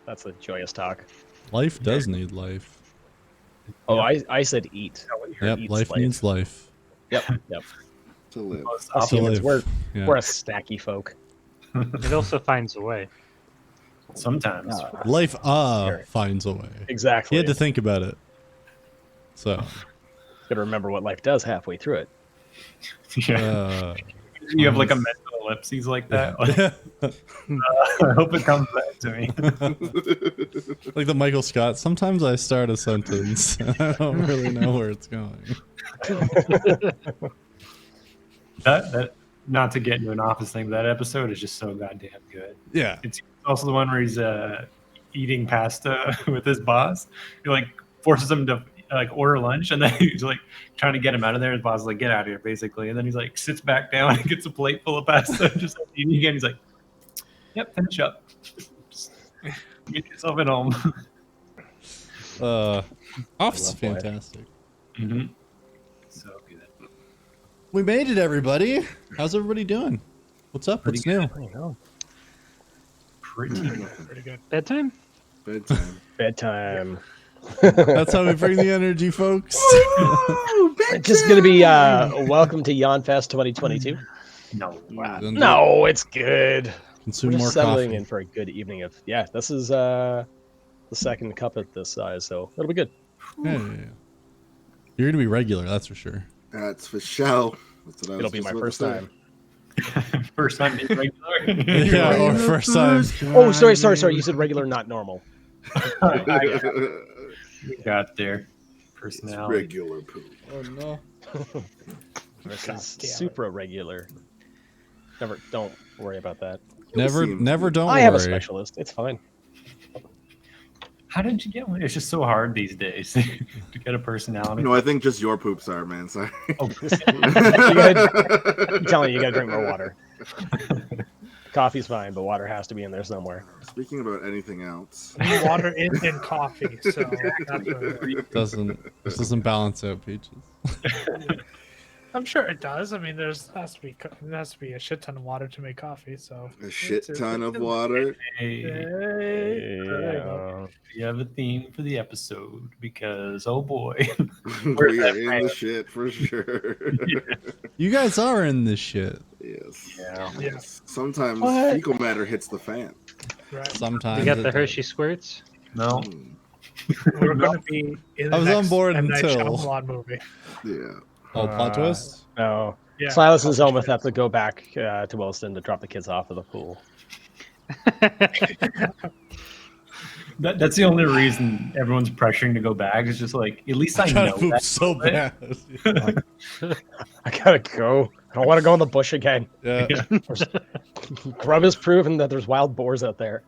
That's a joyous talk. Life does need life. Oh, I said eat. Yep, life needs life. Yep. To live. Us To humans, live. Yeah. we're a snacky folk. It also finds a way. Sometimes. Life Sure. finds a way. Exactly. He had to think about it. So Gotta remember what life does halfway through it. You have like a mental ellipses like that. I hope it comes back to me. like the Michael Scott. Sometimes I start a sentence and I don't really know where it's going. that not to get into an office thing, but that episode is just so goddamn good. Yeah. It's also the one where he's eating pasta with his boss. He like forces him to like order lunch, and then he's like trying to get him out of there. His boss is like, "Get out of here," basically. And then he's like sits back down and gets a plate full of pasta, and just like eating again. He's like, "Yep, finish up. Just get yourself at home." Office is fantastic. Mm-hmm. So good. We made it, everybody. How's everybody doing? What's up? What's new? I know. Pretty good. Bedtime? Bedtime. Bedtime. That's how we bring the energy, folks. It's just gonna be welcome to Yawnfest 2022. No. Wow. No, it's good. Consume We're more just settling coffee. in for a good evening of this is the second cup at this size, so it'll be good. Yeah. You're gonna be regular, that's for sure. That's for show. That's what I It'll was be just my about first to say. time. First time being regular. Yeah, or first time. Oh, sorry. You said regular, not normal. We got there. Personality. Regular poop. Oh no. Versus super regular. Don't worry about that. Never don't I have a worry. specialist. It's fine. How did you get one? It's just so hard these days to get a personality. No, I think just your poops are, man. Sorry. Oh, I'm telling you, you gotta drink more water. Coffee's fine, but water has to be in there somewhere. Speaking about anything else. Water in coffee, so that's This doesn't balance out, Peaches. I'm sure it does. I mean, there has to be a shit ton of water to make coffee. So A shit ton of water. hey, we have a theme for the episode because, oh boy. We are in the shit for sure. You guys are in this shit. Yes. Yeah. Yes. Sometimes What? fecal matter hits the fan. right. Sometimes. You got it the does. Hershey squirts? No. We're going to be in the I was next on board M. Night until- Shyamalan movie. Yeah. Oh, plot twist? No. Yeah. Silas and Zometh have to go back to Williston to drop the kids off of the pool. That's the only reason everyone's pressuring to go back. It's just like, at least I Trying know to poop that. so bad. I gotta go. I don't want to go in the bush again. Yeah. Grub has proven that there's wild boars out there.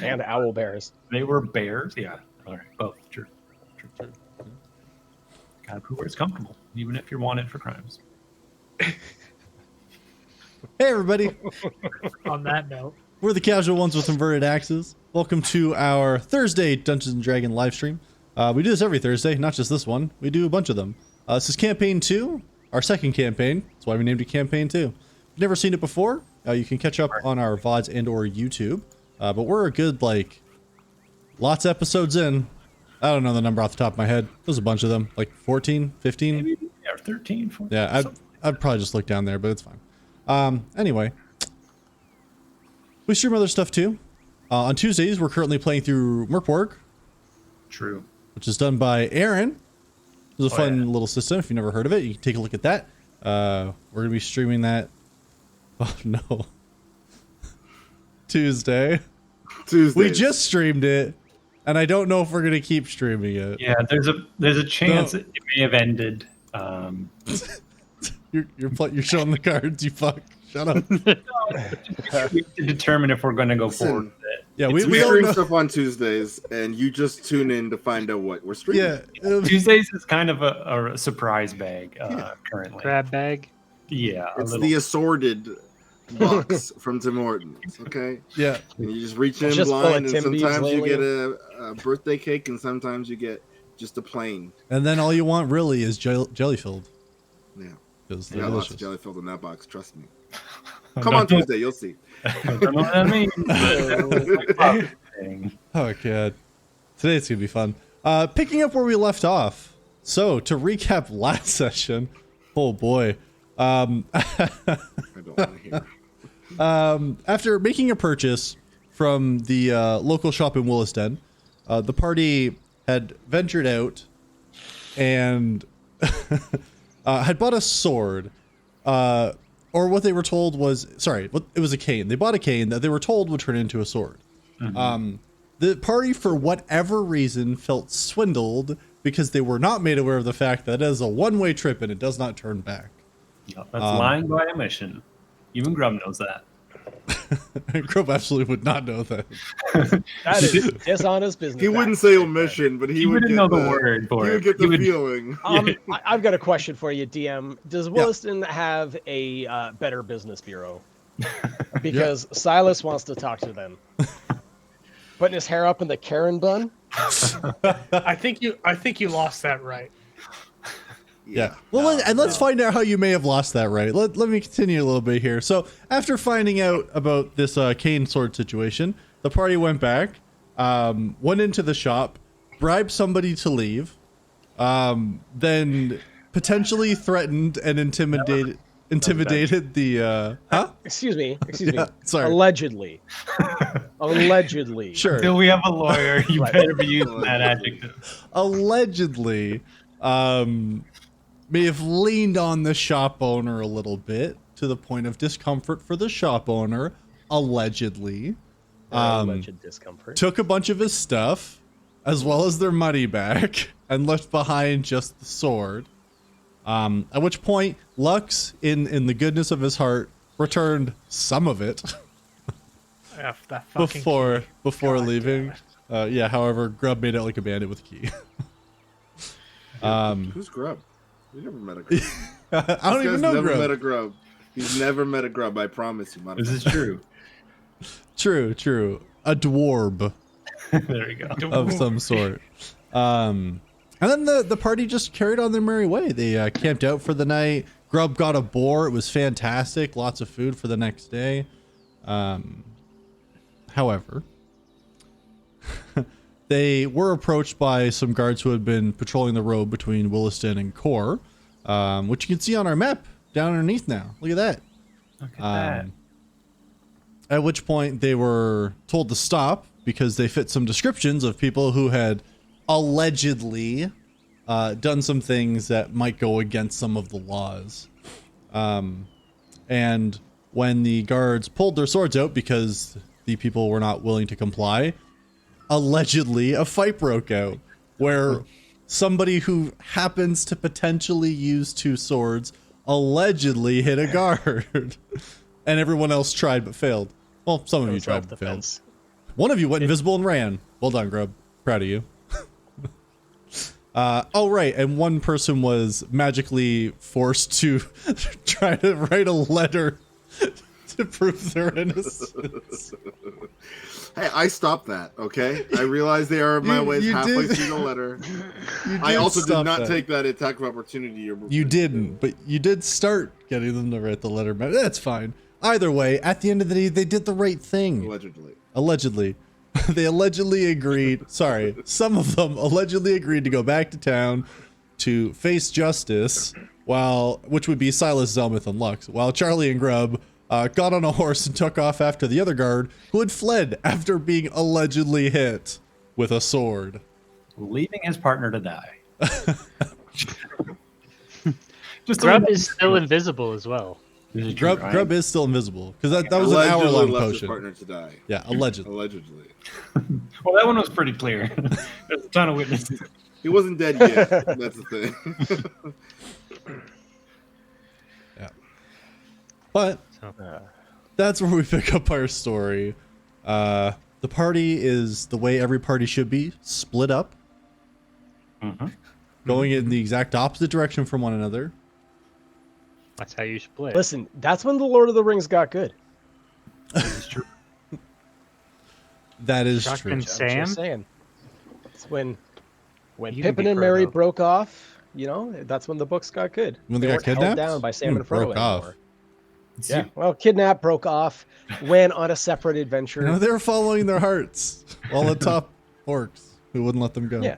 And owl bears. They were bears. Yeah. All right. Both. True. Gotta prove where it's comfortable, even if you're wanted for crimes. Hey, everybody. On that note, We're the casual ones with inverted axes. Welcome to our Thursday Dungeons and Dragons live stream. We do this every Thursday, not just this one. We do a bunch of them. This is campaign 2, our second campaign. That's why we named it campaign 2. If you've never seen it before, you can catch up on our VODs and or YouTube. But we're a good, lots of episodes in. I don't know the number off the top of my head. There's a bunch of them, like 14, 15. Maybe 13, 14. Yeah, I'd probably just look down there, but it's fine. Anyway, we stream other stuff too. On Tuesdays, we're currently playing through Merkborg, True. which is done by Aaron. It's a fun little system. If you've never heard of it, you can take a look at that. We're going to be streaming that. Oh, no. Tuesday. We just streamed it, and I don't know if we're going to keep streaming it. Yeah, there's a chance it may have ended. You're showing the cards, you fuck. Shut up. We have to determine if we're going to go forward with it. Yeah, We don't stream know. stuff on Tuesdays, and you just tune in to find out what we're streaming. Yeah. it'll be- Tuesdays is kind of a surprise bag currently. Grab bag? Yeah, a It's little. the assorted box from Tim Hortons, okay? Yeah. And you just reach in Just full of blind, and Tim Beams sometimes you lately. get a birthday cake, and sometimes you get just a plain. And then all you want really is jelly filled. Yeah. Because I they're got lots delicious. of jelly filled in that box, trust me. Come on Tuesday, you'll see. I don't know what that means. Dang. Oh god. Today's gonna be fun. Picking up where we left off. So to recap last session, oh boy. I don't want to hear. After making a purchase from the local shop in Williston, the party had ventured out and had bought a sword. Or what they were told was, sorry, it was a cane. They bought a cane that they were told would turn into a sword. The party, for whatever reason, felt swindled because they were not made aware of the fact that it is a one-way trip and it does not turn back. Yep, that's lying by omission. Even Grub knows that. Grub absolutely would not know that. That is dishonest business. He wouldn't say omission, but he would wouldn't get know the word for He it. would get He the would- feeling. I've got a question for you, DM. Does Williston have a better business bureau? Because Silas wants to talk to them. Putting his hair up in the Karen bun. I think you lost that right. Yeah. Well, and let's find out how you may have lost that right. Let me continue a little bit here. So after finding out about this cane sword situation, the party went back, went into the shop, bribed somebody to leave, then potentially threatened and intimidated the Excuse me. sorry. Allegedly. Allegedly. Sure. Until we have a lawyer, you Right. better be using that adjective. Allegedly may have leaned on the shop owner a little bit to the point of discomfort for the shop owner, allegedly. Alleged discomfort. Took a bunch of his stuff, as well as their money back, and left behind just the sword. At which point, Lux, in the goodness of his heart, returned some of it Yeah, that fucking before God leaving. However, Grub made out like a bandit with a key. Who's Grub? We never met a Grub. I don't even know never Grub. met a Grub. He's never met a Grub. I promise you. This is true. True. A dwarb There you go. of some sort. And then the party just carried on their merry way. They camped out for the night. Grub got a boar. It was fantastic. Lots of food for the next day. However, they were approached by some guards who had been patrolling the road between Williston and Core, which you can see on our map down underneath now. Look at that. Look at that. At which point they were told to stop because they fit some descriptions of people who had allegedly done some things that might go against some of the laws. And when the guards pulled their swords out because the people were not willing to comply, allegedly a fight broke out where somebody who happens to potentially use two swords allegedly hit a guard. And everyone else tried but failed. Well, some of you tried but failed. Self-defense. One of you went invisible and ran. Well done, Grub. Proud of you. Right, and one person was magically forced to try to write a letter to prove their innocence. Hey, I stopped that, okay? I realized they are my ways you halfway did. through the letter. You I also did stop not that. take that attack of opportunity. You didn't, but you did start getting them to write the letter. That's fine. Either way, at the end of the day, they did the right thing. Allegedly. They allegedly agreed. Sorry, some of them allegedly agreed to go back to town to face justice, which would be Silas, Zelmuth, and Lux, while Charlie and Grub got on a horse and took off after the other guard, who had fled after being allegedly hit with a sword. Leaving his partner to die. Just Grub is still invisible as well. This is true, right? Grub is still invisible because that was an Allegedly hour-long left his potion. partner to die. Yeah, allegedly. Allegedly. Well, that one was pretty clear. There's a ton of witnesses. He wasn't dead yet. That's the thing. But that's where we pick up our story. The party is the way every party should be, split up, going in the exact opposite direction from one another. That's how you split. Listen, that's when the Lord of the Rings got good. This is true. That is Chuck true. and I'm Sam? just saying. It's when You can Pippin be and Merry Frodo. broke off, that's when the books got good. When they got weren't held kidnapped? down by Sam and Frodo Broke off. anymore. Yeah. Well, kidnap, broke off, went on a separate adventure. No, they were following their hearts. While the top orcs who wouldn't let them go. Yeah.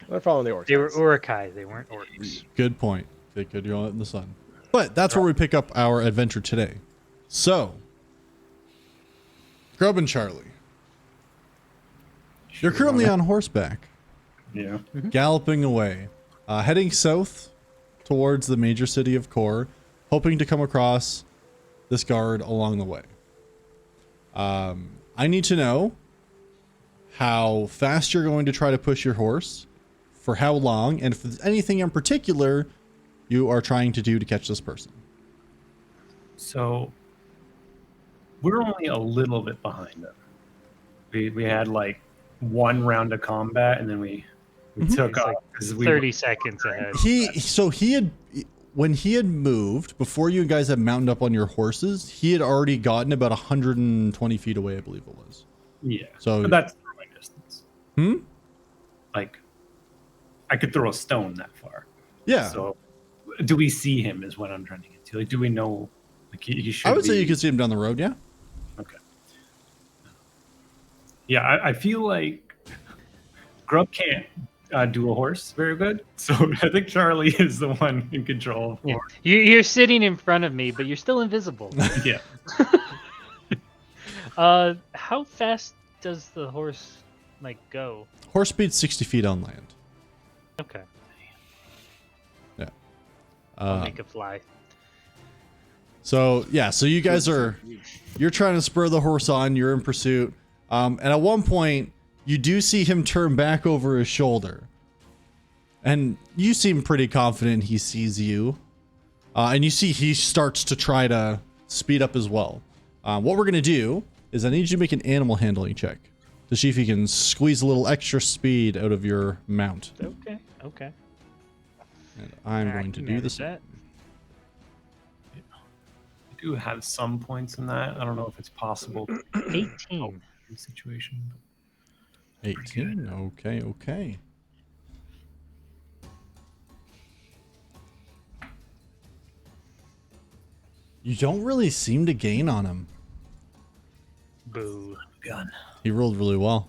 They're following the orcs. They were Urukai, they weren't orcs. Good point. They could go out in the sun. But that's where we pick up our adventure today. So, Grub and Charlie, you're currently on horseback, Yeah. galloping away, heading south towards the major city of Kor, hoping to come across this guard along the way. I need to know how fast you're going to try to push your horse, for how long, and if there's anything in particular you are trying to do to catch this person. So we're only a little bit behind them. We had like one round of combat, and then we took It's off like because 30 seconds ahead. He had when he had moved before you guys had mounted up on your horses, he had already gotten about 120 feet away, I believe it was. Yeah. So But that's throwing distance. Hmm? Like, I could throw a stone that far. Yeah. So, do we see him? Is what I'm trying to get to. Like, do we know? Like, he should. I would say be- you could see him down the road, yeah. Okay. Yeah, I feel like Grub can't do a horse very good, so I think Charlie is the one in control of Yeah. horse. You're sitting in front of me, but you're still invisible. Yeah. How fast does the horse like go? Horse speed 60 feet on land. Okay, Yeah. I'll make it fly. So yeah, so you guys you're trying to spur the horse on, you're in pursuit. And at one point you do see him turn back over his shoulder. And you seem pretty confident he sees you. And you see he starts to try to speed up as well. What we're going to do is I need you to make an animal handling check to see if you can squeeze a little extra speed out of your mount. Okay. And I'm I going to can do manage this. that. I do have some points in that. I don't know if it's possible 18. in this situation. 18. Okay. You don't really seem to gain on him. Boo. Gun. He rolled really well.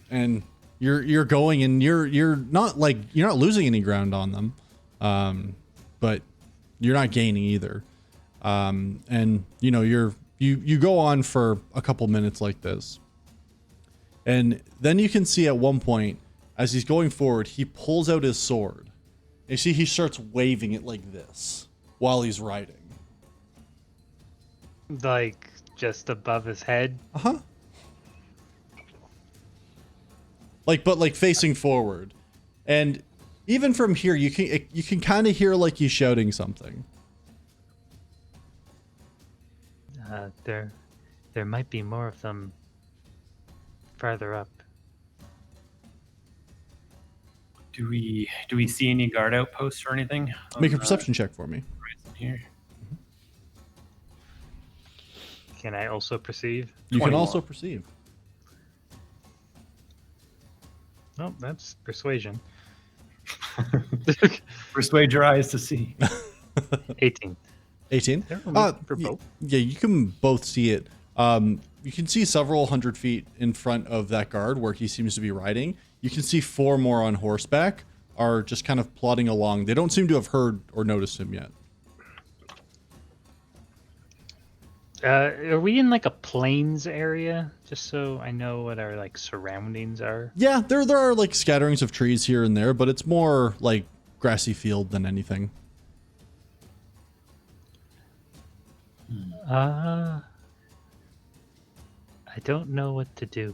And you're going and you're not losing any ground on them. But you're not gaining either. And you go on for a couple minutes like this. And then you can see at one point, as he's going forward, he pulls out his sword. You see he starts waving it like this while he's riding. Like just above his head. Uh-huh. But facing forward. And even from here, you can kind of hear like he's shouting something. There might be more of them farther up. Do we see any guard outposts or anything? Make a on the perception check for me. horizon here. Can I also perceive? You can 21. also perceive. Oh, that's persuasion. Persuade your eyes to see. 18. 18. For both. Yeah, you can both see it. You can see several hundred feet in front of that guard where he seems to be riding. You can see 4 more on horseback are just kind of plodding along. They don't seem to have heard or noticed him yet. Are we in like a plains area? Just so I know what our like surroundings are. Yeah, there are like scatterings of trees here and there, but it's more like grassy field than anything. I don't know what to do.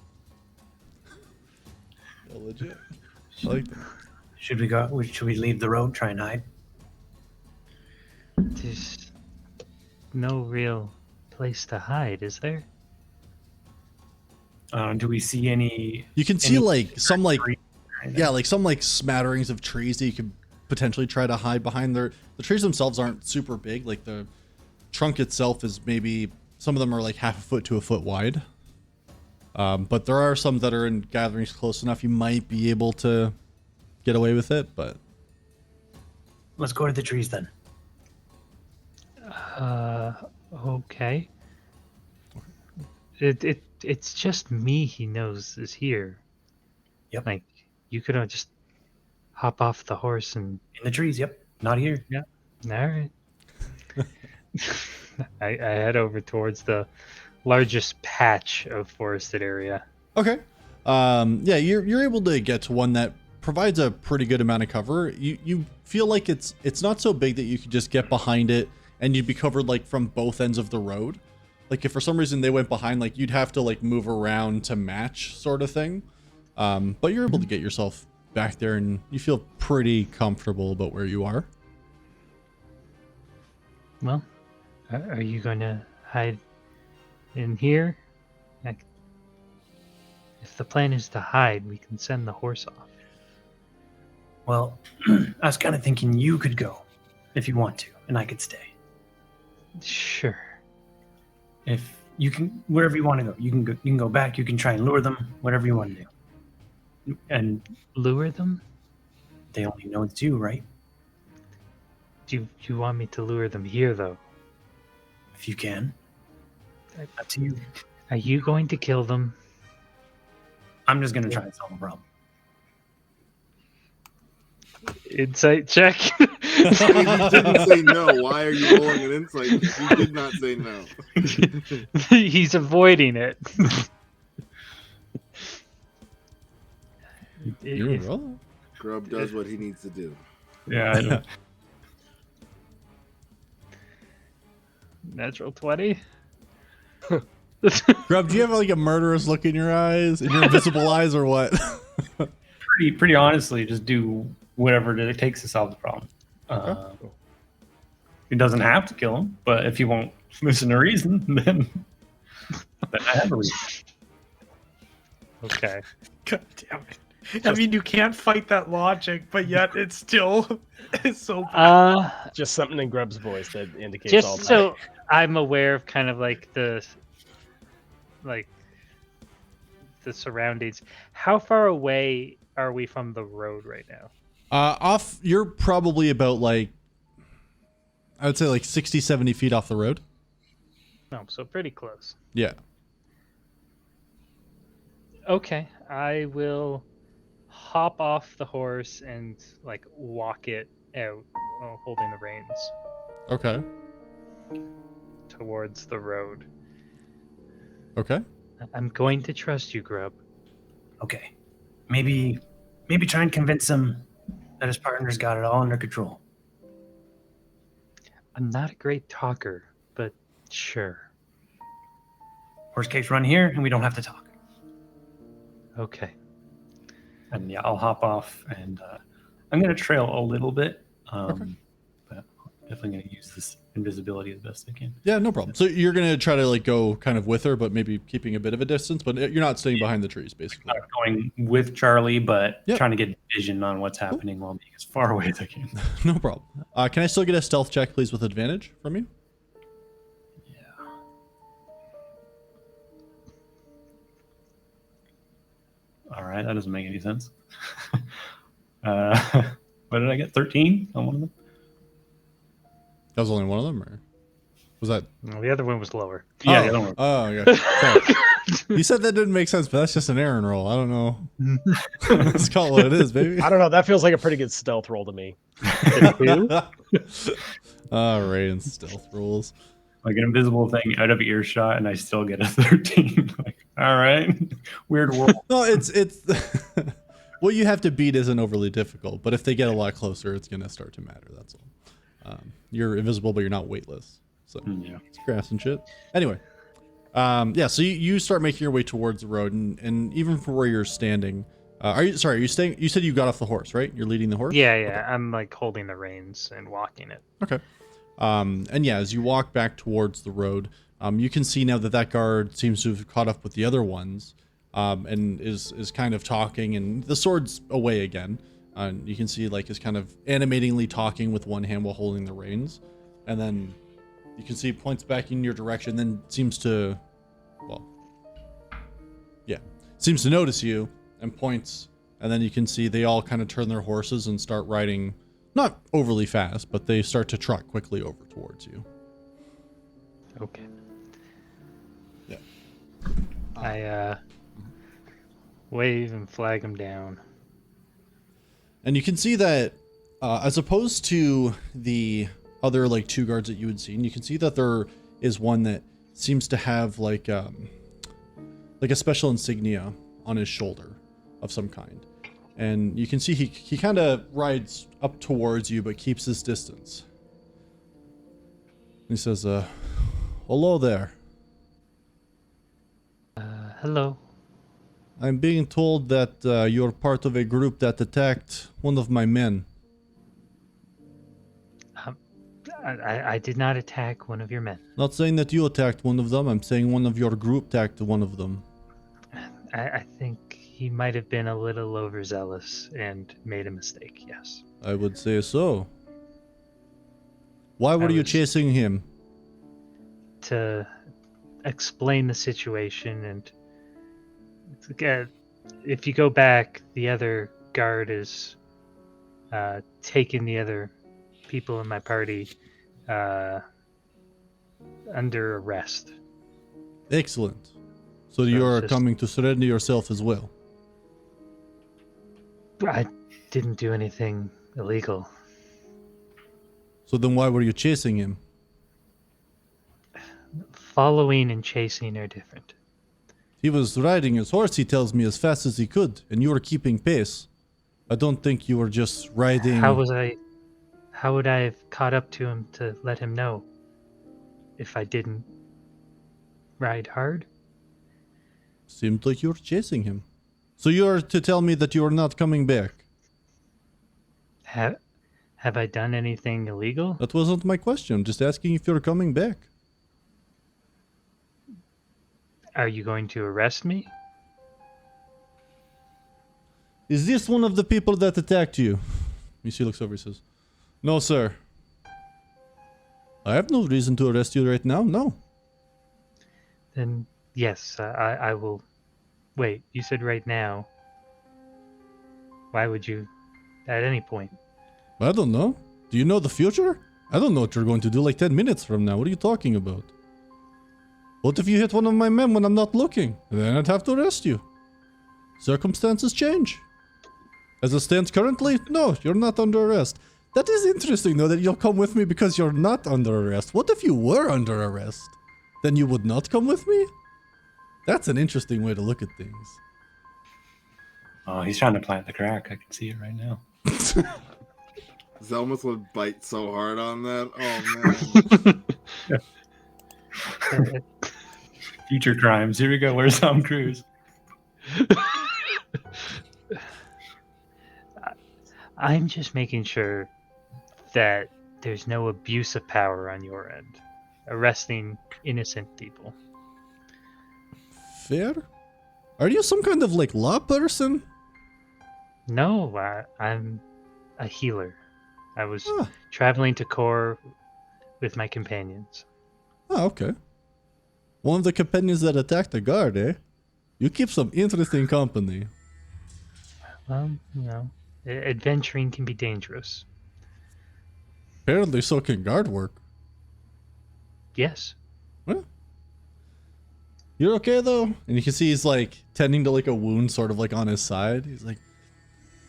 Legit. I like that. Should we go? Should we leave the road? Try and hide? There's no real place to hide, is there? Do we see any? You can see like some like tree- some like smatterings of trees that you could potentially try to hide behind. The trees themselves aren't super big. Like the trunk itself is maybe some of them are like half a foot to a foot wide. But there are some that are in gatherings close enough you might be able to get away with it. But Let's go to the trees then. Okay. It's just me he knows is here. Yep. Like, you could just hop off the horse and... In the trees. Yep. Not here. Yeah. All right. I head over towards the largest patch of forested area. Okay. Yeah, you're able to get to one that provides a pretty good amount of cover. You feel like it's not so big that you could just get behind it and you'd be covered like from both ends of the road. Like if for some reason they went behind, like you'd have to like move around to match sort of thing. But you're able to get yourself back there and you feel pretty comfortable about where you are. Well, are you going to hide in here? Like, if the plan is to hide, we can send the horse off. Well, I was kind of thinking you could go if you want to, and I could stay. Sure. If you can, wherever you want to go, you can go. You can go back. You can try and lure them. Whatever you want to do. And Lure them? they only know it's you, right? Do you want me to lure them here, though? If you can. Up to you. Are you going to kill them? I'm just gonna try and solve the problem. Insight check. You didn't say no. Why are you rolling an insight? You did not say no. He's avoiding it. You If- roll. Grub does what he needs to do. Yeah, I know. Natural 20. Grub, do you have like a murderous look in your eyes, in your invisible eyes, or what? pretty honestly, just do whatever it takes to solve the problem. He doesn't have to kill him, but if he won't listen to reason, then I have a reason. Okay. God damn it. I mean, you can't fight that logic, but yet it's still it's so bad. Just something in Grub's voice that indicates all Just that. so I'm aware of kind of like the surroundings. How far away are we from the road right now? You're probably about like, I would say like 60, 70 feet off the road. No, so pretty close. Yeah. Okay, I will hop off the horse and like walk it out while holding the reins Okay. towards the road. Okay. I'm going to trust you, Grub. Okay, maybe try and convince him that his partner's got it all under control. I'm not a great talker, but sure. Worst case, run here, and we don't have to talk. Okay. And yeah, I'll hop off, and I'm gonna trail a little bit, but definitely gonna use this invisibility as best I can. Yeah, no problem. So you're gonna try to like go kind of with her, but maybe keeping a bit of a distance, but you're not staying behind the trees, basically. Not going with Charlie, but Yep. trying to get vision on what's happening while being as far away as I can. No problem. Can I still get a stealth check, please, with advantage from you? All right, that doesn't make any sense. What did I get? 13 on one of them? That was only one of them, or was that? Well, the other one was lower. Yeah, the other one. Oh, okay. Sorry. You said that didn't make sense, but that's just an Aaron roll. I don't know. Let's call it what it is, baby. I don't know. That feels like a pretty good stealth roll to me. All right, and stealth rolls. Like an invisible thing out of earshot, and I still get a 13. Like, all right, weird world. No, it's what you have to beat isn't overly difficult, but if they get a lot closer, it's gonna start to matter. That's all. You're invisible, but you're not weightless, so Yeah. it's grass and shit. Anyway, yeah. So you start making your way towards the road, and even from where you're standing, are you staying? You said you got off the horse, right? You're leading the horse. Yeah. I'm like holding the reins and walking it. Okay. And yeah, as you walk back towards the road, you can see now that guard seems to have caught up with the other ones, and is kind of talking, and the sword's away again. And you can see like is kind of animatingly talking with one hand while holding the reins, and then you can see points back in your direction, then seems to notice you and points, and then you can see they all kind of turn their horses and start riding. Not overly fast, but they start to trot quickly over towards you. Okay. Yeah. I wave and flag him down. And you can see that, as opposed to the other like 2 guards that you had seen, you can see that there is one that seems to have like a special insignia on his shoulder of some kind. And you can see he kind of rides up towards you, but keeps his distance. He says, hello there. Hello. I'm being told that you're part of a group that attacked one of my men. I did not attack one of your men. Not saying that you attacked one of them, I'm saying one of your group attacked one of them. I think he might have been a little overzealous and made a mistake, yes. I would say so. Why were you chasing him? To explain the situation, and if you go back, the other guard is taking the other people in my party under arrest. Excellent. So you're just- coming to surrender yourself as well. I didn't do anything illegal. So then why were you chasing him? Following and chasing are different. He was riding his horse, he tells me, as fast as he could, and you were keeping pace. I don't think you were just riding... How would I have caught up to him to let him know if I didn't ride hard? Seemed like you were chasing him. So you're to tell me that you are not coming back? Have I done anything illegal? That wasn't my question, I'm just asking if you're coming back. Are you going to arrest me? Is this one of the people that attacked you? He looks over and says, no, sir. I have no reason to arrest you right now, no. Then yes, I will. Wait, you said right now. Why would you at any point? I don't know. Do you know the future? I don't know what you're going to do like 10 minutes from now. What are you talking about? What if you hit one of my men when I'm not looking? Then I'd have to arrest you. Circumstances change. As it stands currently, no, you're not under arrest. That is interesting though, that you'll come with me because you're not under arrest. What if you were under arrest? Then you would not come with me? That's an interesting way to look at things. Oh, he's trying to plant the crack. I can see it right now. Zelmus would bite so hard on that. Oh man. Future crimes. Here we go. Where's Tom Cruise? I'm just making sure that there's no abuse of power on your end, arresting innocent people. Fair? Are you some kind of like law person? No, I'm a healer. I was Ah. traveling to Kor with my companions. Oh, okay. One of the companions that attacked the guard, eh? You keep some interesting company. Well, you know, adventuring can be dangerous. Apparently so can guard work. Yes. Well, you're okay though? And you can see he's like tending to like a wound sort of like on his side. He's like,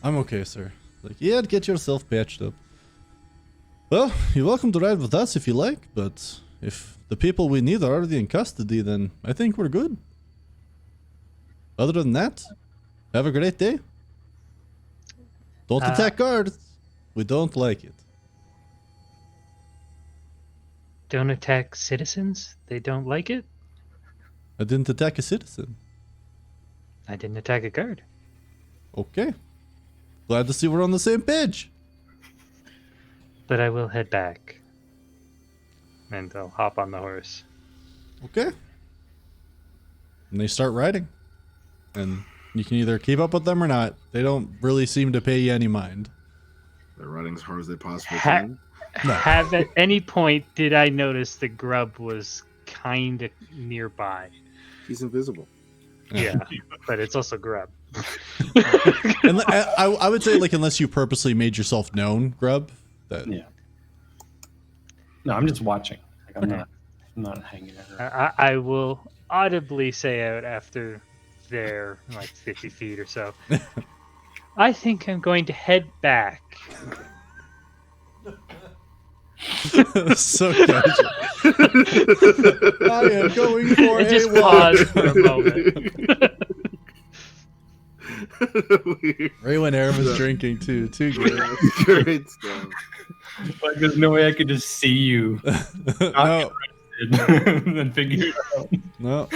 I'm okay, sir. Like, yeah, get yourself patched up. Well, you're welcome to ride with us if you like, but if the people we need are already in custody, then I think we're good. Other than that, have a great day. Don't attack guards. We don't like it. Don't attack citizens? They don't like it? I didn't attack a citizen. I didn't attack a guard. Okay. Glad to see we're on the same page. But I will head back. And I'll hop on the horse. Okay. And they start riding. And you can either keep up with them or not. They don't really seem to pay you any mind. They're running as hard as they possibly Ha- can. Have at any point did I notice the grub was kind of nearby? He's invisible. Yeah, but it's also grub. And I would say, like, unless you purposely made yourself known, Grub. That Yeah. No, I'm just watching. Like, I'm not hanging out. I will audibly say out after they're like 50 feet or so. I think I'm going to head back. So casual. I am going for And just a walk. pause for a moment. Right when Aaron was drinking too. Too good. Great stuff. Like, there's no way I could just see you No. and then figure it out. No.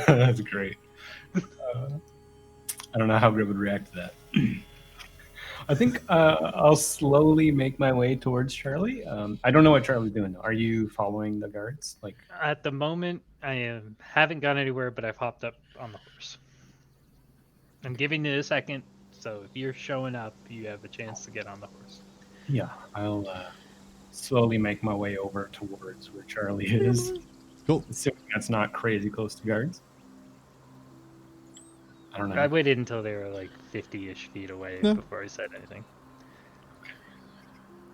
That's great. I don't know how Grib would react to that. I think I'll slowly make my way towards Charlie. I don't know what Charlie's doing. Are you following the guards? Like, At the moment, haven't gone anywhere, but I've hopped up on the horse. I'm giving it a second, so if you're showing up, you have a chance to get on the horse. yeah, I'll slowly make my way over towards where Charlie is. Cool. Assuming that's not crazy close to guards. I don't know. I waited until they were like 50-ish feet away Yeah. before I said anything.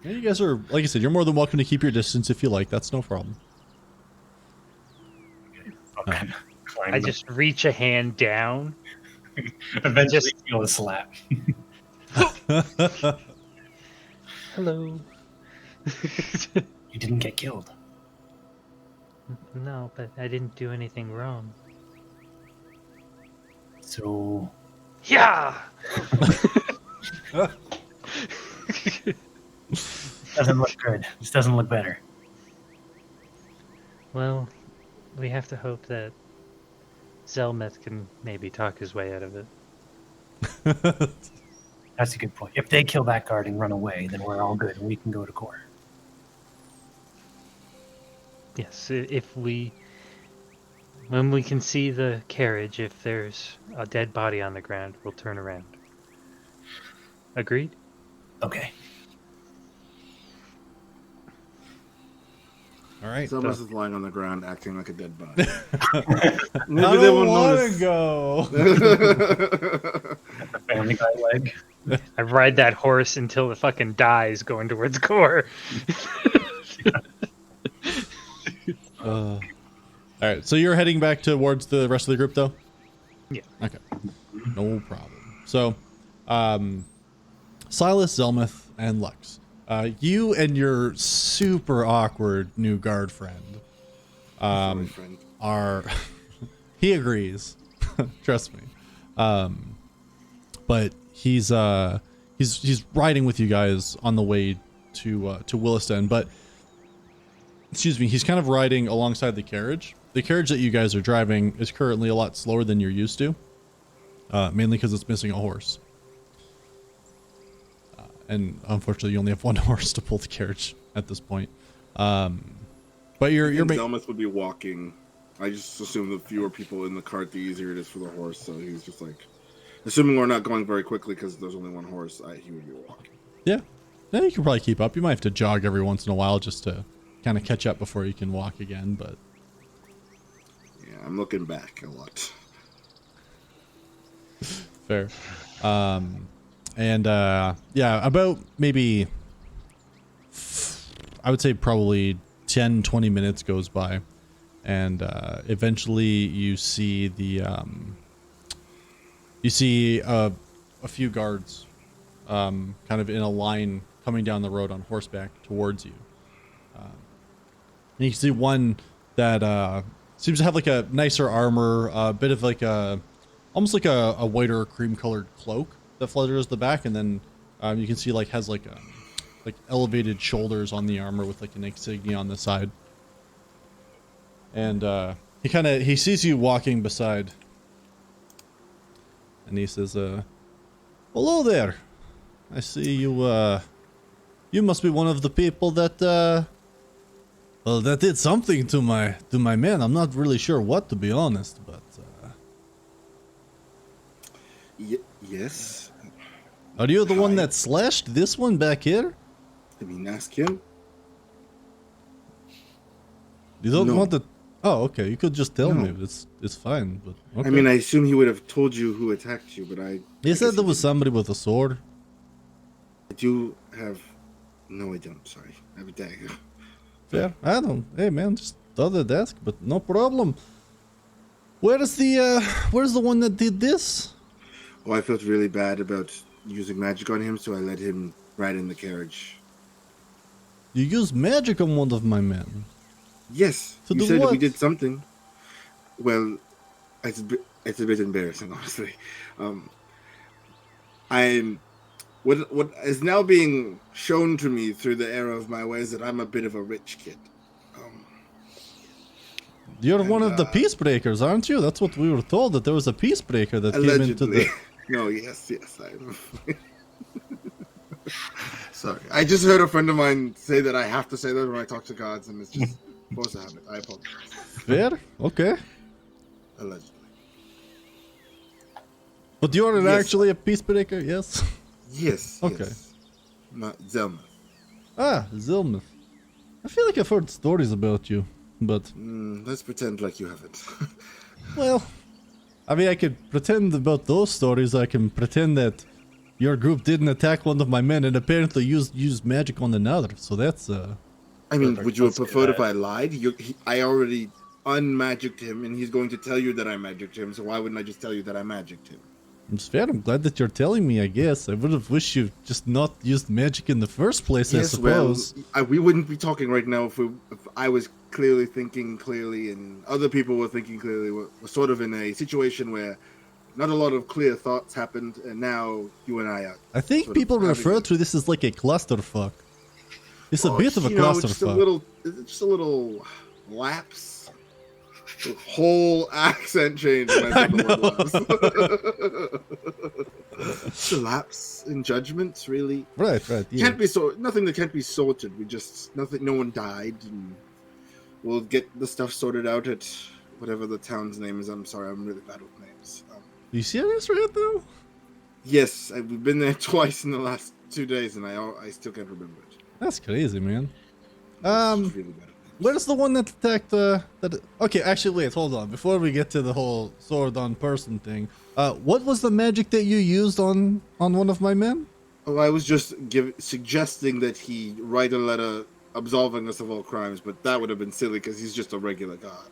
Yeah, you guys are, like I said, you're more than welcome to keep your distance if you like. That's no problem. I'll kind of climb I the- just reach a hand down. eventually just- feel a slap. Hello. You didn't get killed. No, but I didn't do anything wrong. So Yeah! doesn't look good. This doesn't look better. Well, we have to hope that Zelmeth can maybe talk his way out of it. That's a good point. If they kill that guard and run away, then we're all good and we can go to court. Yes, when we can see the carriage, if there's a dead body on the ground, we'll turn around. Agreed? Okay. All right. Someone is lying on the ground acting like a dead body. I Maybe they don't won't want to notice. go. The Family Guy leg. I ride that horse until it fucking dies going towards Gore. All right. So you're heading back towards the rest of the group, though? Yeah. Okay. No problem. So, Silas, Zelmeth, and Lux. You and your super awkward new guard friend Sorry, friend. are he agrees. Trust me. But he's riding with you guys on the way to Williston, but excuse me, he's kind of riding alongside the carriage. The carriage that you guys are driving is currently a lot slower than you're used to, mainly because it's missing a horse. And unfortunately, you only have one horse to pull the carriage at this point. But you're Zelmus would be walking. I just assume the fewer people in the cart, the easier it is for the horse. So he's just like, assuming we're not going very quickly because there's only one horse, he would be walking. yeah. No, you can probably keep up. You might have to jog every once in a while just to kind of catch up before you can walk again. But Yeah, I'm looking back a lot. fair. Yeah, about maybe I would say probably 10-20 minutes goes by, and eventually you see a few guards kind of in a line coming down the road on horseback towards you. And you can see one that seems to have like a nicer armor, a bit of like almost like a whiter cream colored cloak that flutters the back, and then you can see like has like elevated shoulders on the armor with like an insignia on the side. And he sees you walking beside, and he says, "Hello there. I see you. You must be one of the people that that did something to my men. I'm not really sure what, to be honest, but Yes. are you the one Hi. that slashed this one back here? I mean, ask him. You don't No. want to? Oh, okay. You could just tell No. me. It's fine. But okay. I mean, I assume he would have told you who attacked you, but I He said guess there he was didn't. somebody with a sword. I do have. No, I don't. Sorry. I have a dagger. Fair. I don't. Hey, man, just thought I'd ask, but no problem. Where's the one that did this? Oh, I felt really bad about using magic on him, so I let him ride in the carriage. You used magic on one of my men. Yes, To you do said what? we did something. Well, it's a bit embarrassing, honestly. I'm what is now being shown to me through the error of my ways that I'm a bit of a rich kid. You're one of the uh, peacebreakers, aren't you? That's what we were told, that there was a peacebreaker that came into Allegedly. the... No, yes, I'm. Sorry, I just heard a friend of mine say that I have to say that when I talk to gods, and it's just force a habit. I apologize. Fair? Okay. Allegedly. But you're Yes. actually a peacebreaker, yes? Yes. Okay. Yes. Not Zelma. Ah, Zilmith. I feel like I've heard stories about you, but... Let's pretend like you haven't. Well, I mean, I could pretend about those stories. I can pretend that your group didn't attack one of my men and apparently used magic on another. So that's I mean, Perfect. would you have Let's do preferred if that. I lied? I already unmagicked him, and he's going to tell you that I magicked him. So why wouldn't I just tell you that I magicked him? it's fair. I'm glad that you're telling me. I guess I would have wished you just not used magic in the first place. I suppose. well, we wouldn't be talking right now if I was clearly thinking clearly, and other people were thinking clearly. We're sort of in a situation where not a lot of clear thoughts happened, and now you and I are. I think sort of people having refer a- to this as like a clusterfuck. It's a Oh, bit of a you know, just a clusterfuck. just a little lapse. A whole accent change when I said the word lapse. Just a lapse in judgment, really. Right. Yeah. Can't be nothing that can't be sorted. No one died, and we'll get the stuff sorted out at whatever the town's name is. I'm sorry, I'm really bad with names. You serious right now? Yes, we've been there twice in the last 2 days, and I still can't remember it. That's crazy, man. It's really bad. Where's the one that attacked Okay, actually wait, hold on. Before we get to the whole sword on person thing, what was the magic that you used on one of my men? Oh, I was just suggesting that he write a letter absolving us of all crimes, but that would have been silly because he's just a regular god.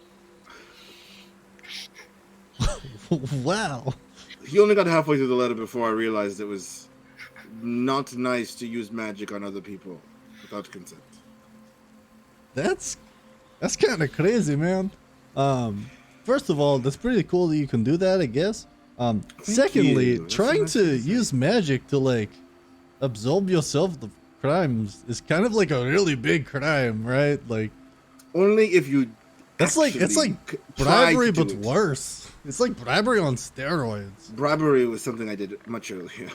Wow. He only got halfway through the letter before I realized it was not nice to use magic on other people without consent. That's kind of crazy, man. First of all, that's pretty cool that you can do that, I guess. Secondly, you. That's trying what I to was gonna use magic to like absolve yourself of crimes is kind of like a really big crime, right? Like Only if you. it's like actually try bribery, to but do it. worse. It's like bribery on steroids. Bribery was something I did much earlier.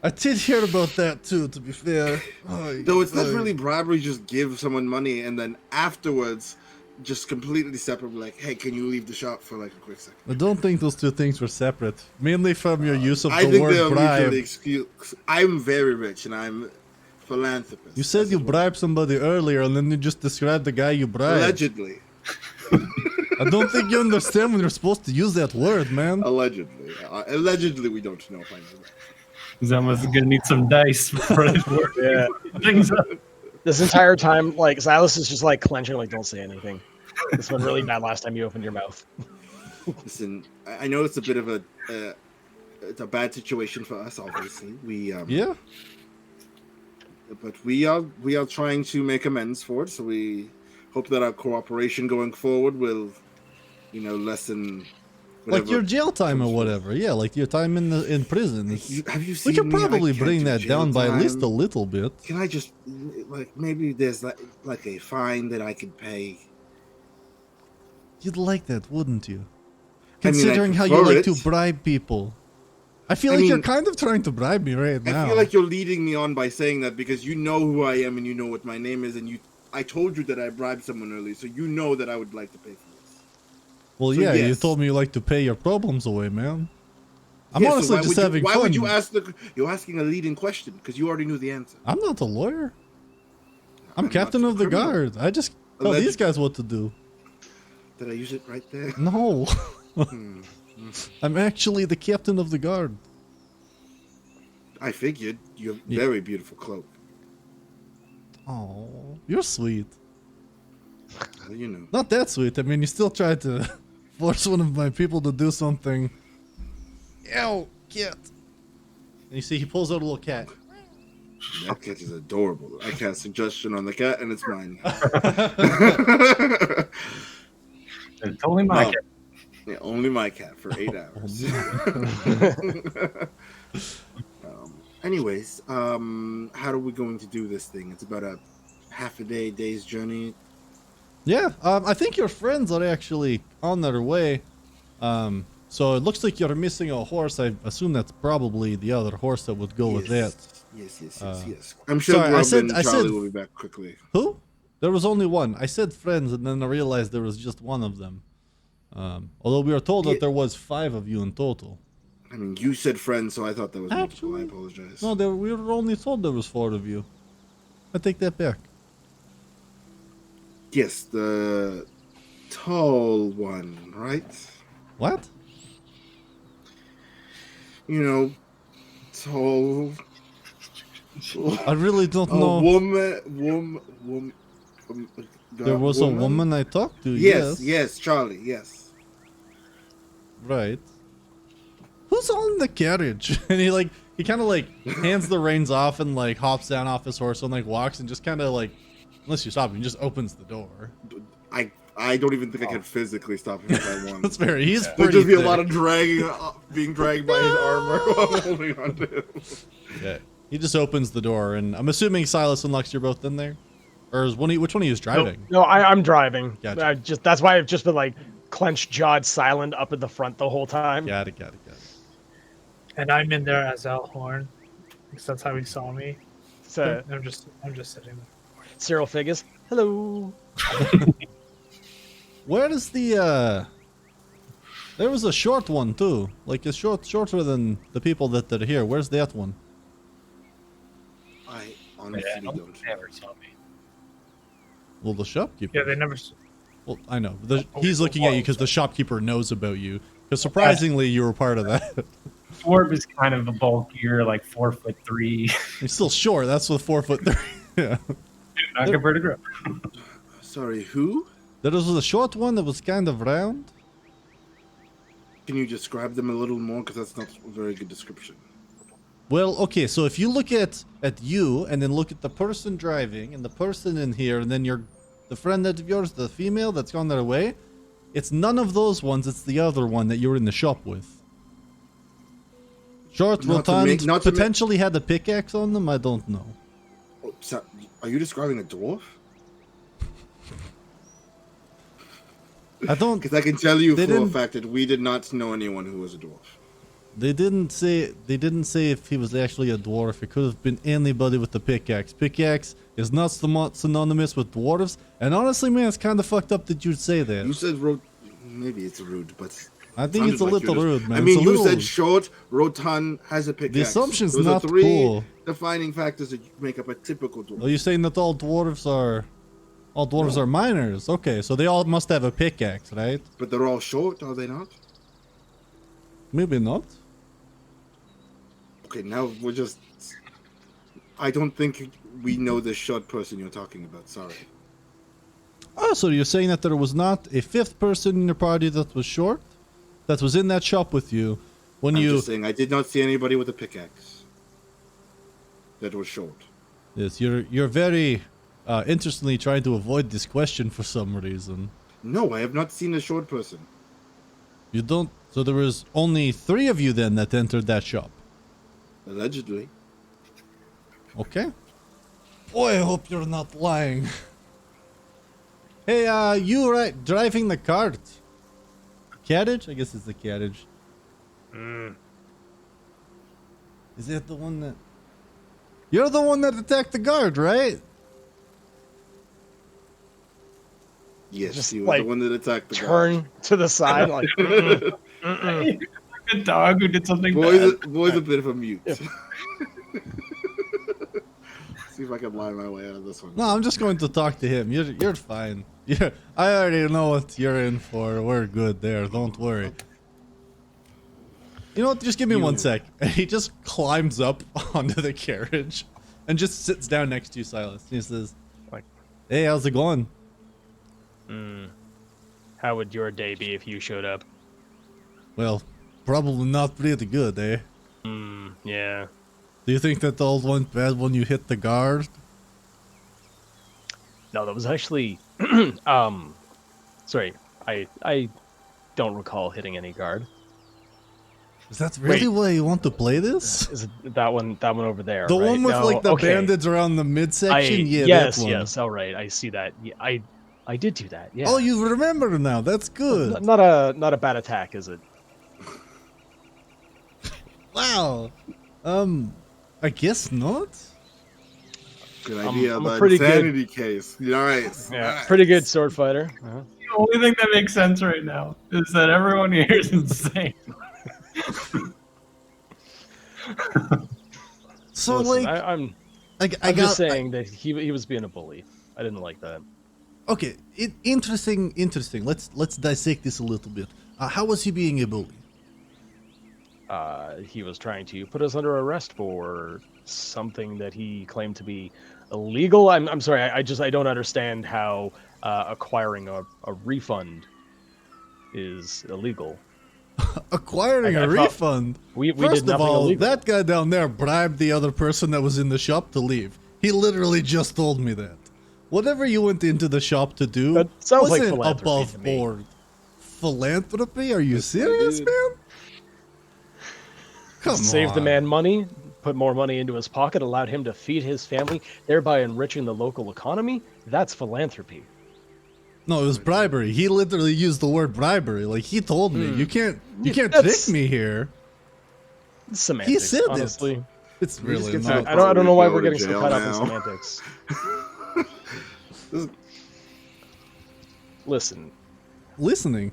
I did hear about that too, to be fair. Though it's not really bribery, just give someone money and then afterwards just completely separate, like, hey, can you leave the shop for like a quick second? I don't think those two things were separate. Mainly from your use of I the think they're word bribe. mutually excuse. I'm very rich and I'm philanthropist. You said That's you what- bribed somebody earlier and then you just described the guy you bribed. Allegedly. I don't think you understand when you're supposed to use that word, man. Allegedly. Allegedly, we don't know if I know that. Zama's gonna need some dice for his work. Yeah. Things up. This entire time, like Xylus is just like clenching, like don't say anything. This went really bad last time you opened your mouth. Listen, I know it's a bit of it's a bad situation for us, obviously. Yeah. But we are trying to make amends for it. So we hope that our cooperation going forward will, lessen. Whatever. Like your jail time or whatever. Yeah, like your time in prison. Have you We seen could me? I probably can't bring do that jail down by at least a time. little bit. Can I just maybe there's like a fine that I could pay? You'd like that, wouldn't you? I mean, I Considering how you prefer like to it. bribe people. I feel I like you're mean, kind of trying to bribe me right now. I feel like you're leading me on by saying that because you know who I am and you know what my name is, and I told you that I bribed someone earlier, so you know that I would like to pay for this. Well, so yeah, you yes. told me you like to pay your problems away, man. I'm Yeah, so honestly why just would you- having Why fun. would you ask You're asking a leading question because you already knew the answer. I'm not a lawyer. I'm not captain of the criminal. guard. I just tell these guys what to do. Did I use it right there? No. I'm actually the captain of the guard. I figured. You have a Yeah. very beautiful cloak. Oh, you're sweet. You know. Not that sweet. I mean, you still tried to force one of my people to do something. Ew, cat. And you see, he pulls out a little cat. That cat is adorable. I cast suggestion on the cat, and it's mine. It's only my No. cat. Yeah, only my cat for 8 hours. Anyways, how are we going to do this thing? It's about a day's journey. Yeah, I think your friends are actually on their way. So it looks like you're missing a horse. I assume that's probably the other horse that would go with that. Yes. I'm sure sorry, Grub and I Charlie said- will be back quickly. Who? There was only one. I said friends, and then I realized there was just one of them. Although we were told Yeah. that there was 5 of you in total. I mean, you said friends, so I thought that was multiple. I Actually, apologize. No, we were only told there was 4 of you. I take that back. Yes, the tall one, right? What? You know, tall. I really don't A know. woman. There was a woman I talked to. Yes, Charlie. Yes. Right. Who's on the carriage? And he kind of like hands the reins off and like hops down off his horse and like walks and just kind of like, unless you stop him, just opens the door. I don't even think I can physically stop him if I want. That's fair. He's There'd pretty just be a thick. lot of being dragged by his armor while I'm holding on to him. Yeah. He just opens the door, and I'm assuming Silas and Lux, you're both in there, or is which one of you is driving? No, I'm driving. Gotcha. That's why I've just been like clenched jawed, silent up at the front the whole time. Got it. And I'm in there as Elhorn, because that's how he saw me. So I'm just sitting there. Cyril Figgis, hello. Where is the There was a short one too, like a shorter than the people that are here. Where's that one? I honestly Yeah, don't. never saw me. Well, the shopkeeper. Yeah, they never. Well, I know. He's looking at you because the shopkeeper knows about you. Because surprisingly, you were part of that. Dwarf is kind of a bulkier, like 4'3". He's still short. That's with 4'3". Yeah. Not compared to Grub. Sorry, who? There was a short one that was kind of round. Can you describe them a little more? Because that's not a very good description. Well, okay. So if you look at you, and then look at the person driving, and the person in here, and then the friend of yours, the female that's gone their way, it's none of those ones. It's the other one that you were in the shop with. Short, rotund, potentially had a pickaxe on them. I don't know. Oh, so, are you describing a dwarf? I don't. Because I can tell you They for a didn't- fact that we did not know anyone who was a dwarf. They didn't say if he was actually a dwarf. It could have been anybody with the pickaxe. Pickaxe is not synonymous with dwarves. And honestly, man, it's kind of fucked up that you'd say You that. said maybe it's rude, but I think it's a sounded like little you rude, man. I mean, It's a you little- said short, rotund, has a pickaxe. The assumption's Those not are three cool. defining factors that make up a typical dwarf. Are you saying that all dwarves are miners? Okay, so they all must have a pickaxe, right? But they're all short, are they not? Maybe not. Okay, now we're just... I don't think we know the short person you're talking about, sorry. Oh, so you're saying that there was not a 5th person in your party that was short? That was in that shop with you when I'm you... just saying, I did not see anybody with a pickaxe that was short. Yes, you're very interestingly trying to avoid this question for some reason. No, I have not seen a short person. You don't... So there was only 3 of you then that entered that shop. Allegedly. Okay. Boy, I hope you're not lying. Hey, you driving the cart. Carriage? I guess it's the carriage. Is that the one that... You're the one that attacked the guard, right? Yes, Just, he was like, the one that attacked the guy. Turn to the side, like. Like a dog who did something Boy's bad. a bit of a mute. See if I can lie my way out of this one. No, I'm just going to talk to him. You're fine. I already know what you're in for. We're good there. Don't worry. You know what? Just give me 1 sec. And he just climbs up onto the carriage and just sits down next to you, Silas. He says, Hey, how's it going? How would your day be if you showed up? Well, probably not pretty good, eh? Yeah. Do you think that all went bad when you hit the guard? No, that was actually sorry. I don't recall hitting any guard. Is that really Wait. why you want to play this? Is it that one over there? The right? one with No, like the okay. bandage around the midsection? Yeah, yes, that one. yes. All right, I see that. Yeah, I did do that. Yeah. Oh, you remember now. That's good. Not a bad attack, is it? Wow. I guess not. Good idea, I'm a but pretty good- insanity case. All right. Yeah, Nice. pretty good sword fighter. Uh-huh. The only thing that makes sense right now is that everyone here is insane. So Listen, like, I'm I just saying that he was being a bully. I didn't like that. Okay, interesting. Let's dissect this a little bit. How was he being a bully? He was trying to put us under arrest for something that he claimed to be illegal. I'm sorry. I don't understand how acquiring a refund is illegal. Acquiring I a thought- refund. We First did of nothing all, illegal. that guy down there bribed the other person that was in the shop to leave. He literally just told me that. Whatever you went into the shop to do That sounds like wasn't philanthropy above to me. board. Philanthropy? Are you serious, dude. man? Come Saved the on. man money, put more money into his pocket, allowed him to feed his family, thereby enriching the local economy. That's philanthropy. No, it was bribery. He literally used the word bribery. Like he told me, you can't trick That's- me here. Semantics, said it. honestly. It's We just really get to not. the I don't know why Go we're to getting so jail caught up in now. semantics. Listen, Listening.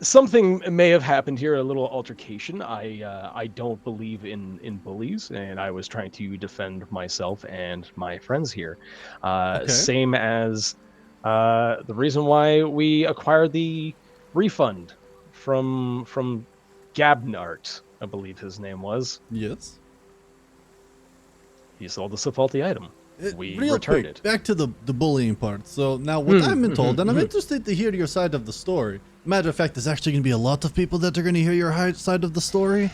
something may have happened here, a little altercation. I don't believe in bullies, and I was trying to defend myself and my friends here. Okay. Same as the reason why we acquired the refund from Gabnart, I believe his name was. Yes. He sold us a faulty item. We Real returned quick, it. back to the bullying part. So now what I've been told, and I'm mhm. interested to hear your side of the story. Matter of fact, there's actually going to be a lot of people that are going to hear your side of the story,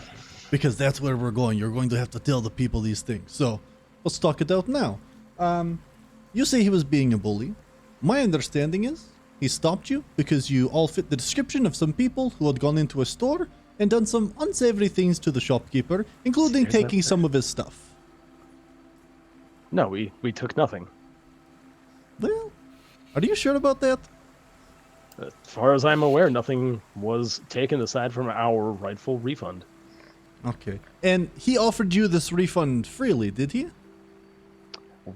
because that's where we're going. You're going to have to tell the people these things. So let's talk it out now. You say he was being a bully. My understanding is he stopped you because you all fit the description of some people who had gone into a store and done some unsavory things to the shopkeeper, including There's that taking some of his stuff. No, we took nothing. Well, are you sure about that? As far as I'm aware, nothing was taken aside from our rightful refund. Okay. And he offered you this refund freely, did he?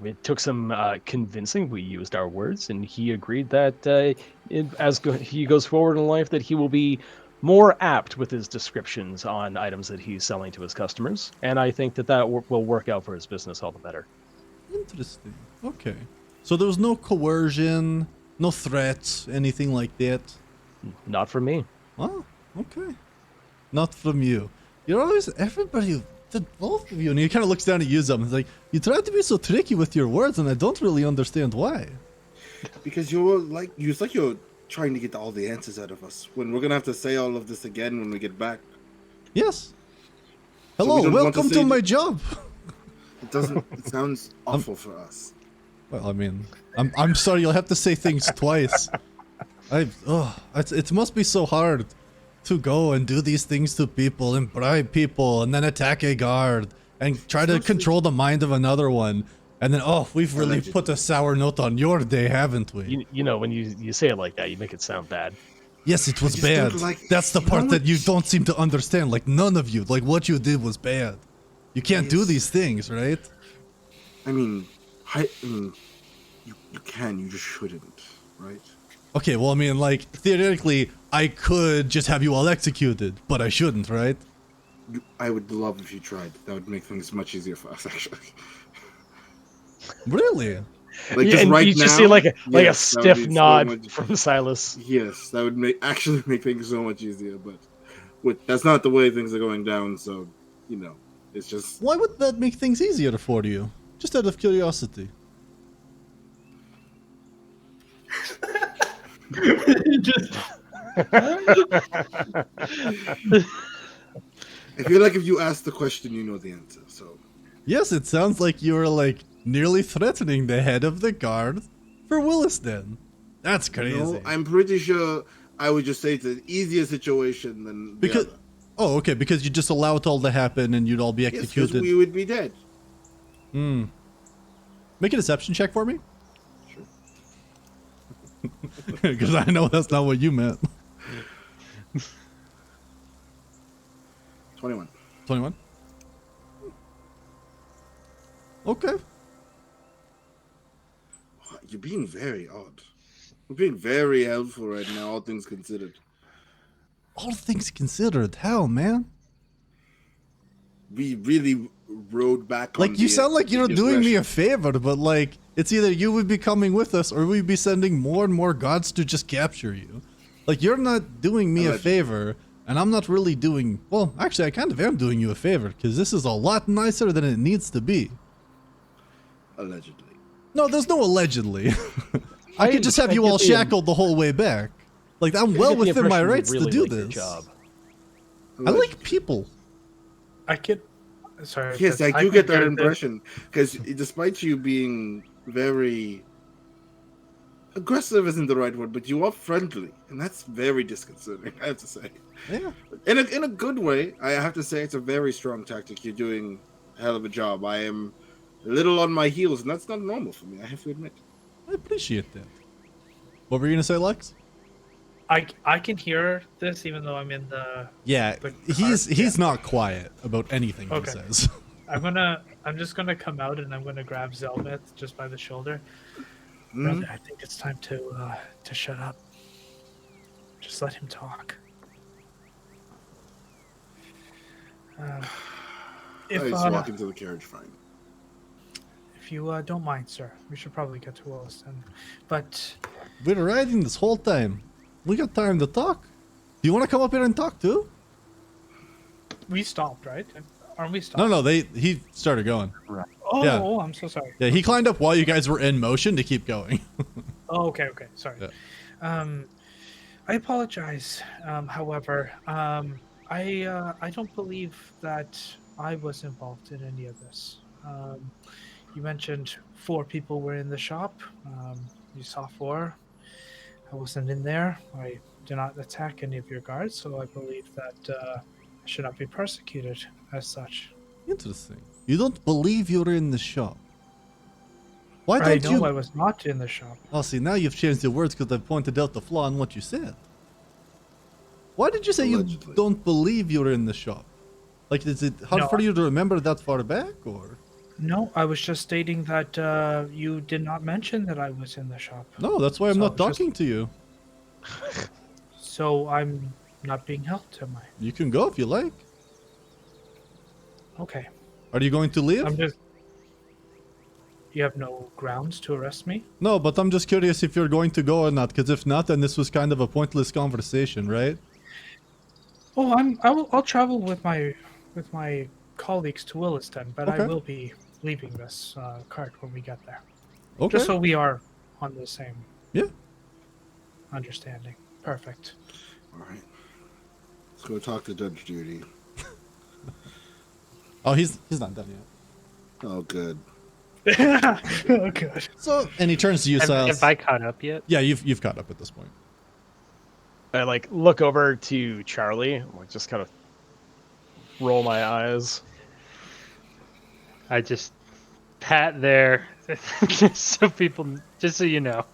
It took some convincing. We used our words, and he agreed that he goes forward in life, that he will be more apt with his descriptions on items that he's selling to his customers. And I think that will work out for his business all the better. Interesting. Okay. So there was no coercion, no threats, anything like that? Not for me. Oh, okay. Not from you. You're always, everybody, both of you, and he kind of looks down at you, Zum, and is like, you try to be so tricky with your words, and I don't really understand why. Because it's like you're trying to get all the answers out of us when we're gonna have to say all of this again when we get back. Yes. we Hello, don't want to welcome say to that- my job. It sounds awful for us. Well, I mean, I'm sorry, you'll have to say things twice. It must be so hard to go and do these things to people and bribe people and then attack a guard and try to control the mind of another one. And then, we've really Allegedly. put a sour note on your day, haven't we? You know, when you say it like that, you make it sound bad. Yes, it was just don't bad. like- That's the you know part that what- you don't seem to understand. Like, none of you. Like, what you did was bad. You can't do Yes. these things, right? I mean, you can, you just shouldn't, right? Okay, well, I mean, like, theoretically, I could just have you all executed, but I shouldn't, right? I would love if you tried. That would make things much easier for us, actually. Really? Like Yeah, just and right you just now, see like a yes, that would stiff be so nod much- from Silas. Yes, that would actually make things so much easier. But that's not the way things are going down. So, it's just Why would that make things easier for you? Just out of curiosity. Just I feel like if you ask the question, you know the answer. So Yes, it sounds like you were like nearly threatening the head of the guard for Williston. That's crazy. no, I'm pretty sure I would just say it's an easier situation than the Because other. oh, okay, because you just allow it all to happen and you'd all be Yes, because executed. we would be dead. Hmm. Make a deception check for me. Sure. Because I know that's not what you meant. 21. 21. Okay. You're being very odd. You're being very helpful right now, all things considered. All things considered, hell, man. We really rode back on Like, you sound like you're the doing me a aggression. favor, but like, it's either you would be coming with us or we'd be sending more and more gods to just capture you. Like, you're not doing me a Allegedly. favor, and I'm not really doing. Well, actually, I kind of am doing you a favor, because this is a lot nicer than it needs to be. Allegedly. No, there's no allegedly. I could just have you all get the- shackled the whole way back. Like, I'm I well get the within my impression you rights really to do like your this. job. I like Allegedly. people. I can. Sorry. Yes, but I do can get that hear impression. Because despite you being very aggressive isn't the right word, but you are friendly, and that's very disconcerting, I have to say. Yeah. In a good way, I have to say it's a very strong tactic. You're doing a hell of a job. I am a little on my heels, and that's not normal for me, I have to admit. I appreciate that. What were you gonna say, Lex? I can hear this even though I'm in the. Yeah, The he's not quiet about anything he Okay. says. I'm just gonna come out and I'm gonna grab Zelmith just by the shoulder. Mhm. Brother, I think it's time to shut up. Just let him talk. I If just walk into the carriage fine. if you don't mind, sir, we should probably get to Williston. But We're riding this whole time. We got time to talk. Do you want to come up here and talk too? we stopped, right? Aren't we stopped? No, he started going. Oh, yeah. oh, I'm so sorry. Yeah, he climbed up while you guys were in motion to keep going. Oh, okay, sorry. Yeah. I apologize. However, I don't believe that I was involved in any of this. You mentioned 4 people were in the shop. You saw 4. I wasn't in there. I did not attack any of your guards, so I believe that I should not be persecuted as such. Interesting. You don't believe you're in the shop. Why I don't know you? I was not in the shop. Oh, see, now you've changed your words because I've pointed out the flaw in what you said. Why did you say Allegedly. you don't believe you're in the shop? Like, is it hard No, for you to remember that far back, or? No, I was just stating that you did not mention that I was in the shop. No, that's why I'm So not it's just- talking to you. So I'm not being held, am I? You can go if you like. Okay. Are you going to leave? I'm just. You have no grounds to arrest me? No, but I'm just curious if you're going to go or not, because if not, then this was kind of a pointless conversation, right? Oh, I'll travel with my colleagues to Williston, but Okay. I will be leaving this cart when we get there. Okay. Just so we are on the same Yeah. understanding. Perfect. All right. Let's go talk to Judge Judy. Oh, he's not done yet. Oh, good. Oh, good. So, and he turns to you, Silas. Have I caught up yet? Yeah, you've caught up at this point. I like look over to Charlie, like just kind of roll my eyes. I just pat there, just so you know.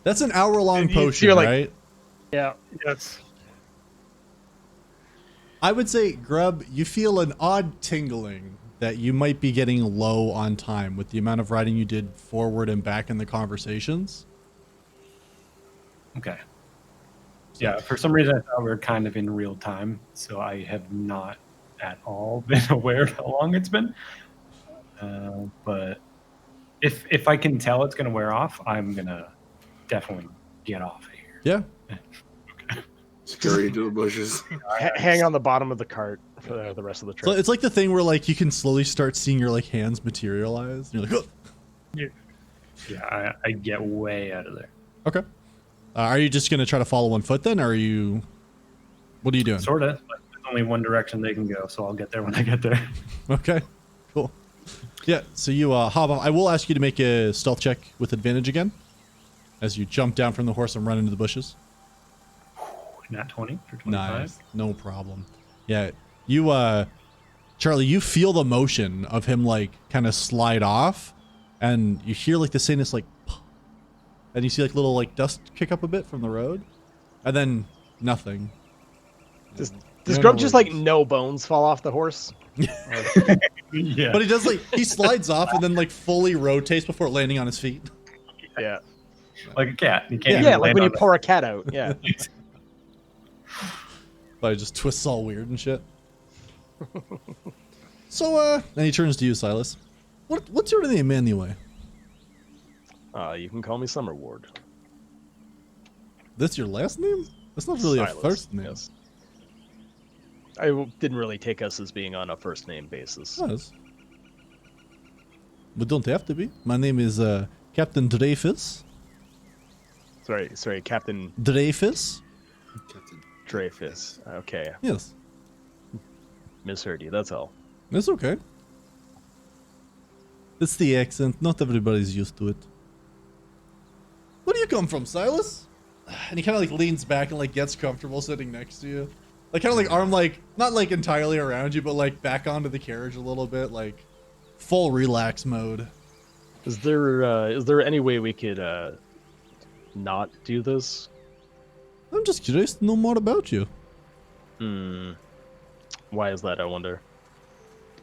That's an hour-long And potion, you're like- right? Yeah. Yes. I would say, Grub, you feel an odd tingling that you might be getting low on time with the amount of writing you did forward and back in the conversations. Okay. Yeah, for some reason I thought we were kind of in real time, so I have not at all been aware of how long it's been. But if I can tell it's going to wear off, I'm going to definitely get off of here. Yeah. Scurry into the bushes. Hang on the bottom of the cart for the rest of the So trip. it's like the thing where like you can slowly start seeing your like hands materialize. And you're like, oh. Yeah, I get way out of there. Okay. Are you just gonna try to follow on foot then, or are you? What are you doing? Sort of. But there's only one direction they can go, so I'll get there when I get there. Okay, cool. Yeah, so you hop off. I will ask you to make a stealth check with advantage again, as you jump down from the horse and run into the bushes. Nat 20 for 25. Nice, no problem. Yeah, you Charlie, you feel the motion of him like kind of slide off, and you hear like the faintest like, and you see like little like dust kick up a bit from the road, and then nothing. Does No Grub just like noises. no bones fall off the horse? Yeah. But he does like he slides off and then like fully rotates before landing on his feet. Yeah. Like a cat. You can't Yeah, even Yeah, like land when you on it. pour a cat out. Yeah. But it just twists all weird and shit. So then he turns to you, Silas. What's your name anyway? You can call me Summer Ward. That's your last name? That's not really Silas, a first name. yes. Didn't really take us as being on a first name basis. Yes. We don't have to be. My name is Captain Dreyfus. Sorry, Captain Dreyfus? Captain. Dreyfus. Okay, Yes. misheard you. That's all. That's okay. It's the accent. Not everybody's used to it. Where do you come from, Silas? And he kind of like leans back and like gets comfortable sitting next to you. Like kind of like arm like not like entirely around you, but like back onto the carriage a little bit, like full relax mode. Is there any way we could not do this? I'm just curious to know more about you. Why is that, I wonder?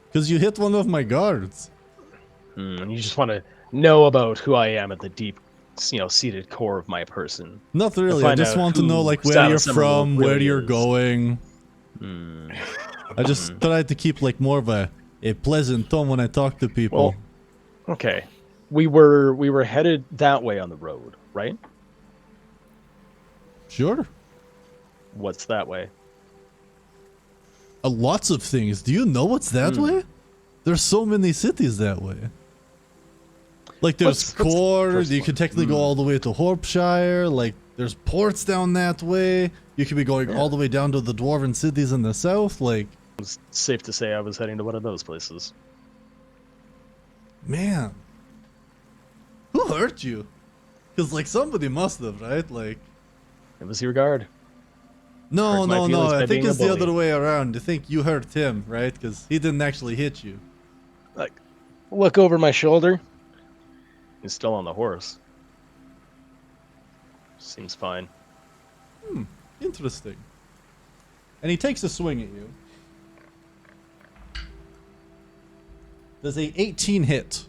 Because you hit one of my guards. And you just want to know about who I am at the deep, seated core of my person. Not really. I find just out want to who know like where Silas you're Summerall from, where really you're is. going. I just tried to keep like more of a pleasant tone when I talk to people. Well, okay. We were headed that way on the road, right? Sure. What's that way? Lots of things. Do you know what's that way? There's so many cities that way. Like there's What's the Core, first you one? could technically go all the way to Horpshire, like there's ports down that way. You could be going all the way down to the dwarven cities in the south, like It's safe to say I was heading to one of those places. man. Who hurt you? Cuz like somebody must have, right? Like It was your guard. no, Hurt my no, feelings no. by I think being a it's the bully. other way around. I think you hurt him, right? Cuz he didn't actually hit you. Like, look over my shoulder. He's still on the horse. Seems fine. Interesting. And he takes a swing at you. Does a 18 hit?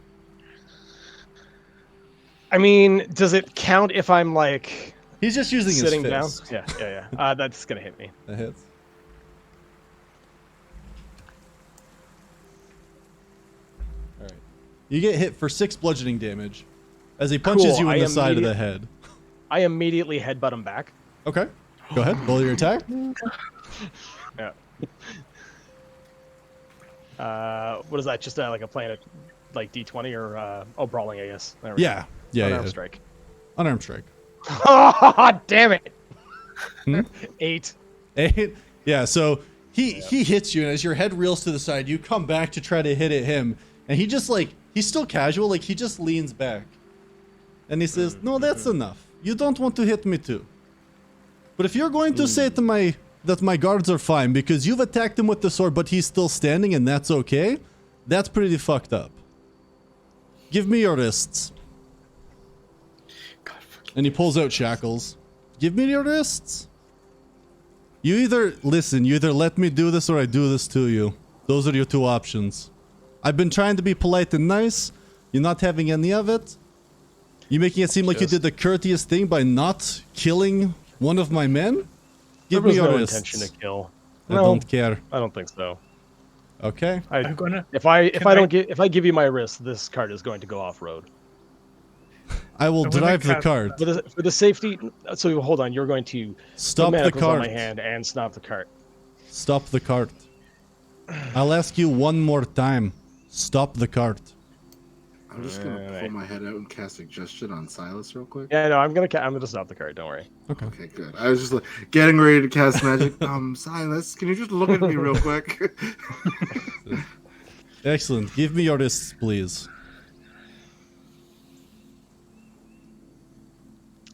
I mean, does it count if I'm like He's just using sitting his down? fist. Yeah. That's gonna hit me. That hits. Alright. You get hit for 6 bludgeoning damage as he punches Cool, you in I the side of the immediate- head. I immediately headbutt him back. Okay. Go ahead. Roll your attack. Yeah. What is that? Just like a planet, like D20 or brawling, I guess. There we Yeah. Yeah. go. Yeah. Unarmed strike. Unarmed strike. Oh, damn it! 8. 8. Yeah, so he hits you, and as your head reels to the side, you come back to try to hit at him, and he just like he's still casual, like he just leans back, and he says, "No, that's enough. You don't want to hit me too. But if you're going to say to that my guards are fine because you've attacked him with the sword, but he's still standing, and that's okay, that's pretty fucked up. Give me your wrists." And he pulls out shackles. Give me your wrists. You either let me do this or I do this to you. Those are your two options. I've been trying to be polite and nice. You're not having any of it. You making it seem like you did the courteous thing by not killing one of my men? Give There me was your no wrists. intention to kill. I No, don't care. I don't think so. Okay. I'm gonna. If I Can give you my wrist, this cart is going to go off road. I will I'm gonna drive the cast- cart. For the safety, so hold on. You're going to Stop put the manacles on cart. my hand and stop the cart. Stop the cart. I'll ask you one more time. Stop the cart. I'm just gonna pull my head out and cast suggestion on Silas real quick. Yeah, no, I'm gonna stop the card. Don't worry. Okay, good. I was just like, getting ready to cast magic. Silas, can you just look at me real quick? Excellent. Give me your wrists, please.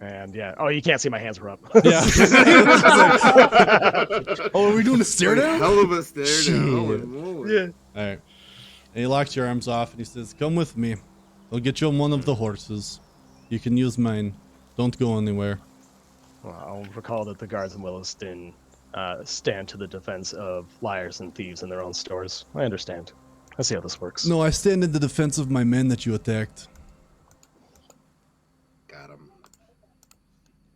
And yeah, you can't see my hands were up. Yeah. Oh, are we doing a stare down? Hell of a stare down. Holy moly. Yeah. All right. And he locks your arms off and he says, "Come with me. I'll get you on one of the horses. You can use mine. Don't go anywhere." Well, I'll recall that the guards in Williston stand to the defense of liars and thieves in their own stores. I understand. I see how this works. No, I stand in the defense of my men that you attacked. Got him.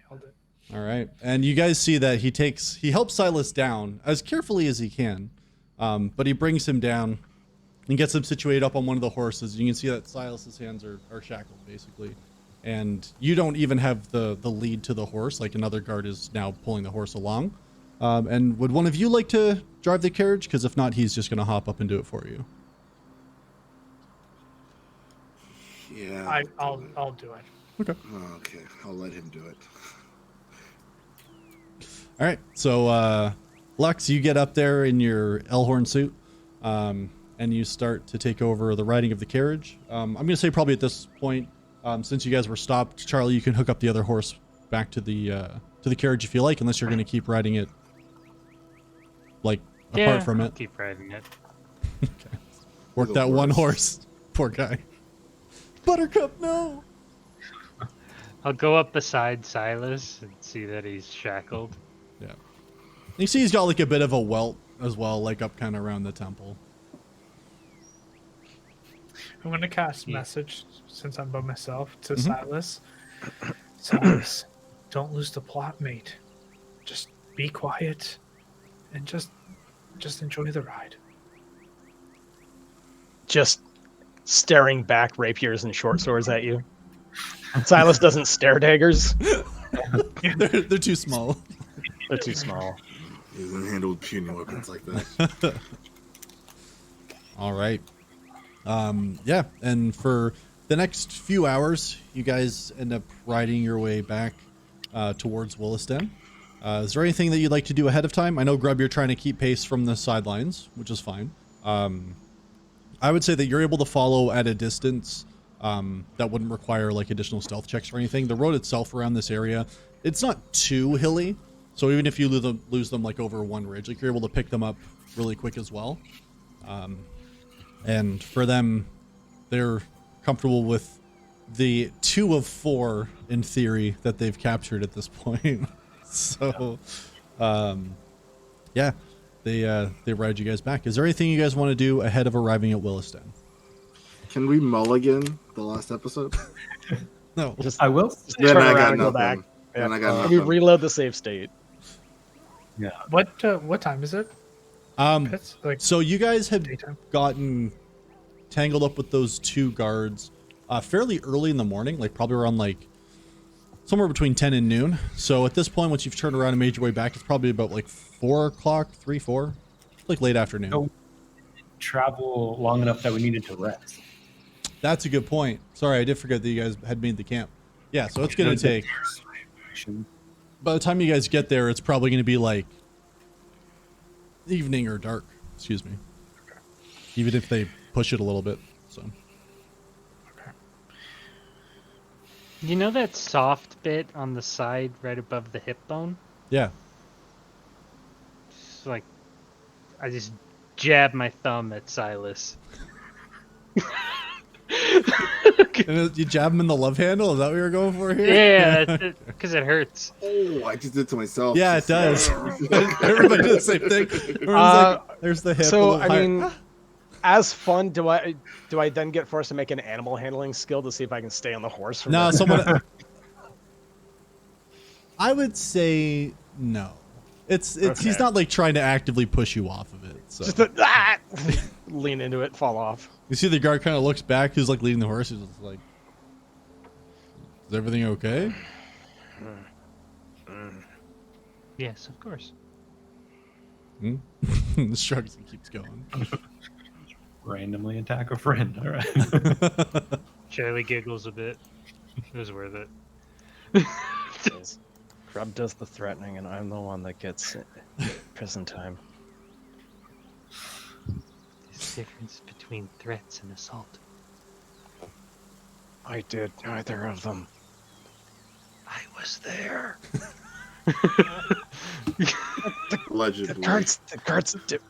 Held it. All right. And you guys see that he helps Silas down as carefully as he can. But he brings him down and gets him situated up on one of the horses. You can see that Silas's hands are shackled, basically. And you don't even have the lead to the horse, like another guard is now pulling the horse along. And would one of you like to drive the carriage? Because if not, he's just going to hop up and do it for you. Yeah. I'll do it. Okay. Okay, I'll let him do it. All right. So, Lux, you get up there in your Elhorn suit, and you start to take over the riding of the carriage. I'm going to say probably at this point, since you guys were stopped, Charlie, you can hook up the other horse back to the carriage if you like, unless you're going to keep riding it, like, apart from I'll it. keep riding it. Okay. Work that one horse. Poor guy. Buttercup, no! I'll go up beside Silas and see that he's shackled. Yeah. You see he's got like a bit of a welt as well, like up kind of around the temple. I'm going to cast message, since I'm by myself, to Silas. Silas, don't lose the plot, mate. Just be quiet and just enjoy the ride. Just staring back rapiers and short swords at you. Silas doesn't stare daggers. they're too small. They're too small. He doesn't handle puny weapons like that. All right. Yeah, and for the next few hours, you guys end up riding your way back towards Williston. Is there anything that you'd like to do ahead of time? I know, Grub, you're trying to keep pace from the sidelines, which is fine. I would say that you're able to follow at a distance that wouldn't require like additional stealth checks or anything. The road itself around this area, it's not too hilly, so even if you lose them like over one ridge, like you're able to pick them up really quick as well. And for them, they're comfortable with the 2 of 4 in theory that they've captured at this point. So, yeah, they ride you guys back. Is there anything you guys want to do ahead of arriving at Williston? Can we mulligan the last episode? No. I will. Then Turn I around got and go nothing. back. Then I got We nothing. reload the save state. Yeah. What time is it? It's like So you guys had daytime. gotten tangled up with those 2 guards fairly early in the morning, like probably around like somewhere between 10 and noon. So at this point, once you've turned around and made your way back, it's probably about like 4 o'clock, 4, like late afternoon. So travel long enough that we needed to rest. That's a good point. Sorry, I did forget that you guys had made the camp. Yeah, so it's going to take, by the time you guys get there, it's probably going to be like evening or dark, excuse me. Even if they push it a little bit, so. You know that soft bit on the side right above the hip bone? Yeah. Just like, I just jab my thumb at Silas. And you jab him in the love handle? Is that what you're going for here? Yeah, because it hurts. Oh, I just did it to myself. Yeah, it does. Everybody did the same thing. Everyone's like, there's the hip. a So little I higher. mean, as fun, do I then get forced to make an animal handling skill to see if I can stay on the horse? From No, there? someone. I would say no. It's he's Okay. not like trying to actively push you off of it. So Just lean into it, fall off. you see the guard kind of looks back, who's like leading the horse. He's just like, "Is everything okay?" Yes, of course. The shrugs and keeps going. Randomly attack a friend. All right. Charlie giggles a bit. It was worth it. Yes. Grub does the threatening, and I'm the one that gets prison time. There's a difference between threats and assault. I did neither of them. I was there. Allegedly. The guards did.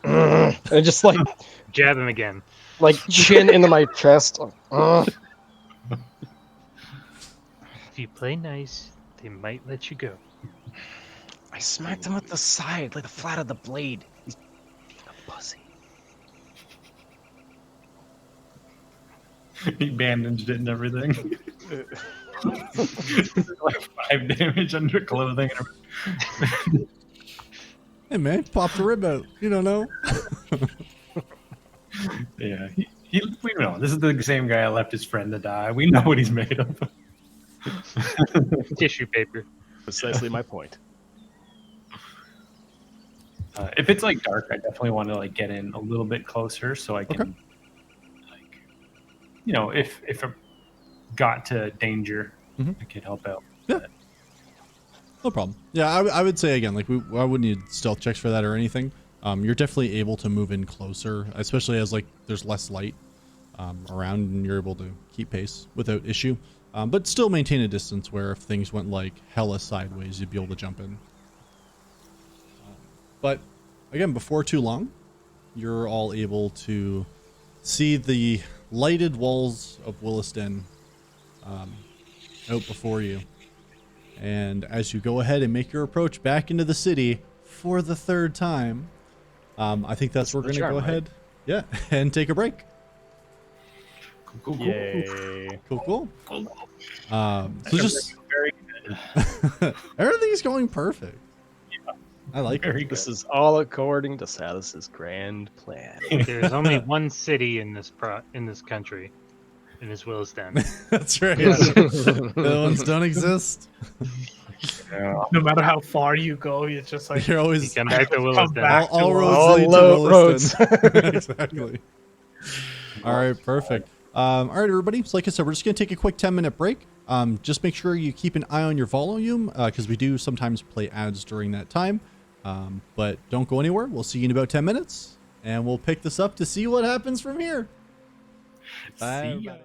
And just like Jab him again. chin into my chest. If you play nice, they might let you go. I smacked him with the side, like the flat of the blade. He's being a pussy. He bandaged it and everything. Like 5 damage under clothing. Hey man, popped a rib out. You don't know. Yeah, we know this is the same guy that left his friend to die. We know what he's made of. Tissue paper. Precisely my point. If it's like dark, I definitely want to like get in a little bit closer so I can, Okay. like, you know, if it got to danger, Mhm. I could help out. Yeah. No problem. Yeah, I would say again, like I wouldn't need stealth checks for that or anything. You're definitely able to move in closer, especially as like there's less light around, and you're able to keep pace without issue. But still maintain a distance where if things went like hella sideways, you'd be able to jump in. But again, before too long, you're all able to see the lighted walls of Williston out before you. And as you go ahead and make your approach back into the city for the third time, I think that's where we're going to go ahead, yeah, and take a break. Cool. Yay. Cool. Cool. So just Very good. everything's going perfect. I like it. Very good. This is all according to Silas's grand plan. There's only one city in this country, and it's Williston. That's right. The other ones don't exist. Yeah. No matter how far you go, you're just like You're You always come back to Williston. back. all roads All lead to roads. Williston. Exactly. All right, perfect. All right, everybody. So like I said, we're just going to take a quick 10-minute break. Just make sure you keep an eye on your volume because we do sometimes play ads during that time. But don't go anywhere. We'll see you in about 10 minutes, and we'll pick this up to see what happens from here. Bye. See ya. everybody.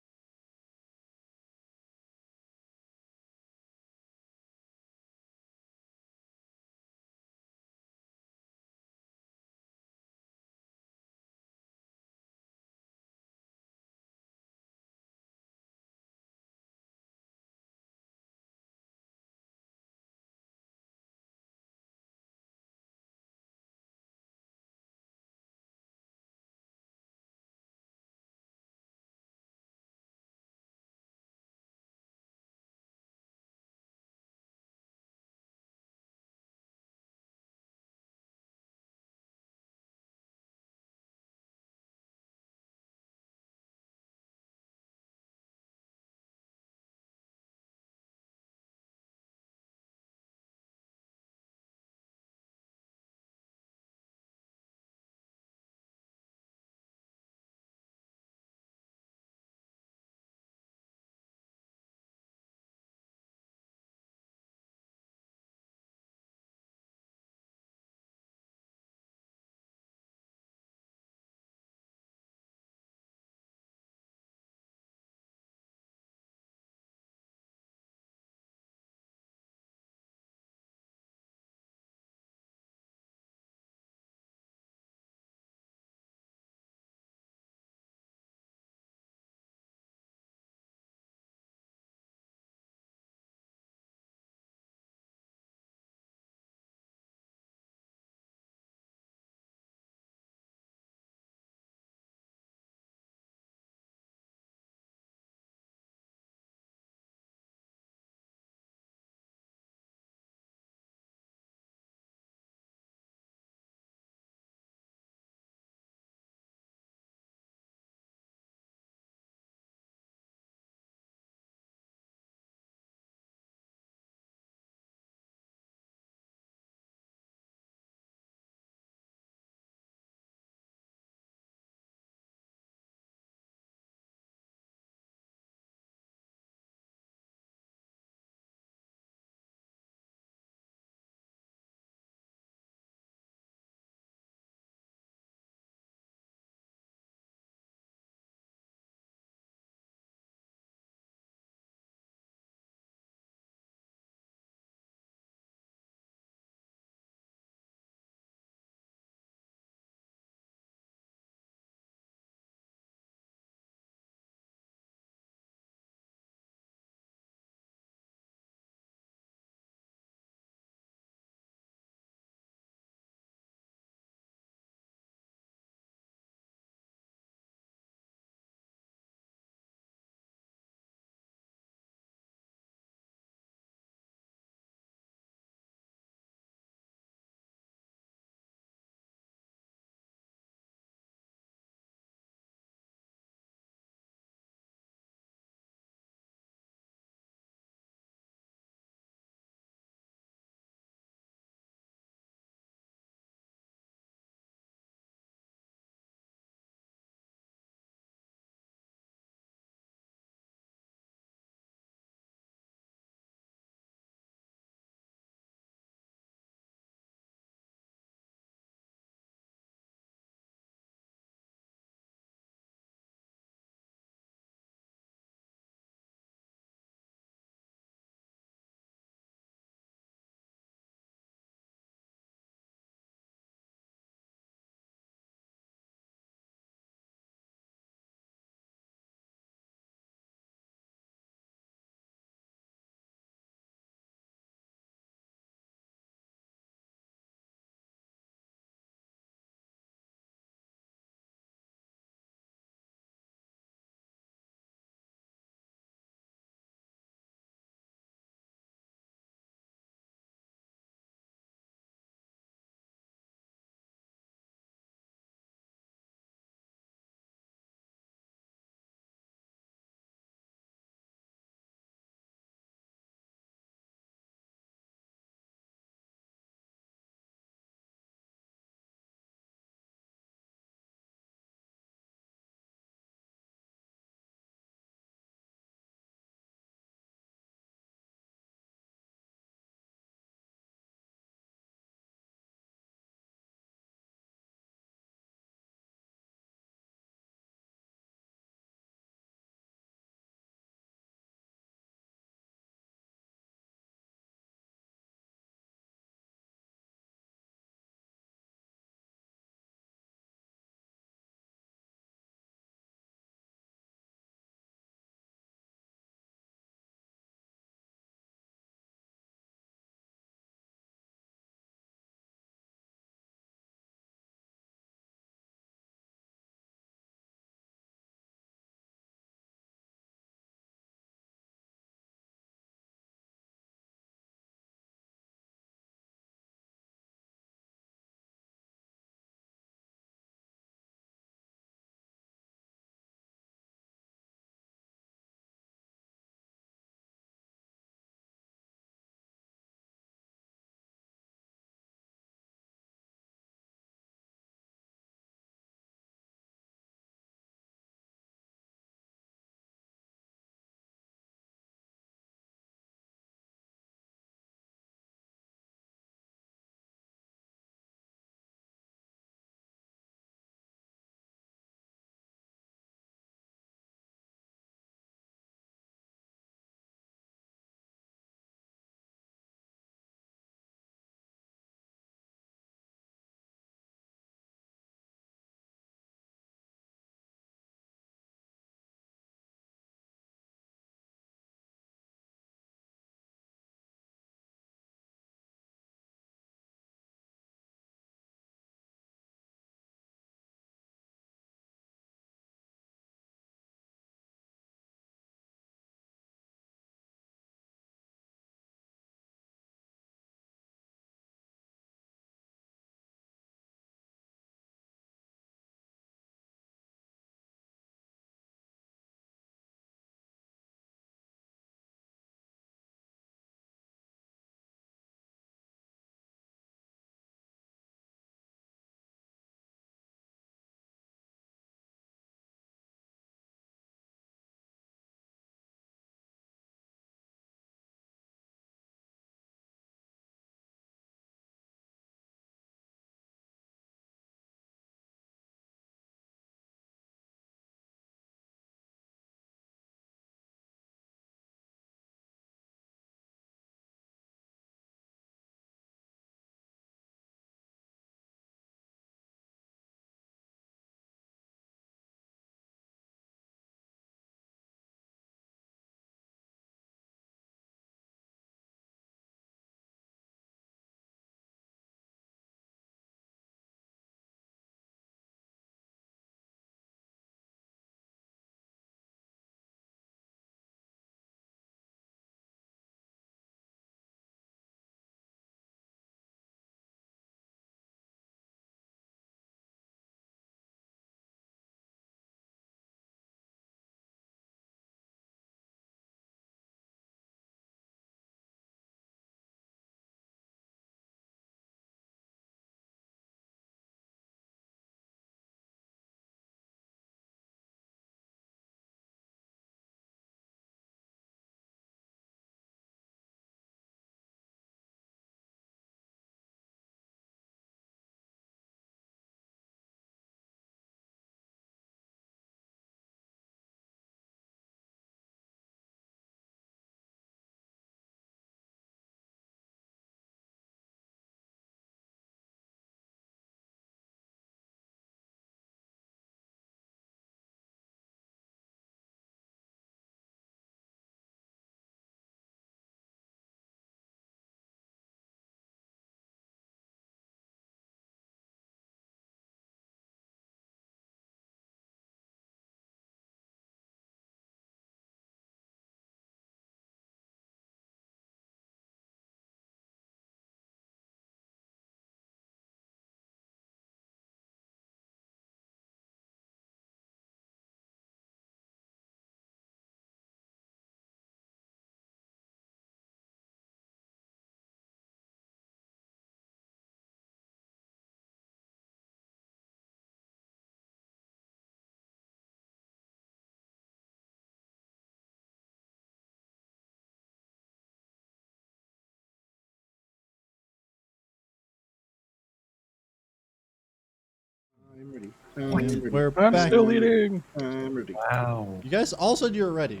I'm ready. I'm ready. We're I'm back. still eating. I'm ready. Wow. You guys all said you're ready.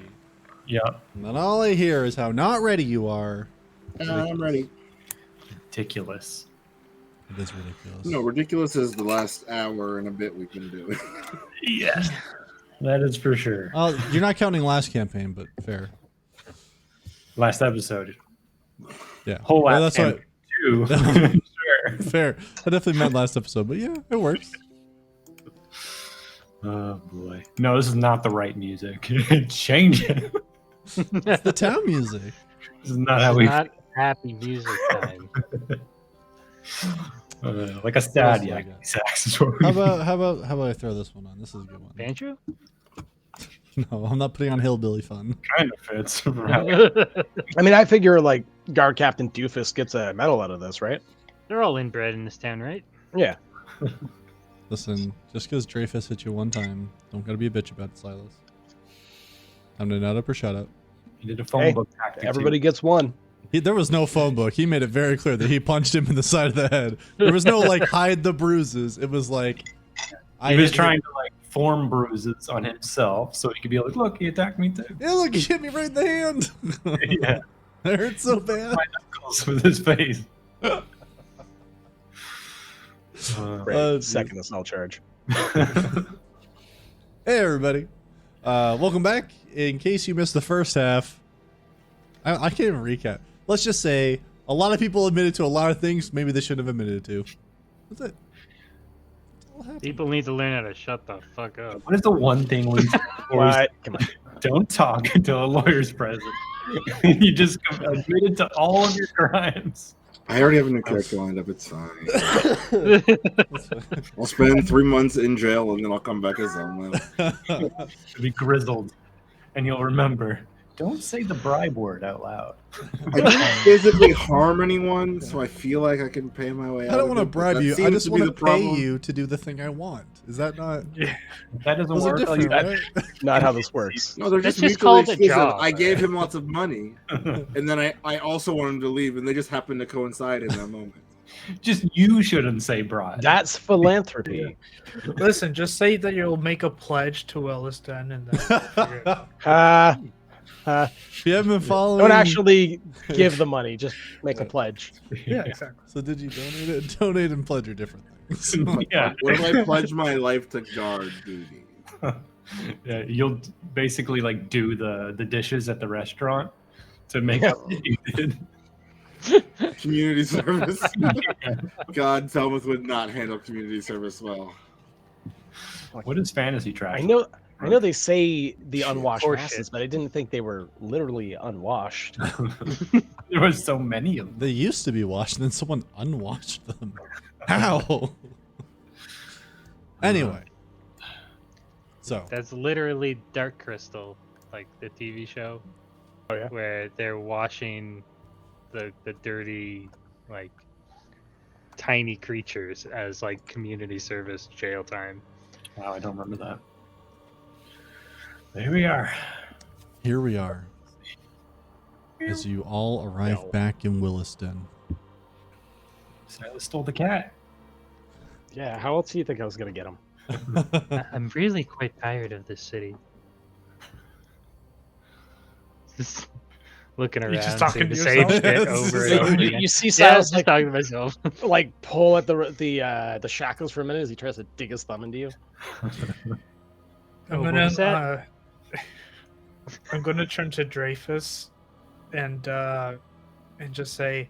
Yep. And then all I hear is how not ready you are. I'm ready. Ridiculous. It is ridiculous. No, ridiculous is the last hour and a bit we've been doing. Yes. That is for sure. You're not counting last campaign, but fair. Last episode. Yeah. Whole Well, last that's campaign, too. Sure. fair. I definitely meant last episode, but yeah, it works. Oh boy. No, this is not the right music. Change it. It's the town music. This is not how we Not happy music time. like a sad What else do I yak got? sax is what we How about I throw this one on? This is a good one. Banjo? No, I'm not putting on hillbilly fun. kind of fits. I mean, I figure like Guard Captain Doofus gets a medal out of this, right? They're all inbred in this town, right? Yeah. Listen, just because Dreyfus hit you one time, don't gotta be a bitch about it, Silas. Time to nut up or shut up. You did a phone Hey, book tactic. Everybody gets one. There was no phone book. He made it very clear that he punched him in the side of the head. There was no like hide the bruises. It was like He was trying to like form bruises on himself so he could be like, look, he attacked me too. Yeah, look, he hit me right in the hand. Yeah. It hurt so bad. My knuckles with his face. Right. Second assault charge. Hey everybody, welcome back. In case you missed the first half, I can't even recap. Let's just say a lot of people admitted to a lot of things maybe they shouldn't have admitted to. That's it. That's all happened. People need to learn how to shut the fuck up. What is the one thing we What? Come on. don't talk until a lawyer's present? You just admitted to all of your crimes. I already have a new character lined up. It's fine. I'll spend 3 months in jail and then I'll come back as Zelma. You'll be grizzled, and you'll remember. Don't say the bribe word out loud. I didn't physically harm anyone, so I feel like I can pay my way out. I don't want to of it, but bribe that you. I seems just be want to the pay problem. you to do the thing I want. Is that not? That doesn't Those are work. different, right? Not how this works. No, they're That's just just mutually called a exclusive. job, I gave right? him lots of money, and then I also wanted him to leave, and they just happened to coincide in that moment. Just you shouldn't say bribe. That's philanthropy. Listen, just say that you'll make a pledge to Williston and then figure it out. If you haven't been following, Don't actually give the money. Just make a pledge. Yeah, exactly. So did you donate it? Donate and pledge are different things. Yeah. What if I pledge my life to guard duty? Yeah, you'll basically like do the dishes at the restaurant to make up what you did. Community service. God, Telmuth would not handle community service well. What is fantasy trash? I know they say the unwashed Horseshit. masses, but I didn't think they were literally unwashed. There was so many of them. They used to be washed, and then someone unwashed them. How? Anyway, so That's literally Dark Crystal, like the TV show. Oh, yeah? Where they're washing the dirty, like, tiny creatures as like community service jail time. Wow, I don't remember that. There we are. here we are, as you all arrive No. back in Williston. Silas stole the cat. Yeah, how else do you think I was gonna get them? I'm really quite tired of this city. Just looking around, You're just talking saying the to same yourself? shit over You- and over You, again. you see Yeah, I was Silas just like talking to myself. like pull at the shackles for a minute as he tries to dig his thumb into you. I'm what gonna was that? I'm gonna turn to Dreyfus and just say,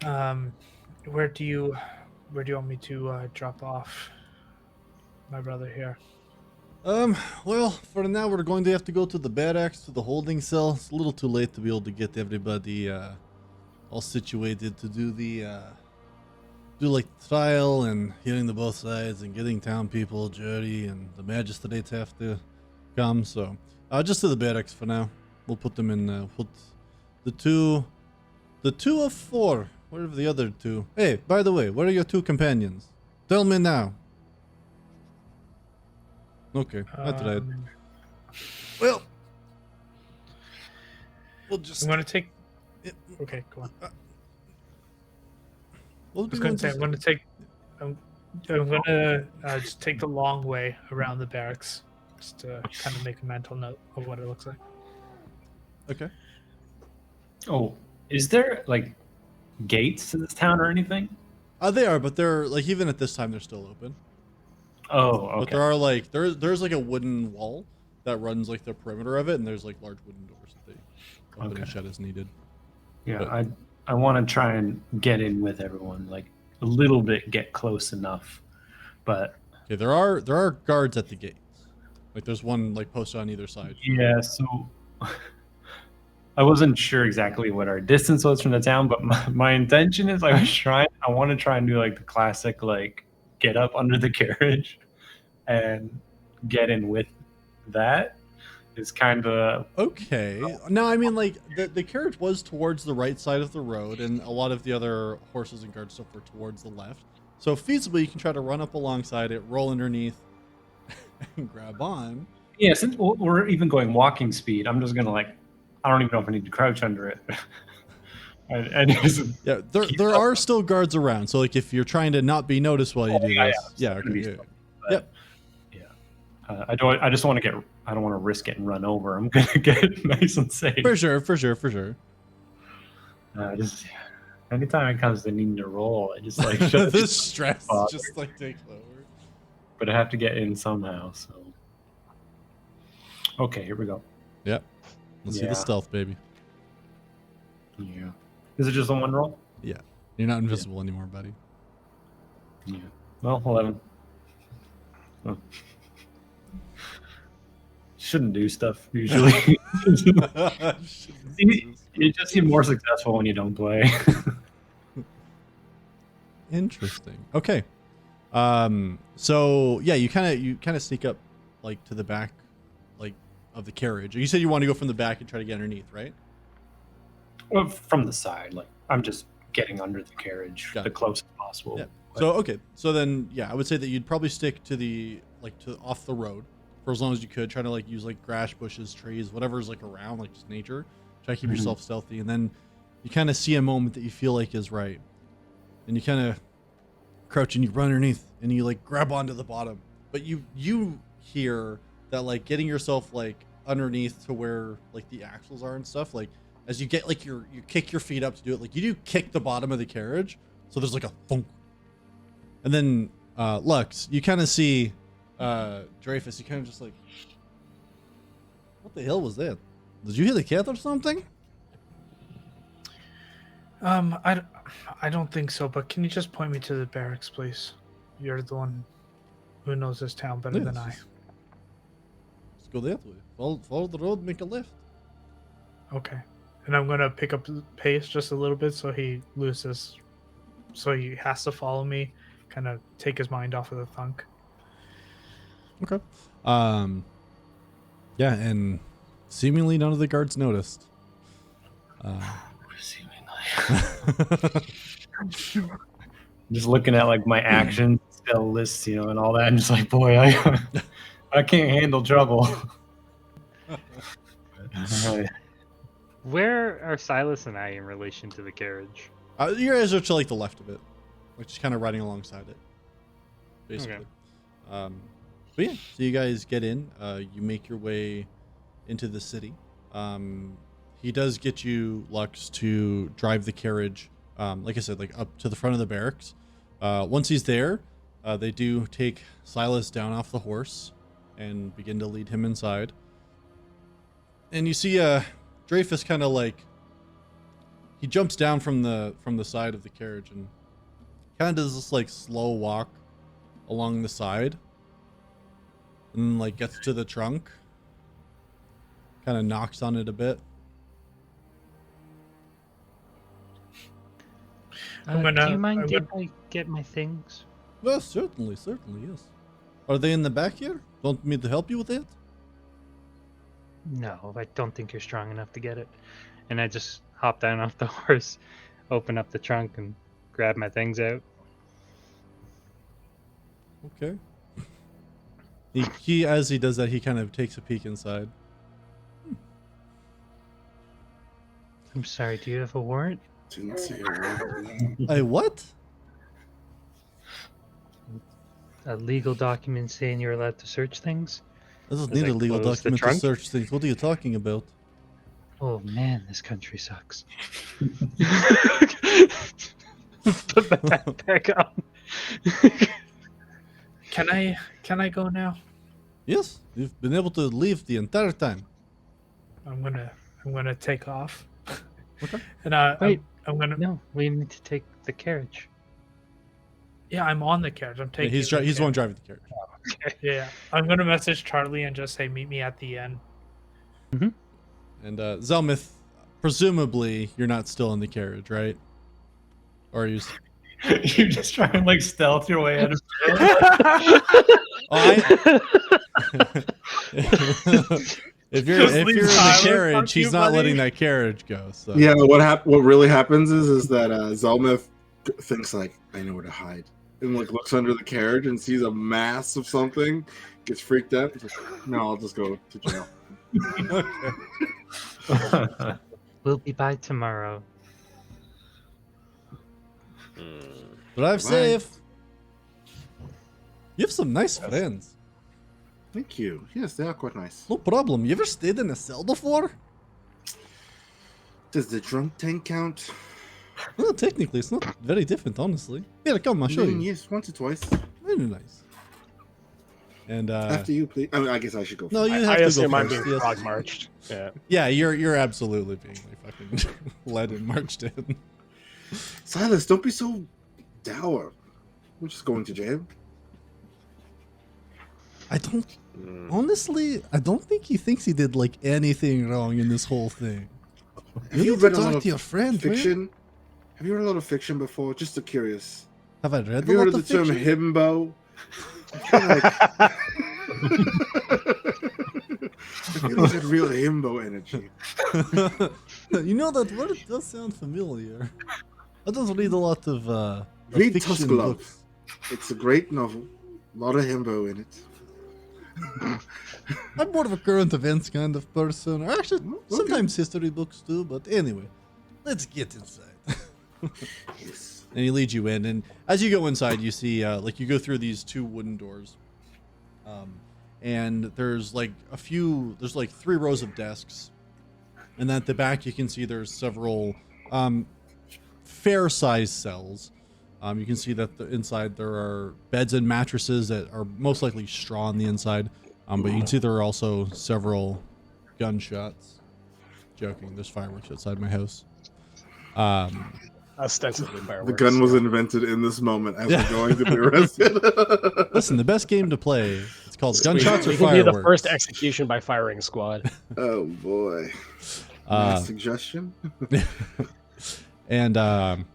where do you want me to drop off my brother here? Well, for now, we're going to have to go to the barracks, to the holding cell. It's a little too late to be able to get everybody all situated to do the like trial and hearing the both sides and getting town people, jury, and the magistrates have to come. So, just to the barracks for now. We'll put them in. Put the two of four. Where are the other two? Hey, by the way, where are your two companions? Tell me now. Okay, I tried. Well, we'll just. I'm gonna take. It- Okay, go on. We'll I be was going gonna say I'm gonna take. I'm gonna just take the long way around the barracks, just to kind of make a mental note of what it looks like. Okay. Oh, is there like gates to this town or anything? They are, but they're like even at this time they're still open. Oh, But okay. there are like there's like a wooden wall that runs like the perimeter of it, and there's like large wooden doors that they open and Okay. shut as needed. Yeah, But- I want to try and get in with everyone, like a little bit, get close enough. But Okay, there are guards at the gates. Like there's one like posted on either side. yeah, so I wasn't sure exactly what our distance was from the town, but my intention is I want to try and do like the classic like get up under the carriage and get in with that. Is kind of Okay. No, I mean like the carriage was towards the right side of the road, and a lot of the other horses and guard stuff were towards the left. So feasibly, you can try to run up alongside it, roll underneath, and grab on. yeah. Since we're even going walking speed, I'm just gonna like I don't even know if I need to crouch under it. I just Yeah, there are still guards around. So like if you're trying to not be noticed while you do yeah, this, yeah, gonna be okay, yeah. stuff, Yep. yeah. I just want to get. I don't want to risk getting run over. I'm gonna get nice and safe. For sure. Just anytime it comes to needing to roll, I just like The stress bother. just like takes over. But I have to get in somehow. So okay, here we go. Yep. Let's see Yeah. the stealth, baby. Yeah. Is it just a one roll? Yeah. You're not invisible anymore, buddy. Yeah. Well, 11. Oh. Shouldn't do stuff usually. You just seem more successful when you don't play. Interesting. Okay. So yeah, you kind of sneak up like to the back, like of the carriage. You said you want to go from the back and try to get underneath, right? Well, from the side, like I'm just getting under the carriage Got the it. closest possible. Yeah. But- So okay. So then yeah, I would say that you'd probably stick to the to off the road for as long as you could. Try to like use like grass, bushes, trees, whatever's like around, like just nature. Try to keep Mhm. yourself stealthy, and then you kind of see a moment that you feel like is right, and you kind of crouch and you run underneath and you like grab onto the bottom, but you hear that like getting yourself like underneath to where like the axles are and stuff, like as you get like you kick your feet up to do it, like you do kick the bottom of the carriage, so there's like a thunk. And then Lux, you kind of see Dreyfus, you kind of just like, what the hell was that? Did you hit the cat or something? I don't think so, but can you just point me to the barracks, please? You're the one who knows this town better than I. Let's go that way. Follow the road, make a left. Okay. And I'm gonna pick up the pace just a little bit so he loses, so he has to follow me, kind of take his mind off of the thunk. Okay. Yeah, and seemingly none of the guards noticed. Just looking at like my action skill lists, you know, and all that, and just like, boy, I can't handle trouble. Alright. Where are Silas and I in relation to the carriage? You guys are to like the left of it, like just kind of riding alongside it, basically. Okay. But yeah, so you guys get in. You make your way into the city. He does get you, Lux, to drive the carriage, like I said, like up to the front of the barracks. Once he's there, they do take Silas down off the horse and begin to lead him inside. And you see Dreyfus kind of like, he jumps down from the side of the carriage and kind of does this like slow walk along the side, and like gets to the trunk, kind of knocks on it a bit. I'm gonna- do you mind I'm if I get my things? Well, certainly, yes. Are they in the back here? Want me to help you with it? No, I don't think you're strong enough to get it. And I just hop down off the horse, open up the trunk, and grab my things out. Okay. He as he does that, he kind of takes a peek inside. I'm sorry, do you have a warrant? Didn't see a word. Hey, what? a legal document saying you're allowed to search things. This doesn't As need I a legal close the document to trunk? search things. What are you talking about? Oh man, this country sucks. Put my backpack on. Can I go now? Yes, you've been able to leave the entire time. I'm gonna take off. Okay. And Wait. I'm gonna. No, we need to take the carriage. Yeah, I'm on the carriage. I'm Yeah, taking. he's the one driving the carriage. Yeah, I'm gonna message Charlie and just say meet me at the end. And Zelmith, presumably you're not still in the carriage, right? Or are you? You just try and like stealth your way out of if you're Just in leave the Tyler, carriage, fuck he's you, not buddy. letting that carriage go. So Yeah, what really happens is that Zelmith thinks like, I know where to hide, and like looks under the carriage and sees a mass of something, gets freaked out. He's like, no, I'll just go to jail. Okay. We'll be by tomorrow. Drive Bye. safe. You have some nice friends. Thank you. Yes, they are quite nice. No problem. You ever stayed in a cell before? Does the drunk tank count? Well, technically, it's not very different, honestly. Here, come, I'll show you. Yes, once or twice. Very nice. And After you, please. I mean, I guess I should go. no, first. you I have to assume go I'm first. being Yes. frog marched. Yeah. Yeah, you're absolutely being like fucking led and marched in. Silas, don't be so dour. We're just going to jail. I don't honestly. I don't think he thinks he did like anything wrong in this whole thing. Have You you need to read a lot talk of to your friend, man. fiction? Have you read a lot of fiction before? Just curious. Have I read Have a you lot heard of of the term fiction? himbo? I feel like that real himbo energy. You know that word does sound familiar. I don't read a lot of Read fiction Tusk Love. books. It's a great novel. A lot of himbo in it. I'm more of a current events kind of person. Or actually, Okay. sometimes history books too. But anyway, let's get inside. Yes. And he leads you in, and as you go inside, you see like you go through these two wooden doors, and there's like there's like 3 rows of desks, and at the back you can see there's several fair-sized cells. You can see that inside there are beds and mattresses that are most likely straw on the inside, but you can see there are also several gunshots. Joking, there's fireworks outside my house. Ostensibly fireworks. The gun was yeah. invented in this moment as Yeah. we're going to be arrested. Listen, the best game to play. It's called We- Gunshots or we can be Fireworks. the first execution by firing squad. Oh boy. Nice suggestion. And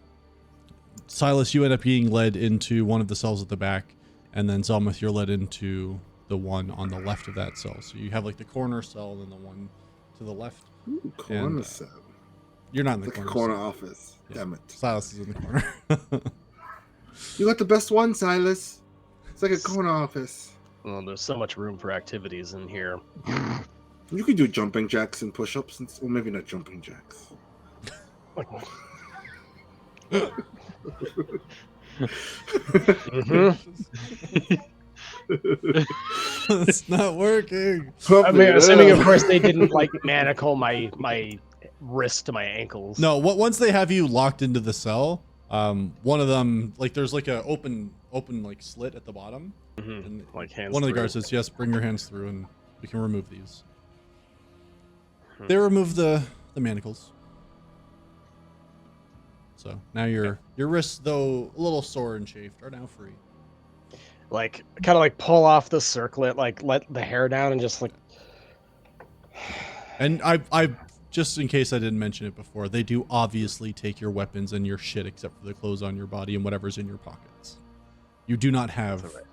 Silas, you end up being led into one of the cells at the back, and then Zelmith, you're led into the one on the left of that cell. So you have like the corner cell and then the one to the left. Ooh, corner And, cell. You're not in the Like a corner. corner cell. office. Yeah. Damn it. Silas is in the corner. You got the best one, Silas. It's like a corner office. Well, there's so much room for activities in here. You could do jumping jacks and push-ups, or maybe not jumping jacks. It's not working. I mean, assuming, of course, they didn't like manacle my wrist to my ankles. No, once they have you locked into the cell, one of them, like there's like a open like slit at the bottom. And Like hands. one of the through. guards says, "Yes, bring your hands through, and we can remove these." They remove the manacles. So now your wrists, though a little sore and chafed, are now free. Like, kind of like pull off the circlet, like let the hair down, and just like. And I just in case I didn't mention it before, they do obviously take your weapons and your shit, except for the clothes on your body and whatever's in your pockets. You do not have That's all right.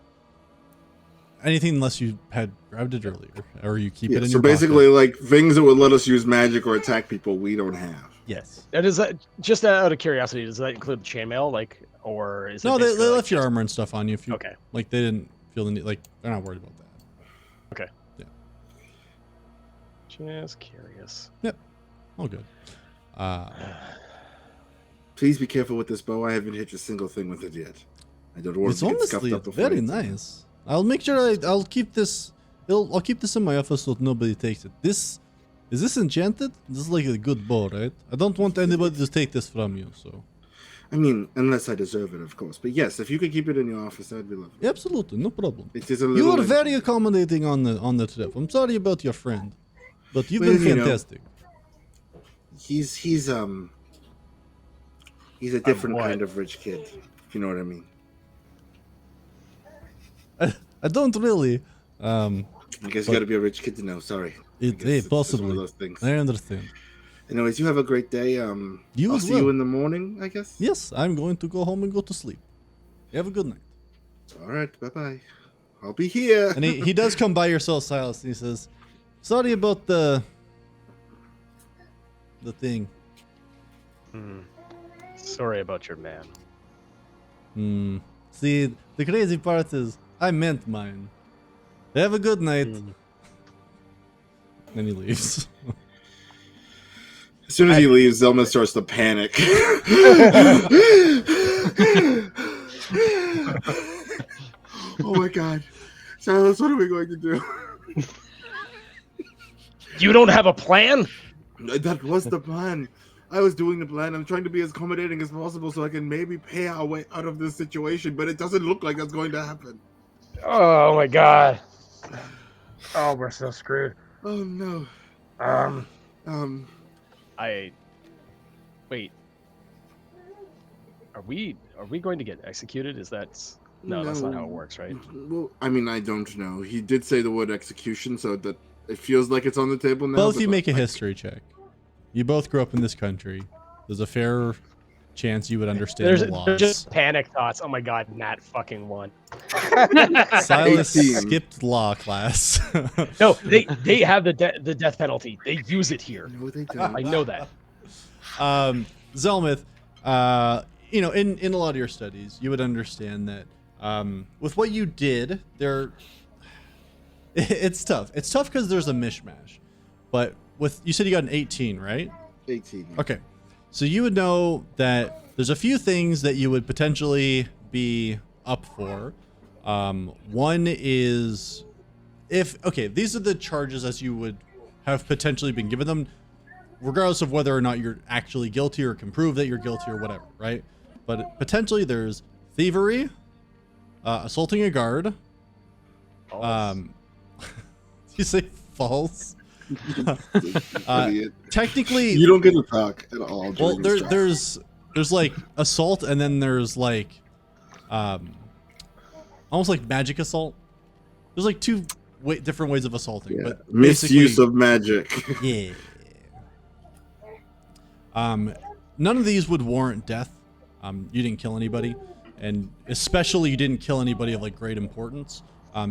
anything unless you had grabbed it earlier, or you keep it Yeah, in so your basically, pocket. like things that would let us use magic or attack people, we don't have. Yes. And is that just out of curiosity? Does that include the chainmail, like, or is it? No, they basically, left like, your just- armor and stuff on you. If you Okay. like, they didn't feel the need. Like, they're not worried about that. Okay. Yeah. Just curious. All good. Please be careful with this bow. I haven't hit a single thing with it yet. I don't want It's to get scuffed honestly up before very it's- nice. I'll make sure I'll keep this. I'll keep this in my office so that nobody takes it. Is this enchanted? This is like a good bow, right? I don't want anybody to take this from you. So I mean, unless I deserve it, of course. But yes, if you could keep it in your office, that'd be lovely. absolutely, no problem. It is a You little. are very enchanted. accommodating on the trip. I'm sorry about your friend, but you've Well, been you know, fantastic. He's a different what? kind of rich kid. If you know what I mean. I don't really. I guess you But- got to be a rich kid to know. Sorry. I guess Hey, it's just one of possibly. those things. I understand. Anyways, you have a great day. You I'll as see well. you in the morning, I guess. Yes, I'm going to go home and go to sleep. You have a good night. All right. Bye bye. I'll be here. And he does come by your cell, Silas, and he says, "Sorry about the thing." Sorry about your man. See, the crazy part is I meant mine. Have a good night. Then he leaves. As soon as he leaves, Zelma starts to panic. Oh my god. Silas, what are we going to do? You don't have a plan? That was the plan. I was doing the plan. I'm trying to be as accommodating as possible so I can maybe pay our way out of this situation, but it doesn't look like that's going to happen. Oh my god. Oh, we're so screwed. Oh no. Wait. Are we going to get executed? Is that no, that's not how it works, right? Well, I mean, I don't know. He did say the word execution, so that it feels like it's on the table now. Both but you make a like- history check. You both grew up in this country. There's a fair chance you would understand the There's laws. just panic thoughts. Oh my god, Nat fucking won. Silas 18. skipped law class. No, they have the death penalty. They use it here. No, they don't. I know that. Zelmith, you know, in a lot of your studies, you would understand that with what you did, it's tough. It's tough because there's a mishmash. But you said you got an 18, right? 18. Okay. So you would know that there's a few things that you would potentially be up for. One is these are the charges as you would have potentially been given them, regardless of whether or not you're actually guilty or can prove that you're guilty or whatever, right? But potentially there's thievery, assaulting a guard. You say false? Idiot. Technically, You don't get to talk at all. well, during this talk. there's like assault, and then there's like, almost like magic assault. There's like two different ways of assaulting, Yeah. but Misuse basically- of magic. yeah. None of these would warrant death. You didn't kill anybody, and especially you didn't kill anybody of like great importance.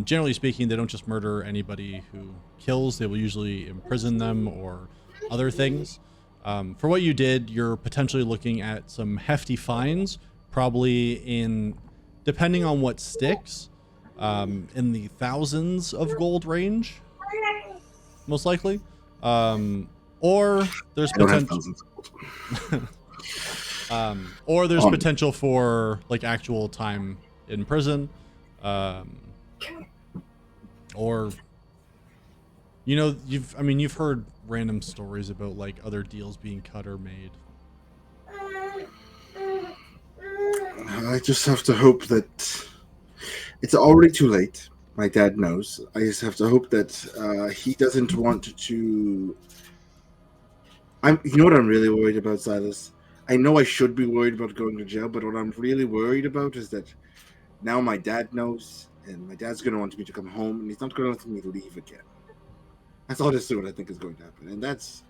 Generally speaking, they don't just murder anybody who kills. They will usually imprison them or other things. For what you did, you're potentially looking at some hefty fines, probably depending on what sticks, in the thousands of gold range, most likely. Or there's I don't have potential. thousands of gold. Or there's potential for like actual time in prison, or you've heard random stories about like other deals being cut or made. I just have to hope that it's already too late. My dad knows. I just have to hope that he doesn't want to. You know what I'm really worried about, Silas? I know I should be worried about going to jail, but what I'm really worried about is that now my dad knows, and my dad's going to want me to come home, and he's not going to let me leave again. That's honestly what I think is going to happen, and that's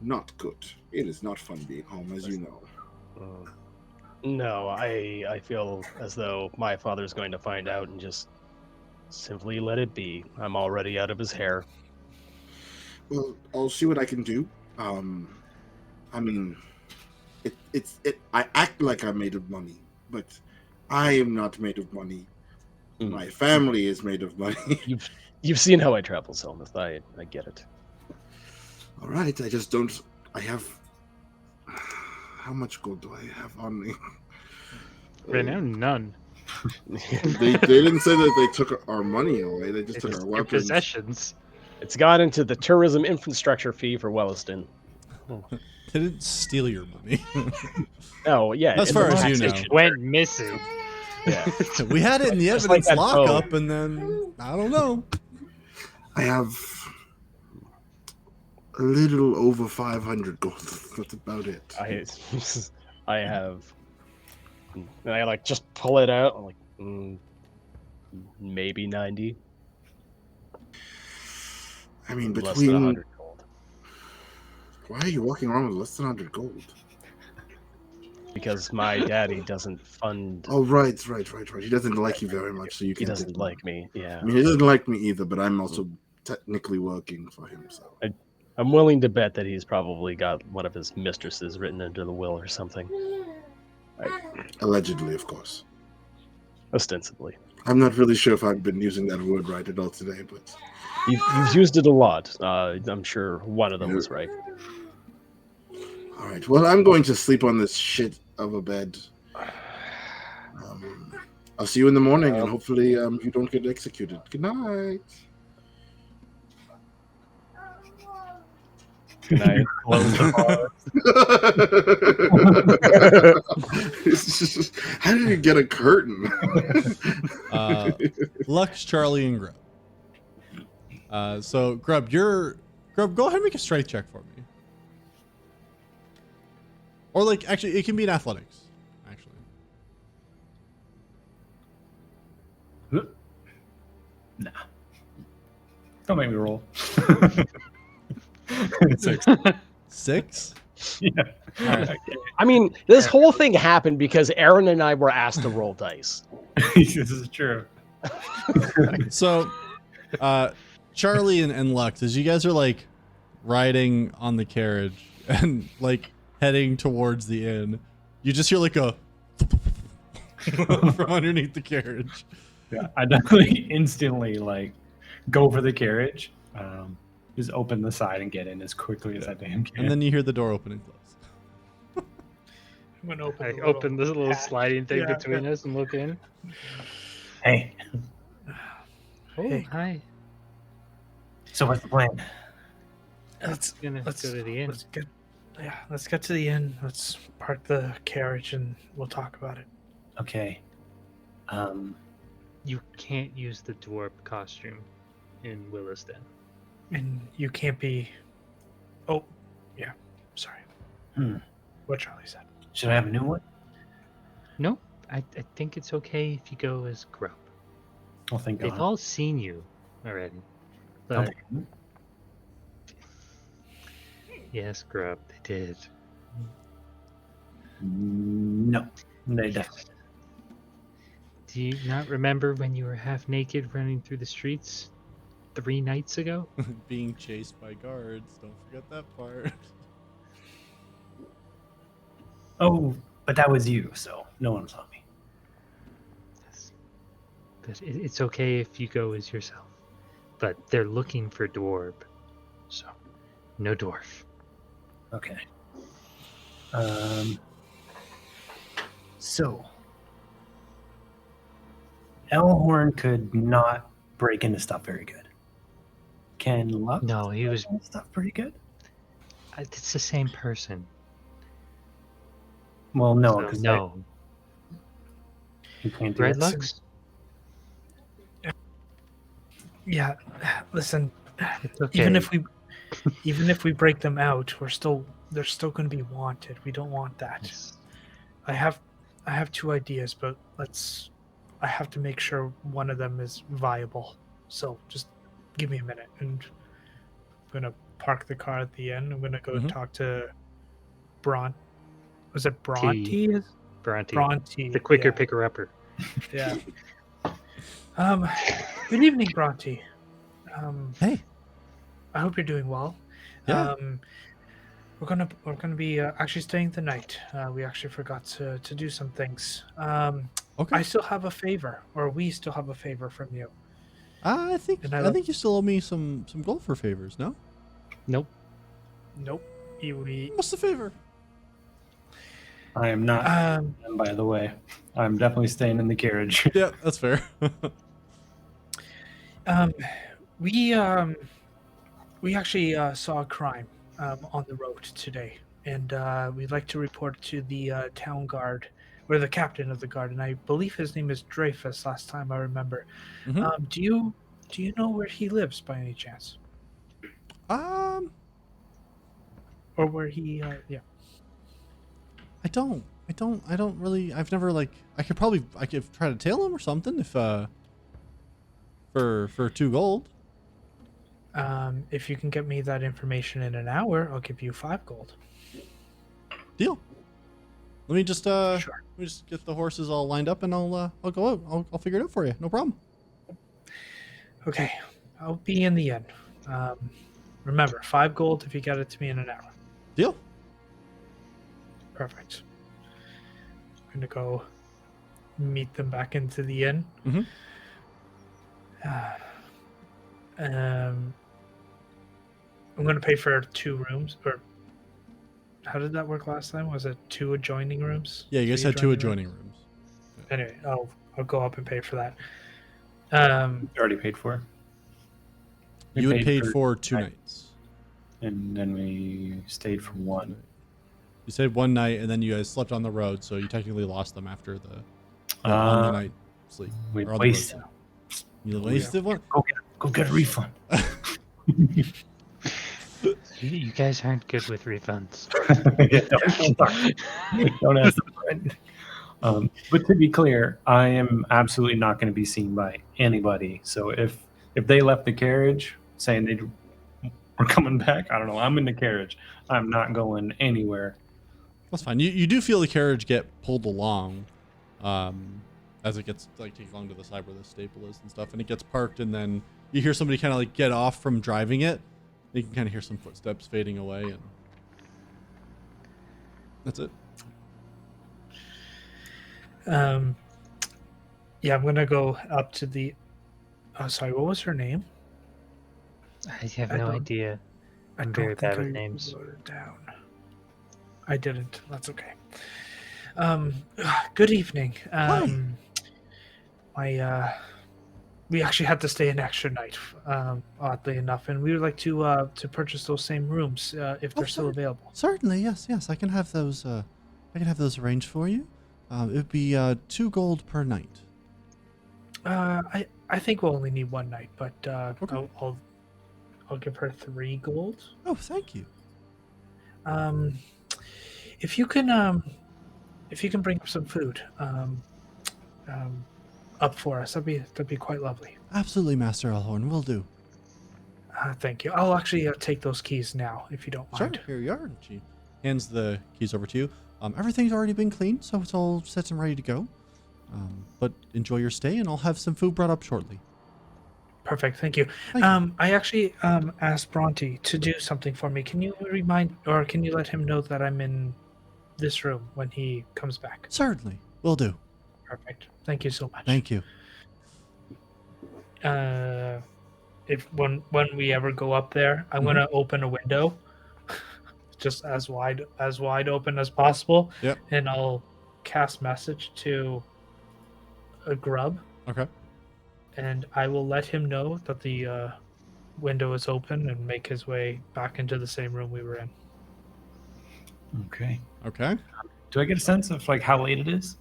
not good. It is not fun being home, as you know. No, I feel as though my father's going to find out and just simply let it be. I'm already out of his hair. Well, I'll see what I can do. I mean, I act like I'm made of money, but I am not made of money. My family is made of money. You've seen how I travel, Selmith. I get it. All right, I just don't. I have. How much gold do I have on me? Right now, none. They didn't say that they took our money away. They just took It's our your weapons. possessions. It's gone into the tourism infrastructure fee for Welliston. They didn't steal your money. Oh yeah, As in far the as you know. taxation. Went missing. Yeah. We had it in the Just like evidence that lockup, boat. and then I don't know. I have a little over 500 gold. That's about it. I have, and I like just pull it out. I'm like, maybe 90, I mean, less than between 100 gold. why are you walking around with less than 100 gold? Because my daddy doesn't fund. Oh, right. He doesn't like you very much, so you He can't. doesn't like me. Yeah. I mean, he doesn't like me either, but I'm also technically working for him, so. I'm willing to bet that he's probably got one of his mistresses written into the will or something. Allegedly, of course. Ostensibly. I'm not really sure if I've been using that word right at all today, but You've used it a lot. I'm sure one of them was right. all right. Well, I'm going to sleep on this shit of a bed. I'll see you in the morning, and hopefully, you don't get executed. Good night. Can I close the bar? How did you get a curtain? Lux, Charlie, and Grub. So Grub, go ahead and make a strength check for me. Or like, actually, it can be in athletics. Actually, Nah. Don't make me roll. 6. Yeah. I mean, this whole thing happened because Aaron and I were asked to roll dice. This is true. So, Charlie and Lux, as you guys are like riding on the carriage and like heading towards the inn, you just hear like a from underneath the carriage. Yeah, I definitely instantly like go for the carriage, just open the side and get in as quickly as I damn can. And then you hear the door open and close. I'm gonna open. I the little open this little hatch. sliding thing Yeah, between yeah. us and look in. Hey, Oh, Hey. hi. so what's the plan? Let's Gonna go to the inn. let's get to the inn. Let's park the carriage and we'll talk about it. Okay. You can't use the dwarf costume in Williston. And you can't be. Oh, yeah. Sorry. What Charlie said. Should I have a new one? Nope. I think it's okay if you go as Grub. Oh, thank They've God. all seen you already. But Okay. yes, Grub, they did. No, they definitely. Do you not remember when you were half naked running through the streets 3 nights ago? Being chased by guards. Don't forget that part. Oh, but that was you, so no one saw me. Yes. But it's okay if you go as yourself. But they're looking for Dwarb. So, no dwarf. Okay. So Elhorn could not break into stuff very good. Can Lux No, he was. break into stuff pretty good? It's the same person. Well, no, So, because no. he can't do Right, it. Lux? Yeah. Listen. It's okay. Even if we break them out, they're still going to be wanted. We don't want that. Yes. I have 2 ideas, but I have to make sure one of them is viable. So just give me a minute, and I'm gonna park the car at the inn. I'm gonna go talk to Was it Bronte? Bronte. Bronte. The quicker yeah. picker-upper. Yeah. Good evening, Bronte. Hey. I hope you're doing well. Yeah. We're gonna be actually staying the night. We actually forgot to do some things. Okay. I still have a favor, or we still have a favor from you. I think And I think you still owe me some gold for favors. No. Nope. Nope. We What's the favor? I am not. By the way, I'm definitely staying in the carriage. Yeah, that's fair. We actually saw a crime on the road today, and we'd like to report to the town guard, or the captain of the guard, and I believe his name is Dreyfus. Last time I remember. Mhm. Do you know where he lives by any chance, um, or where he? Yeah. I don't really. I've never like. I could try to tail him or something if for 2 gold. If you can get me that information in an hour, I'll give you 5 gold. Deal. Let me just Sure. let me just get the horses all lined up and I'll go out. I'll figure it out for you. No problem. Okay, I'll be in the inn. Remember, 5 gold if you get it to me in an hour. Deal. Perfect. I'm gonna go meet them back into the inn. Mhm. I'm gonna pay for 2 rooms, or how did that work last time? Was it 2 adjoining rooms? Yeah, you guys 3 had 2 adjoining rooms. Anyway, I'll go up and pay for that. Already paid for. We You had paid for 2 night, nights. and then we stayed for 1. You stayed 1 night and then you guys slept on the road, so you technically lost them after the on the night sleep. We or on the road wasted. sleep. You wasted one. Go get a refund. You guys aren't good with refunds. Don't ask the friend. But to be clear, I am absolutely not going to be seen by anybody. So if they left the carriage saying they were coming back, I don't know. I'm in the carriage. I'm not going anywhere. That's fine. You do feel the carriage get pulled along, as it gets like taken along to the side where the staple is and stuff, and it gets parked, and then you hear somebody kind of like get off from driving it. You can kind of hear some footsteps fading away, and that's it. Yeah, I'm gonna go up to the. Sorry, what was her name? I have I no don't- idea. I I'm don't very think bad with I names. wrote it down. I didn't. That's okay. Good evening. We actually had to stay an extra night, oddly enough, and we would like to purchase those same rooms if they're still available. Certainly, yes. I can have those. I can have those arranged for you. It would be 2 gold per night. I think we'll only need 1 night, but Okay. I'll give her 3 gold. Oh, thank you. If you can bring some food up for us, that'd be quite lovely. Absolutely, Master Elhorn. Will do. Thank you. I'll actually take those keys now, if you don't Sure. mind. Here you are. And she hands the keys over to you. Everything's already been cleaned, so it's all set and ready to go. But enjoy your stay, and I'll have some food brought up shortly. Perfect. Thank you. Thank you. I actually asked Bronte to do something for me. Can you can you let him know that I'm in this room when he comes back? Certainly. Will do. Perfect. Thank you so much. Thank you. If when we ever go up there, I'm gonna open a window, just as wide open as possible. Yep. And I'll cast message to a grub, Okay. and I will let him know that the window is open and make his way back into the same room we were in. Okay. Okay. Do I get a sense of like how late it is?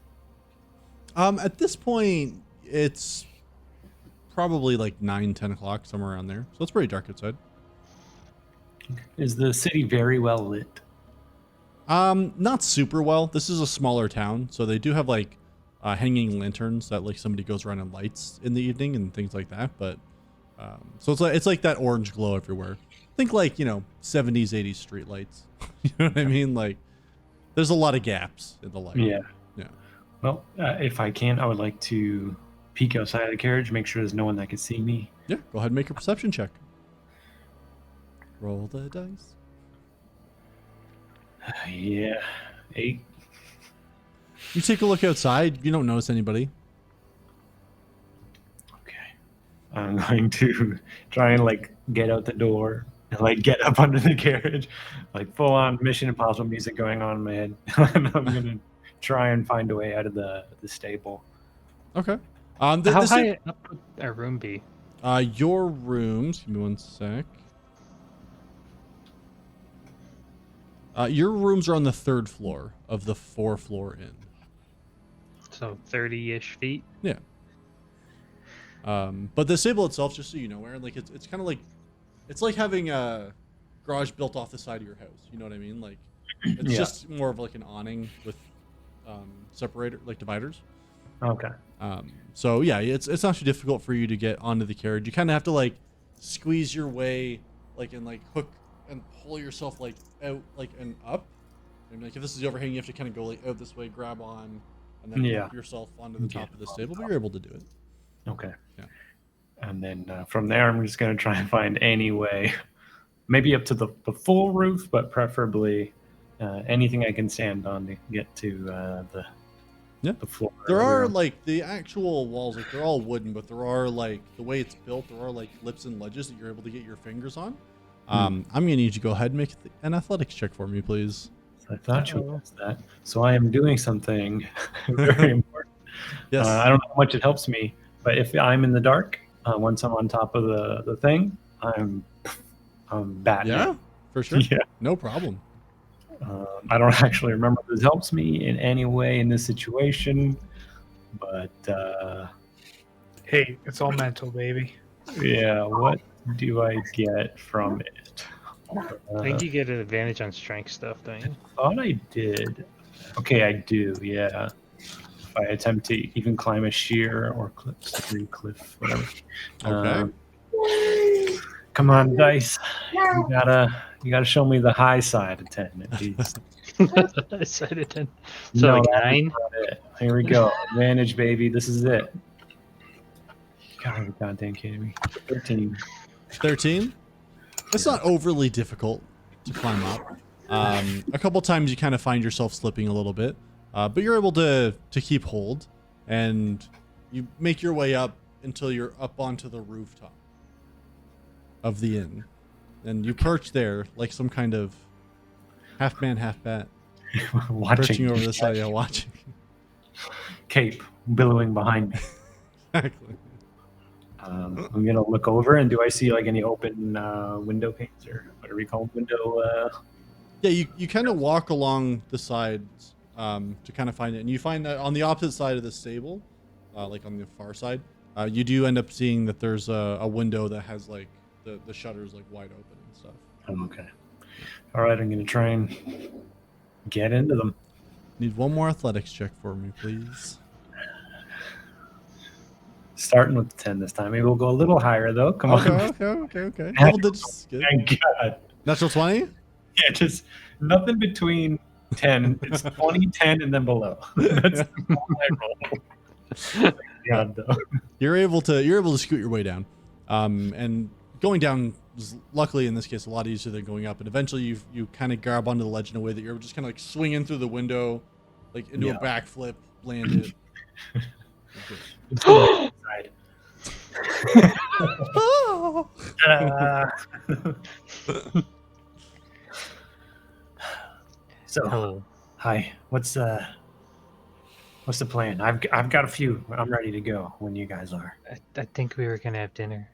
At this point, it's probably like 9-10 o'clock, somewhere around there. So it's pretty dark outside. Is the city very well lit? Not super well. This is a smaller town, so they do have like hanging lanterns that like somebody goes around and lights in the evening and things like that. But so it's like that orange glow everywhere. Think like 70s, 80s street lights. You know what I mean? Like there's a lot of gaps in the light. Yeah. Yeah. Well, if I can, I would like to peek outside of the carriage, make sure there's no one that can see me. Yeah. Go ahead and make a perception check. Roll the dice. Yeah. 8. You take a look outside. You don't notice anybody. Okay. I'm going to try and like get out the door and like get up under the carriage, like full on Mission Impossible music going on in my head. And I'm gonna try and find a way out of the stable. Okay. How This high up would our room be? your rooms. Give me one sec. Your rooms are on the 3rd floor of the 4-floor inn. So 30-ish feet. Yeah. But the stable itself, just so you know, Aaron, like it's kind of like, it's like having a garage built off the side of your house. You know what I mean? Like it's Yeah. just more of like an awning with separator, like dividers. Okay. So yeah, it's not too difficult for you to get onto the carriage. You kind of have to like squeeze your way, like and like hook and pull yourself like out, like and up. And like if this is the overhang, you have to kind of go like out this way, grab on, and then Yeah. hook yourself onto the top of the stable. But you're able to do it. Okay. Yeah. And then from there, I'm just going to try and find any way, maybe up to the full roof, but preferably anything I can stand on to get to the floor. There are like the actual walls, like they're all wooden, but there are like the way it's built, there are like lips and ledges that you're able to get your fingers on. I'm gonna need you to go ahead and make an athletics check for me, please. I thought you asked that. So I am doing something very important. Yes. I don't know how much it helps me, but if I'm in the dark, once I'm on top of the thing, I'm Batman. Yeah, for sure. Yeah. No problem. I don't actually remember if this helps me in any way in this situation, but Hey, it's all mental, baby. yeah, what do I get from it? I think you get an advantage on strength stuff, don't you? Thought I did. Okay, I do, yeah. If I attempt to even climb a sheer or cliff, whatever. Okay. Come on, dice. You gotta show me the high side of 10 at least. Side of 10. So like that's 9. not it. Here we go. Advantage, baby. This is it. God, you're goddamn kidding me. 13. 13. It's not overly difficult to climb up. A couple times you kind of find yourself slipping a little bit, but you're able to keep hold, and you make your way up until you're up onto the rooftop of the inn, and you perch there like some kind of half man, half bat, perching over the side, yeah, watching. Cape billowing behind me. Exactly. I'm gonna look over, and do I see like any open window panes or what do we call them? Window? Yeah, you kind of walk along the sides to kind of find it, and you find that on the opposite side of the stable, like on the far side, you do end up seeing that there's a window that has like the shutters like wide open and stuff. Oh, okay. All right, I'm gonna try and get into them. Need one more athletics check for me, please. Starting with the 10 this time. Maybe we'll go a little higher though. Come on. Okay. Double digits. Good. Thank God. Natural 20? Yeah, just nothing between 10. It's 20, 10, and then below. That's my roll. Thank God, though. You're able to scoot your way down, and going down is luckily in this case a lot easier than going up. And eventually you kind of grab onto the ledge in a way that you're just kind of like swinging through the window, like into a backflip, land it. It's good inside. So, Hello. hi. What's the plan? I've got a few. I'm ready to go when you guys are. I think we were gonna have dinner.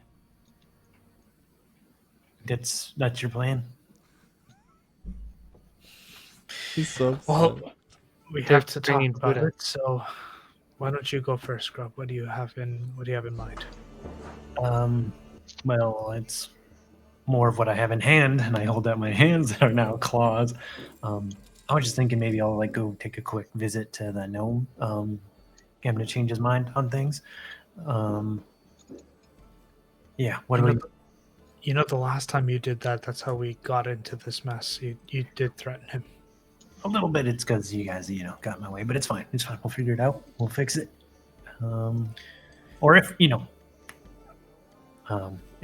That's your plan? He's so Well, we They're have to talk bringing about food it. So, why don't you go first, Scrub? What do you have in mind? Well, it's more of what I have in hand, and I hold out my hands that are now claws. I was just thinking maybe I'll like go take a quick visit to the gnome, get him to change his mind on things. Yeah, what do we? You know, the last time you did that, that's how we got into this mess. You did threaten him. A little bit. It's because you guys, got in my way, but it's fine. It's fine. We'll figure it out. We'll fix it. Or if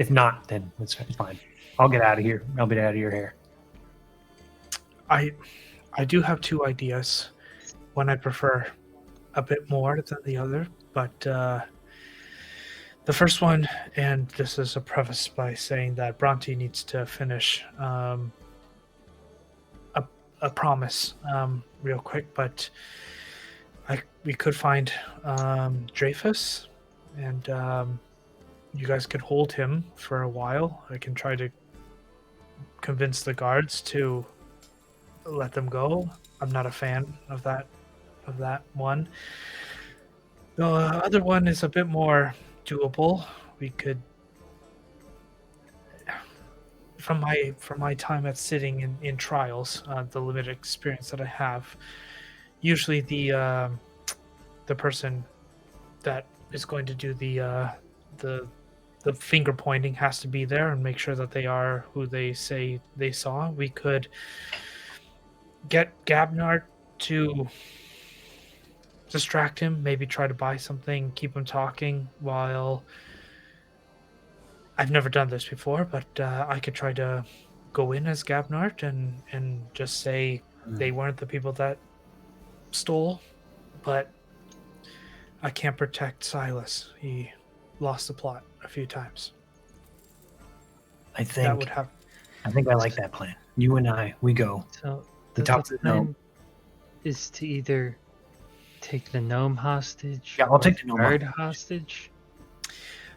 not, then it's fine. I'll get out of here. I'll be out of your hair. I do have two ideas. One I prefer a bit more than the other, but the The first one, and this is a preface by saying that Bronte needs to finish a promise real quick, but we could find Dreyfus, and you guys could hold him for a while. I can try to convince the guards to let them go. I'm not a fan of that one. The other one is a bit more doable. We could, from my time at sitting in trials, the limited experience that I have, usually the person that is going to do the finger pointing has to be there and make sure that they are who they say they saw. We could get Gabnard to distract him, maybe try to buy something, keep him talking while... I've never done this before, but I could try to go in as Gabnard and just say they weren't the people that stole, but I can't protect Silas. He lost the plot a few times. I think That would have... I think I like that plan. You and I, we go. So The the top of the plan gnome. is to either take the gnome hostage. Yeah, I'll or take the the gnome guard hostage.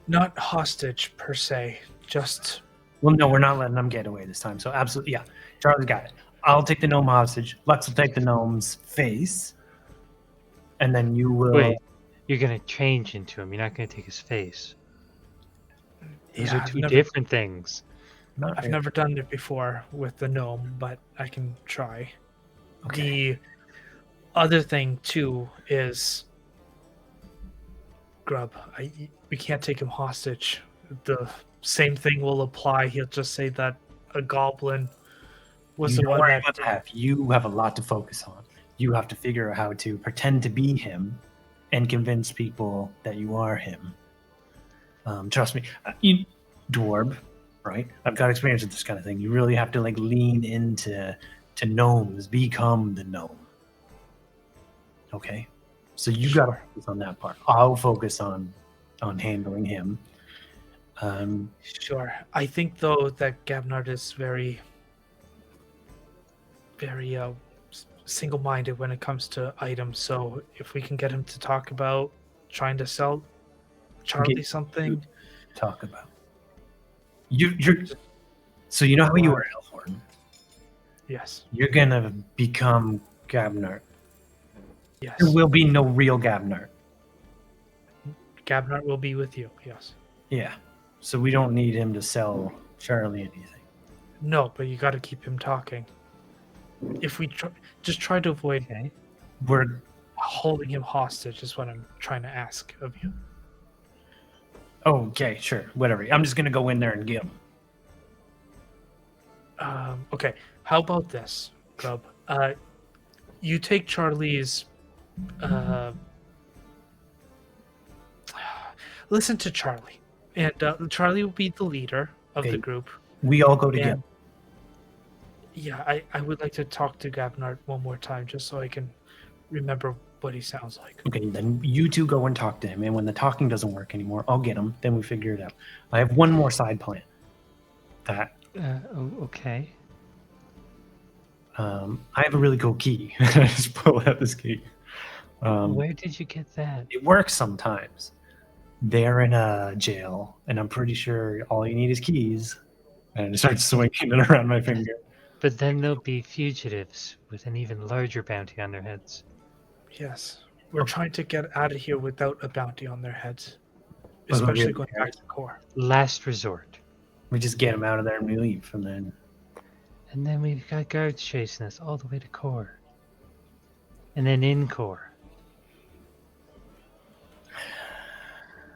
Not hostage per se, just... Well, no, we're not letting them get away this time. So absolutely, yeah. Charlie's got it. I'll take the gnome hostage. Lex will take the gnome's face, and then you will. Wait, you're gonna change into him. You're not gonna take his face. Those Yeah, are I've two never- different things. Not I've really. never done it before with the gnome, but I can try. Okay. The other thing too is Grub. We can't take him hostage. The same thing will apply. He'll just say that a goblin was You the don't one worry that... about that. You have a lot to focus on. You have to figure out how to pretend to be him and convince people that you are him. Trust me, you dwarf, right? I've got experience with this kind of thing. You really have to like lean into gnomes, become the gnome. Okay, so you got to focus on that part. I'll focus on handling him. Sure. I think though that Gabnard is very, very single-minded when it comes to items. So if we can get him to talk about trying to sell Charlie something, Talk about you're. So you know how you are, Elhorn. yes, You're gonna become Gabnard. yes, There will be no real Gabnard. Gabnard will be with you. Yes. Yeah. So we don't need him to sell Charlie anything. No, but you got to keep him talking. If we just try to avoid We're holding him hostage, is what I'm trying to ask of you. okay, sure, whatever. I'm just gonna go in there and get him. Okay, how about this, Grub? You take Charlie's. Listen to Charlie, and Charlie will be the leader of Okay. the group. We all go together. And yeah, I would like to talk to Gabnard one more time just so I can remember what he sounds like. Okay, then you two go and talk to him, and when the talking doesn't work anymore, I'll get him. Then we figure it out. I have one more side plan. That Okay. I have a really cool key. I just pull out this key. Where did you get that? It works sometimes. They're in a jail, and I'm pretty sure all you need is keys. And I just start swinging it around my finger. But then there'll be fugitives with an even larger bounty on their heads. Yes, we're trying to get out of here without a bounty on their heads, Well, especially really, going back to core. Last resort. We just get them out of there and we leave, and then And then we've got guards chasing us all the way to core. And then in core.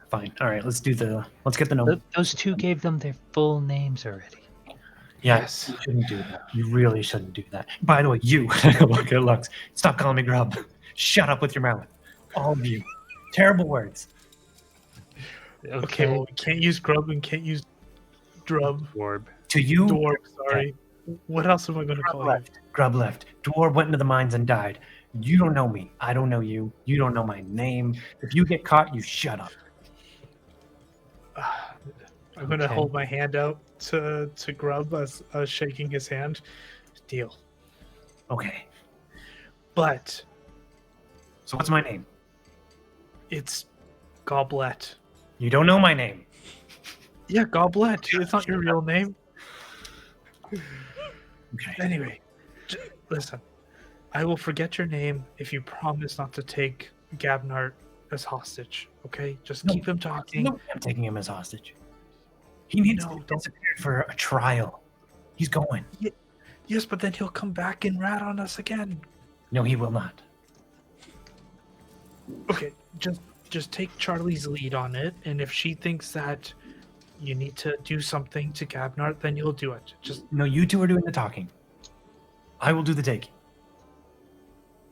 fine. All right, let's get the gnome. Those two gave them their full names already. Yes, you shouldn't do that. You really shouldn't do that. By the way, you look at Lux. Stop calling me Grub. Shut up with your mouth. All of you. Terrible words. Okay, well, we can't use Grub and can't use Drub. Orb. To you, Dwarf, sorry. What else am I going to call you? Grub left. Dwarf went into the mines and died. You don't know me. I don't know you. You don't know my name. If you get caught, you shut up. I'm gonna Okay. hold my hand out to Grub as shaking his hand. Deal. Okay. But So what's my name? it's Goblet. You don't know my name. Yeah, Goblet. It's not your real name. Okay. Anyway, listen. I will forget your name if you promise not to take Gabnart as hostage. Okay, just No. keep him talking. No, I'm taking him as hostage. He needs No, to don't. disappear for a trial. He's going. Yes, but then he'll come back and rat on us again. No, he will not. Okay, just take Charlie's lead on it, and if she thinks that you need to do something to Gabnart, then you'll do it. Just No, you two are doing the talking. I will do the taking.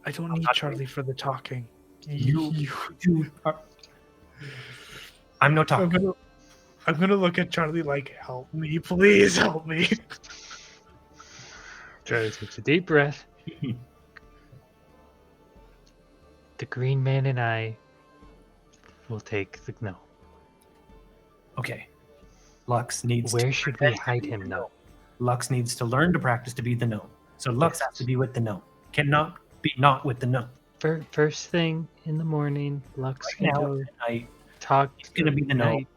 I don't need Charlie for the talking. You two are... I'm no talker. I'm gonna look at Charlie like, help me, please help me. Charlie takes a deep breath. The green man and I will take the gnome. Okay. Lux needs Where to should we pretend to hide be him, the though? gnome. Lux needs to learn to practice to be the gnome. So Lux has to be with the gnome. Cannot be not with the gnome. First thing in the morning, Lux Right can now, go I talk. he's gonna be the gnome.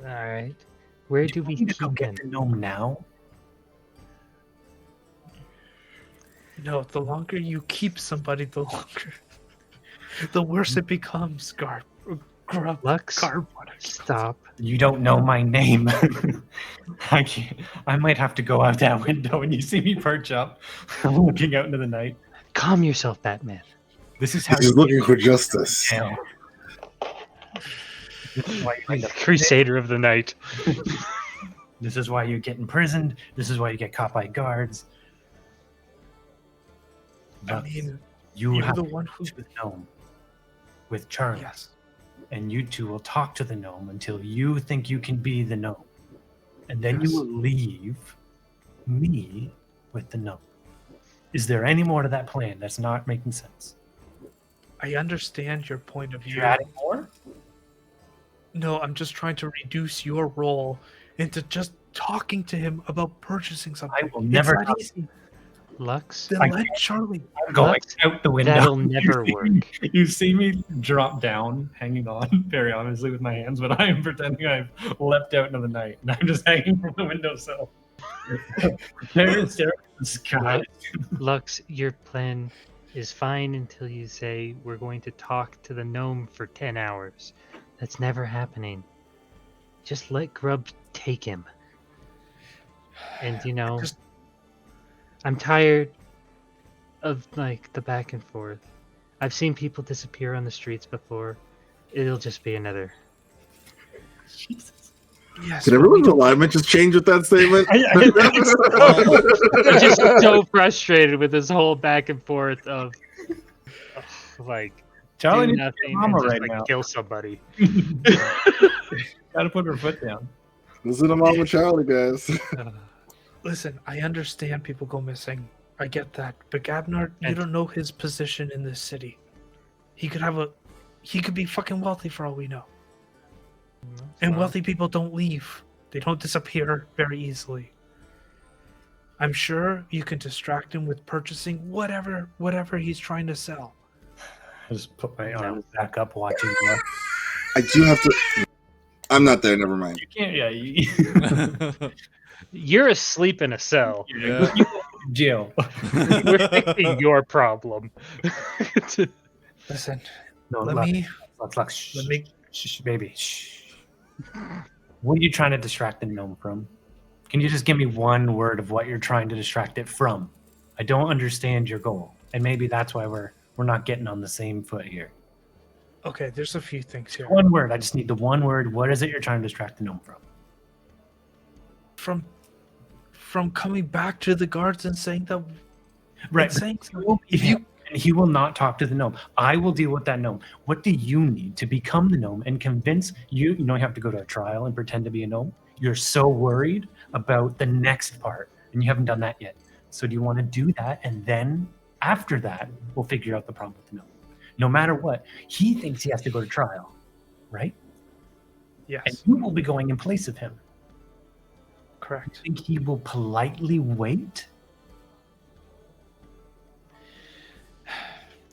All right. Where do we you need to go keep him? get the gnome now? No, the longer you keep somebody, the worse it becomes, Grub. Lux, Garb. stop. You don't know my name. I can't. I might have to go out that window and you see me perch up, looking out into the night. Calm yourself, Batman. This is how He's you looking for justice. Yeah. This is why you end up Crusader of the Night. This is why you get imprisoned. This is why you get caught by guards. I But mean, you you're have the to one go who. to the gnome with Charlie, Yes. and you two will talk to the gnome until you think you can be the gnome, and then Yes. you will leave me with the gnome. Is there any more to that plan that's not making sense? I understand your point of view. You're adding more? No, I'm just trying to reduce your role into just talking to him about purchasing something. I will never It's that talk- easy. Lux, Then I let Charlie. I'm going Lux, out the window. that'll never You see work. me- You see me drop down, hanging on very honestly with my hands, but I am pretending I've leapt out into the night and I'm just hanging from the windowsill. There is staring at the sky. Lux, your plan is fine until you say we're going to talk to the gnome for 10 hours. That's never happening. Just let Grub take him. And you know, Just- I'm tired of like the back and forth. I've seen people disappear on the streets before. It'll just be another. Yes. Can but we everyone's don't- alignment just change with that statement? I'm just so frustrated with this whole back and forth of like Charlie do needs to nothing get and mama just right like now. kill somebody. Gotta put her foot down. Listen to Mama Charlie, guys. Listen, I understand people go missing. I get that. But Gabnart, you And- don't know his position in this city. He could be fucking wealthy for all we know. And Well, wealthy people don't leave. They don't disappear very easily. I'm sure you can distract him with purchasing whatever he's trying to sell. I just put my arms back up watching you. I do have to. I'm not there. Never mind. You can't, yeah. You, you're asleep in a cell. Yeah. jail. We're fixing your problem. Listen, No, let Lux, me Lux, shh, let me shh, baby. Shh. What are you trying to distract the gnome from? Can you just give me one word of what you're trying to distract it from? I don't understand your goal, and maybe that's why we're not getting on the same foot here. Okay, there's a few things here. One word. I just need the one word. What is it you're trying to distract the gnome from? From coming back to the guards and saying that Right. saying If you and he will not talk to the gnome. I will deal with that gnome. What do you need to become the gnome and convince you? You know, you have to go to a trial and pretend to be a gnome. You're so worried about the next part, and you haven't done that yet. So do you want to do that, and then after that, we'll figure out the problem with the gnome. No matter what, he thinks he has to go to trial, right? Yes, And you will be going in place of him. correct. I think he will politely wait.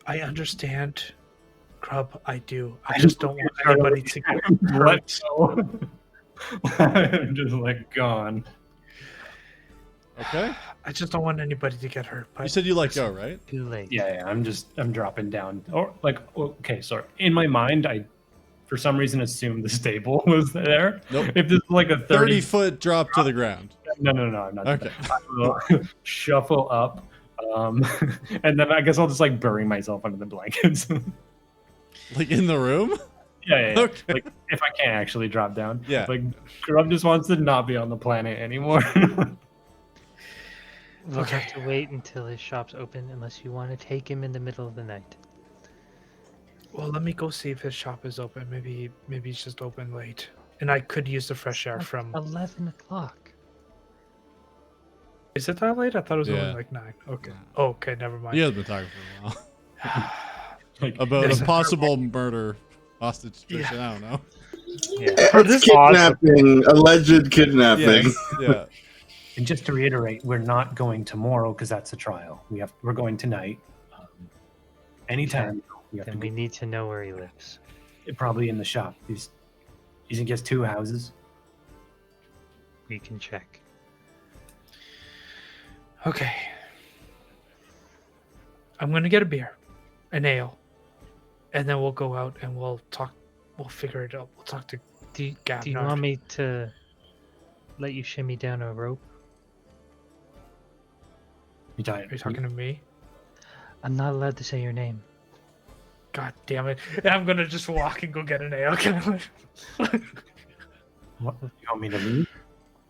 I understand, Grub. I do. I I just don't want anybody to get hurt. I'm just like gone. Okay. I just don't want anybody to get hurt. But You said you let go, right? Too late. Yeah, I'm dropping down. Or like, okay, sorry. In my mind, I for some reason assumed the stable was there. Nope. If this is like a 30-foot drop to the ground. No, I'm not. Okay. I will shuffle up, and then I guess I'll just like bury myself under the blankets. Like in the room? Yeah. Okay. Like if I can't actually drop down. Yeah. Like Grub just wants to not be on the planet anymore. We'll Okay. have to wait until his shop's open unless you want to take him in the middle of the night. Well, let me go see if his shop is open. Maybe he's just open late, and I could use the fresh air Like from. 11 o'clock. Is it that late? I thought it was Yeah. only like 9. Okay. Oh, okay, never mind. You have been talking for a while. Like, About Yes. a possible murder hostage situation. I don't know. Yeah. For this Kidnapping, alleged kidnapping. Yeah. and just to reiterate, we're not going tomorrow because that's a trial. We're going tonight. Anytime we have to Then we need to know where he lives. be probably in the shop. He's I guess 2 houses. We can check. Okay. I'm gonna get a beer, an ale, and then we'll go out and we'll talk. We'll figure it out. We'll talk to. Do you Gavnard. want me to let you shimmy down a rope? Are you talking to me? I'm not allowed to say your name. God damn it! And I'm gonna just walk and go get an ale. Can I? What? You want me to leave?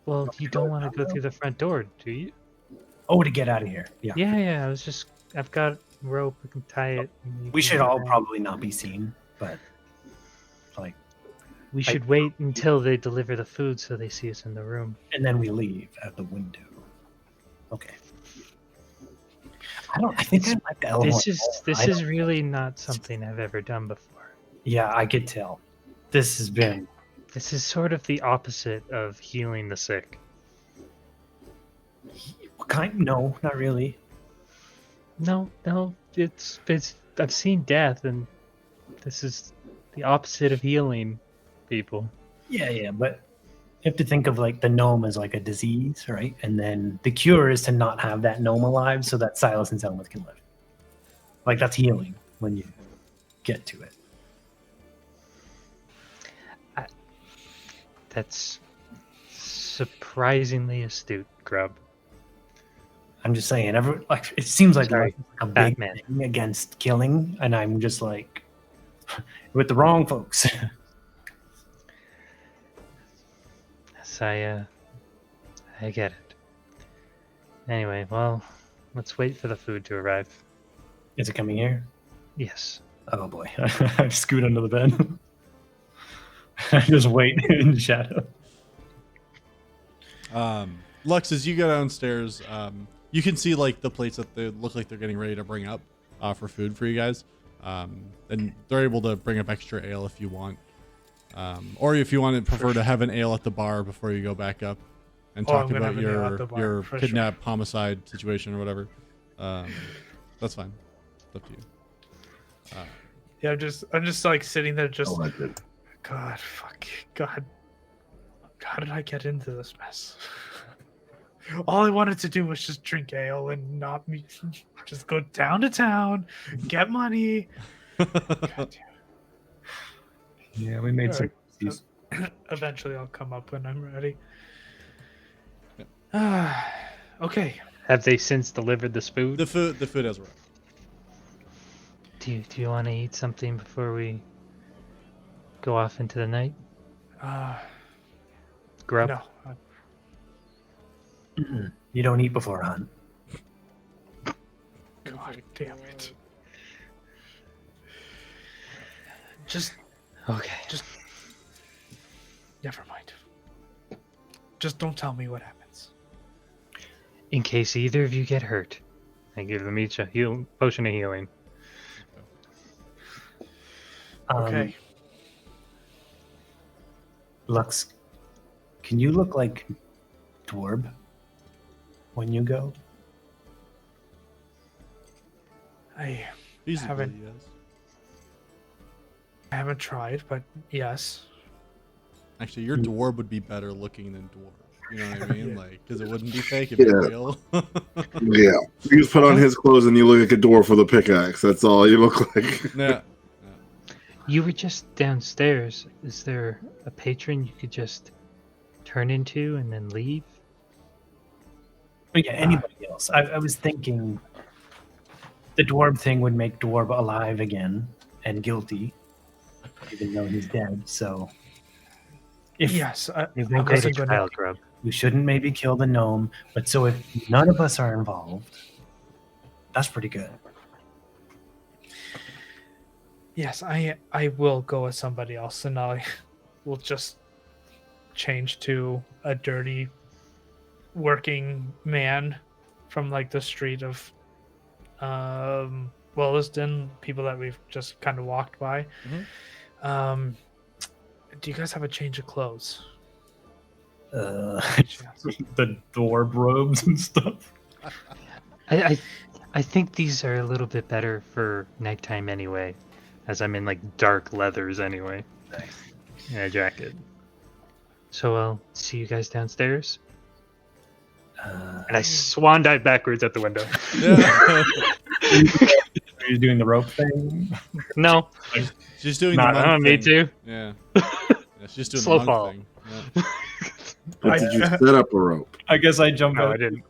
Well, you don't want to go through the front door, do you? Oh, to get out of here. Yeah. Yeah. I've got rope. I can tie it. and you We can should go all around. probably not be seen, but like, We should wait until they deliver the food so they see us in the room. and then we leave at the window. Okay. I think I like the Elmore. This is really not something I've ever done before. Yeah, I could tell. This has been. This is sort of the opposite of healing the sick. What kind? No, not really. No, it's I've seen death, and this is the opposite of healing people. Yeah, but you have to think of like the gnome as like a disease, right? And then the cure is to not have that gnome alive so that Silas and Zelmuth can live. Like that's healing when you get to it. That's surprisingly astute, Grub. I'm just saying, like it seems like Sorry, a big Batman. thing against killing, and I'm just like with the wrong folks. Yes, I get it. Anyway, well, let's wait for the food to arrive. Is it coming here? Yes. Oh boy, I scoot under the bed. I just wait in the shadow. Lux, as you go downstairs, you can see like the plates that they look like they're getting ready to bring up for food for you guys. And they're able to bring up extra ale if you want. Or if you want to prefer to have an ale at the bar before you go back up and talk I'm gonna about have an ale at the bar, your for kidnap homicide situation or whatever. That's fine. It's up to you. Yeah, I'm just like sitting there, just. Oh, I did. God, fuck, God. How did I get into this mess? All I wanted to do was just drink ale and not me. Just go down to town, get money. God damn. Yeah, we made some. Eventually, I'll come up when I'm ready. Yep. Okay. Have they since delivered this food? The food has arrived. Do you want to eat something before we go off into the night? Grub? No. You don't eat before a hunt. God damn it. Just Okay. never mind. Just don't tell me what happens. In case either of you get hurt, I give them each a potion of healing. Okay. Lux, can you look like Dwarb when you go? I Feasibly, Haven't- yes. haven't tried, but yes. Actually, your dwarf would be better looking than dwarf. You know what I mean? Yeah. Like, because it wouldn't be fake, it'd be Yeah. real. Yeah. You just put on his clothes and you look like a dwarf with a pickaxe. That's all you look like. Yeah. You were just downstairs. Is there a patron you could just turn into and then leave? But yeah, anybody else. I was thinking the Dwarb thing would make Dwarb alive again and guilty, even though he's dead. So, if Yes, It I won't go to wasn't gonna. trial, Grub. we shouldn't maybe kill the gnome, but so if none of us are involved, that's pretty good. Yes, I will go with somebody else, and I will just change to a dirty working man from like the street of Williston, people that we've just kind of walked by. Do you guys have a change of clothes? The Dwarb robes and stuff. I think these are a little bit better for nighttime anyway, as I'm in like dark leathers anyway. Nice. And a jacket. So I'll see you guys downstairs. And I swan dive backwards at the window. Are you doing the rope thing? No, She's doing not the monk on me thing. too. Yeah. She's doing Slow the monk fall. thing. Yeah. But did you set up a rope? I guess I jump No, out. I didn't.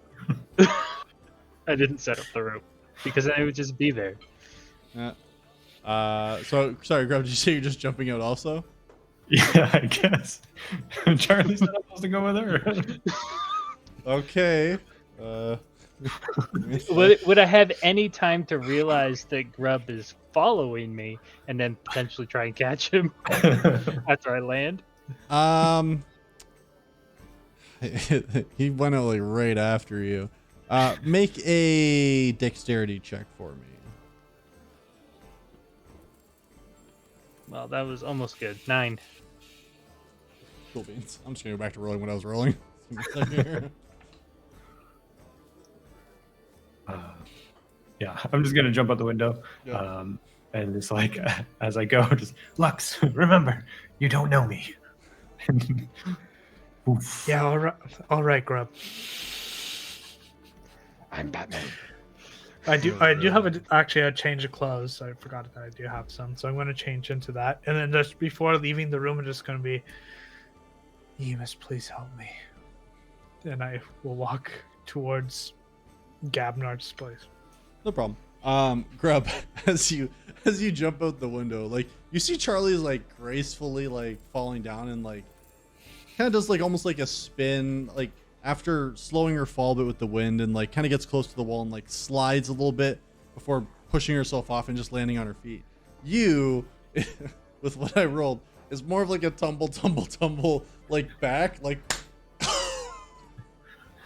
I didn't set up the rope because I would just be there. So sorry, Grub, did you say you're just jumping out also? Yeah, I guess. Charlie's not supposed to go with her. Okay. Would I have any time to realize that Grub is following me and then potentially try and catch him after I land? He went out like right after you. Make a dexterity check for me. Well, that was almost good. 9. Cool beans. I'm just gonna go back to rolling what I was rolling. Give me a second here. Yeah, I'm just gonna jump out the window. Yeah. And it's like as I go, just Lux, remember, you don't know me. Oof. Yeah, all right, Grub. I'm Batman. I do have actually a change of clothes. I forgot that I do have some, so I'm going to change into that. And then just before leaving the room, I'm just going to be, Emus, please help me. And I will walk towards Gabnard's place. No problem. Grub, as you jump out the window, like you see Charlie's like gracefully like falling down and like kind of does like almost like a spin, like after slowing her fall a bit with the wind, and like kind of gets close to the wall and like slides a little bit before pushing herself off and just landing on her feet. You, with what I rolled, is more of like a tumble like back, like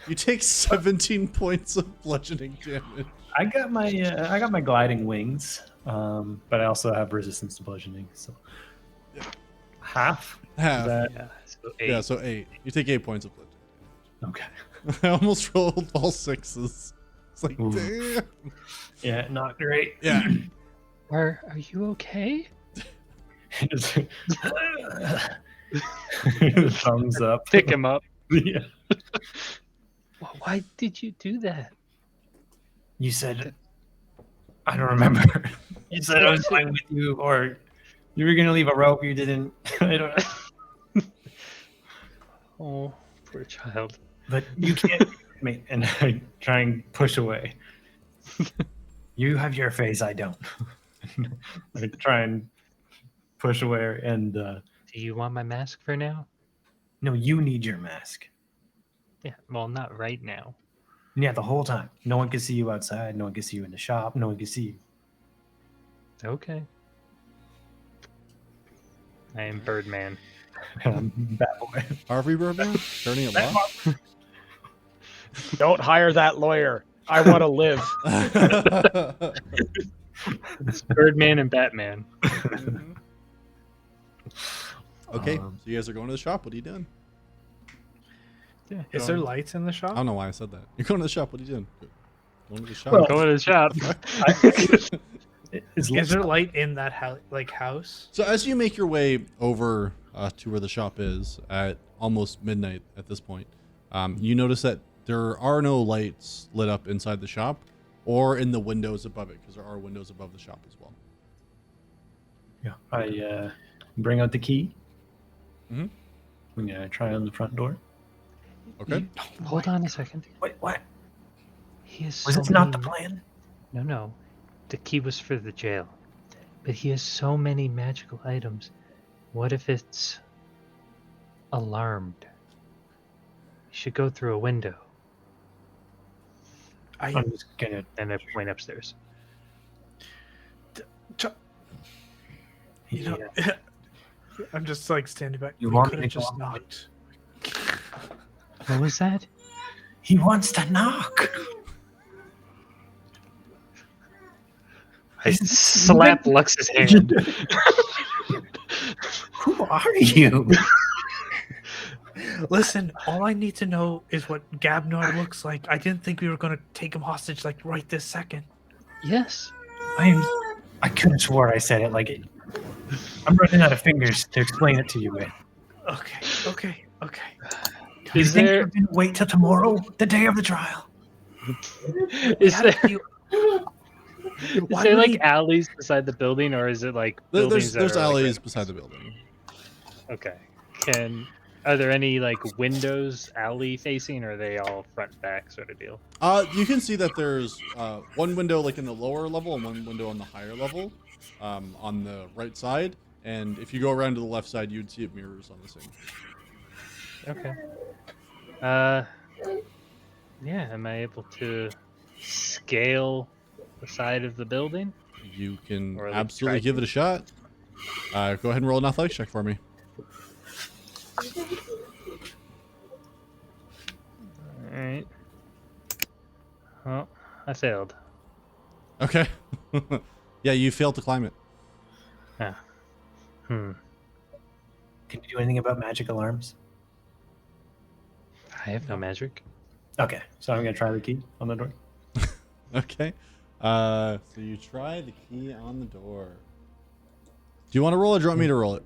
you take 17 points of bludgeoning damage. I got my gliding wings, but I also have resistance to bludgeoning. So half. Half. That, Yeah, so 8. Yeah, so 8. You take 8 points of bludgeoning. okay. I almost rolled all 6s. It's like, Ooh. damn. Yeah, not great. Yeah. Are you okay? Just- thumbs up. Pick him up. Yeah. Why did you do that? You said, I don't remember. You said I was fine with you, or you were gonna leave a rope. You didn't. I don't know. Oh, poor child. But you can't me, and I try and push away. You have your face, I don't. I try and push away, and Do you want my mask for now? no, you need your mask. Yeah, well, not right now. Yeah, the whole time. No one can see you outside. No one can see you in the shop. No one can see you. Okay. I am Birdman. I'm bad boy. Harvey Birdman? Turning it law? Don't hire that lawyer. I want to live. It's Birdman and Batman. Okay, so you guys are going to the shop. What are you doing? Yeah, Is there lights in the shop? I don't know why I said that. You're going to the shop. What are you doing? Going to the shop. Well, Go to the shop. Is Is there light in that house? So as you make your way over to where the shop is at almost midnight at this point, you notice that there are no lights lit up inside the shop or in the windows above it, because there are windows above the shop as well. Yeah, I bring out the key. Mhm. I'm gonna try on the front door. Okay. Hold on a second. Wait, what? He has Was so this not the many plan? No. The key was for the jail. But he has so many magical items. What if it's alarmed? You should go through a window. I'm just gonna. And I point upstairs. You know, Yeah. I'm just like standing back. You We want could me have to just go knocked. What was that? He wants to knock. I slap Lux's hand. Who are you? Listen, all I need to know is what Gabnar looks like. I didn't think we were gonna take him hostage like right this second. Yes. I could have swore I said it like it. I'm running out of fingers to explain it to you with. Okay. You Is think there you're gonna wait till tomorrow, the day of the trial? is How there do you- is Why there would like he- alleys beside the building, or is it like buildings There's that are alleys like, beside the building. okay? Are there any like windows alley facing, or are they all front back sort of deal? You can see that there's one window like in the lower level and one window on the higher level, on the right side. And if you go around to the left side, you'd see it mirrors on the same. Okay. Yeah. Am I able to scale the side of the building? You can Or, like, absolutely try give to. it a shot. Go ahead and roll an athletics check for me. All right. Well, I failed. Okay. Yeah, you failed to climb it. Hmm. Can you do anything about magic alarms? I have no magic. Okay, so I'm gonna try the key on the door. Okay. So you try the key on the door. Do you want to roll it or do you want me to roll it?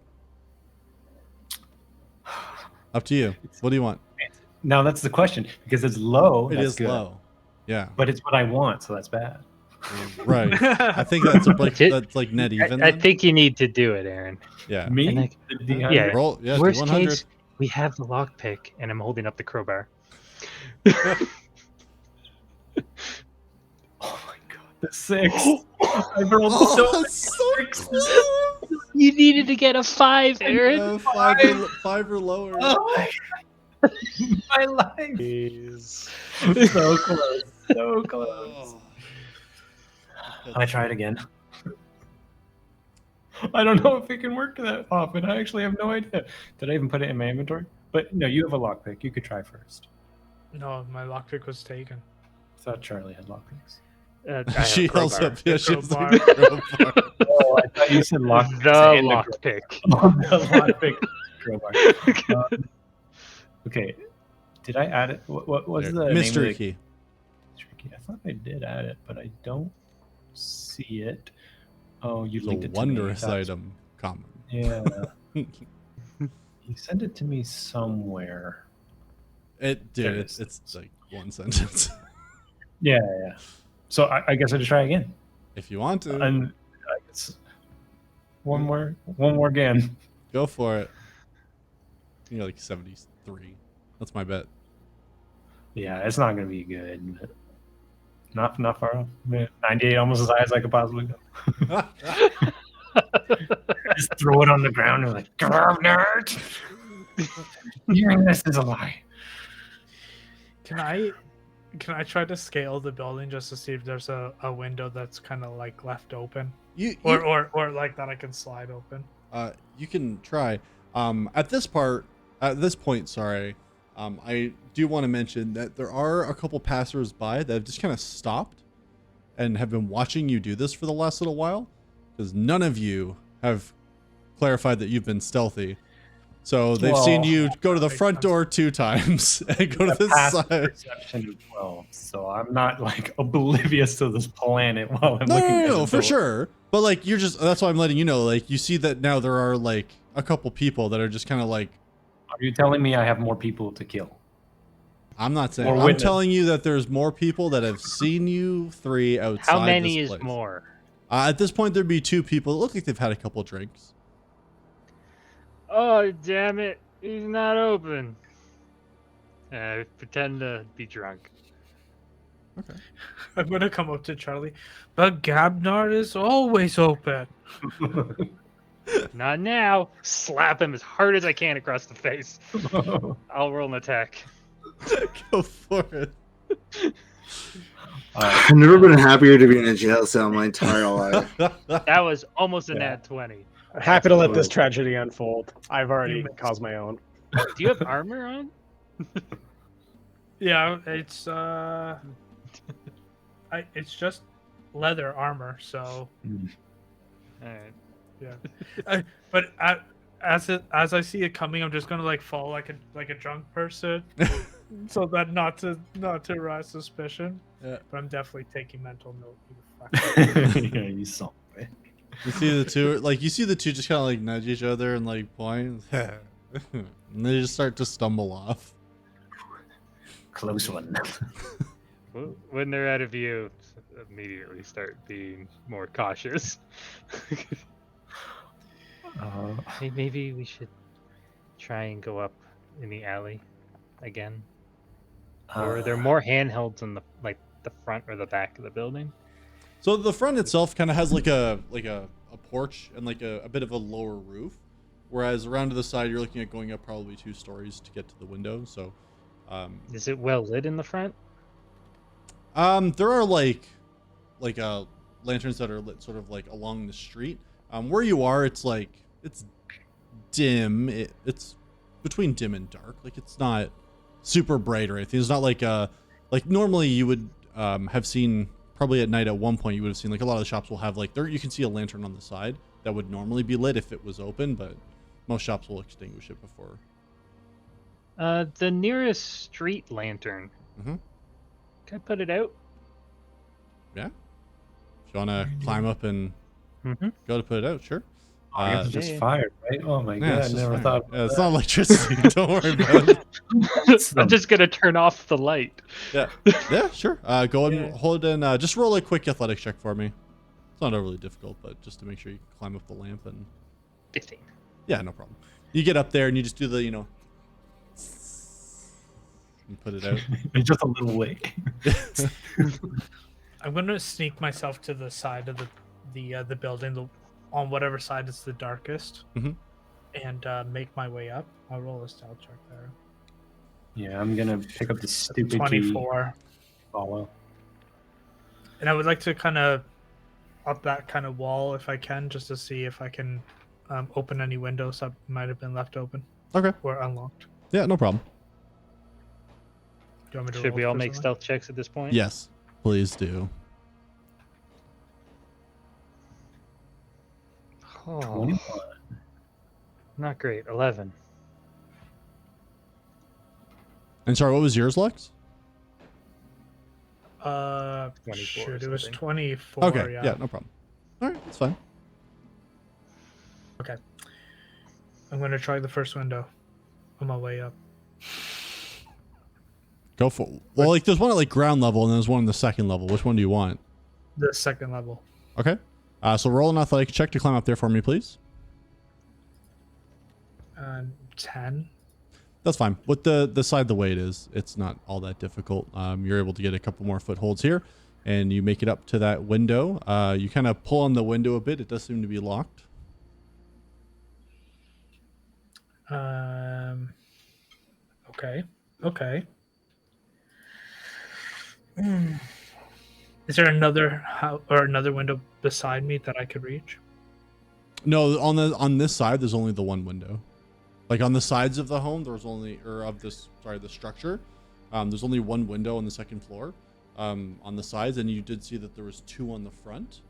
Up to you. What do you want? Now that's the question because it's low. It that's is good, low. Yeah. but it's what I want, so that's bad. Right. I think that's that's like net even. I then. think you need to do it, Aaron. Yeah. Me? And like, The D100? yeah. Roll. Yeah. Worst 100. case, we have the lockpick, and I'm holding up the crowbar. Oh my god, the 6. I rolled Oh, so so close. You needed to get a 5, Aaron. Five or lower. Oh my life. Jeez. So close. So close. I try it again. I don't know if it can work that often. I actually have no idea. Did I even put it in my inventory? But no, you have a lockpick. You could try first. No, my lockpick was taken. I thought Charlie had lockpicks. I have She a holds crowbar. up. Yeah, she holds Crowbar. the crowbar. Oh, I thought you said lockpick. The lockpick. The lockpick. Crowbar. Okay. Did I add it? What was the name of Mystery the key. mystery key? I thought I did add it, but I don't see it. Oh, you It's linked a it to me. wondrous That's- item. Common. Yeah. You sent it to me somewhere. It There did. it is. It's like one sentence. Yeah. So I guess I just try again. If you want to, And I guess one more again. go for it. You're like 73. That's my bet. Yeah, it's not gonna be good. But not far off. 98, almost as high as I could possibly go. Just throw it on the ground and like, grab nerd. Hearing this is a lie. Can I try to scale the building just to see if there's a window that's kind of like left open, or like that I can slide open? You can try. At this point, sorry. I do want to mention that there are a couple passers-by that have just kind of stopped and have been watching you do this for the last little while, because none of you have clarified that you've been stealthy. So they've seen Well, you go to the makes front sense. door 2 times and go to the Passive side. perception of 12, so I'm not like oblivious to this planet while I'm No, looking no, at no, the for door. sure. But like you're just that's why I'm letting you know. Like you see that now there are like a couple people that are just kind of like Are you telling me I have more people to kill? I'm not saying. Or I'm witness. telling you that there's more people that have seen you 3 outside. How many this is place. more? At this point, there'd be 2 people. It look like they've had a couple drinks. Oh, damn it. He's not open. Pretend to be drunk. Okay. I'm gonna come up to Charlie, but Gabnar is always open. Not now. Slap him as hard as I can across the face. I'll roll an attack. Go for it. I've never been happier to be in a jail cell my entire life. That was almost a Yeah. nat 20. Happy to let this Absolutely. tragedy unfold. I've already missed. caused my own. Do you have armor on? Yeah, it's it's just leather armor. So, Alright. but as I see it coming, I'm just gonna like fall like a drunk person, so that not to arouse suspicion. Yeah. But I'm definitely taking mental note. You fucker. Yeah, you saw it. You see the 2, like you see the 2 just kind of like nudge each other and like point, and they just start to stumble off. Close one. When they're out of view, immediately start being more cautious. Hey, maybe we should try and go up in the alley again. Or are there more handhelds in the front or the back of the building? So the front itself kind of has like a porch and like a bit of a lower roof, whereas around to the side you're looking at going up probably 2 stories to get to the window. So, Is it well lit in the front? there are like lanterns that are lit sort of like along the street. Where you are, it's like it's dim. It's between dim and dark. Like it's not super bright or anything. It's not like normally you would have seen. Probably at night at one point you would have seen like a lot of the shops will have like you can see a lantern on the side that would normally be lit if it was open, but most shops will extinguish it before. The nearest street lantern. Mhm. Can I put it out? Yeah. If you want to climb up and Mm-hmm. go to put it out, sure. I guess it's just yeah. fire, right? Oh my Yeah, god, it's I just never fire. thought. Yeah, it's not electricity. Don't worry about it. I'm just gonna turn off the light. Yeah, yeah, sure. Go ahead and hold and just roll a quick athletics check for me. It's not overly difficult, but just to make sure you can climb up the lamp and 15. yeah, no problem. You get up there and you just do the and put it out. It's just a little late. I'm gonna sneak myself to the side of the building, on whatever side is the darkest, Mhm. and make my way up. I'll roll a stealth check there. Yeah, I'm gonna pick up the stupid 24. follow. And I would like to kind of up that kind of wall if I can, just to see if I can open any windows that might have been left open Okay. or unlocked. Yeah, no problem. Do you want me to Should roll we all for make something? stealth checks at this point? Yes, please do. Oh, 21. not great. 11. And sorry, what was yours, Lex? 24 or shoot, it was something. 24. Okay, Yeah. yeah, no problem. All right, that's fine. Okay. I'm gonna try the first window on my way up. Go for well, like there's one at like ground level and there's one on the second level. Which one do you want? The second level. Okay. So roll an athletics check to climb up there for me, please. 10. That's fine. With the side the way it is, it's not all that difficult. You're able to get a couple more footholds here, and you make it up to that window. You kind of pull on the window a bit. It does seem to be locked. Okay. Okay. Is there another another window beside me that I could reach? No, on this side, there's only the one window. Like on the sides of the home, there's only the structure. There's only one window on the second floor. On the sides, and you did see that there was 2 on the front,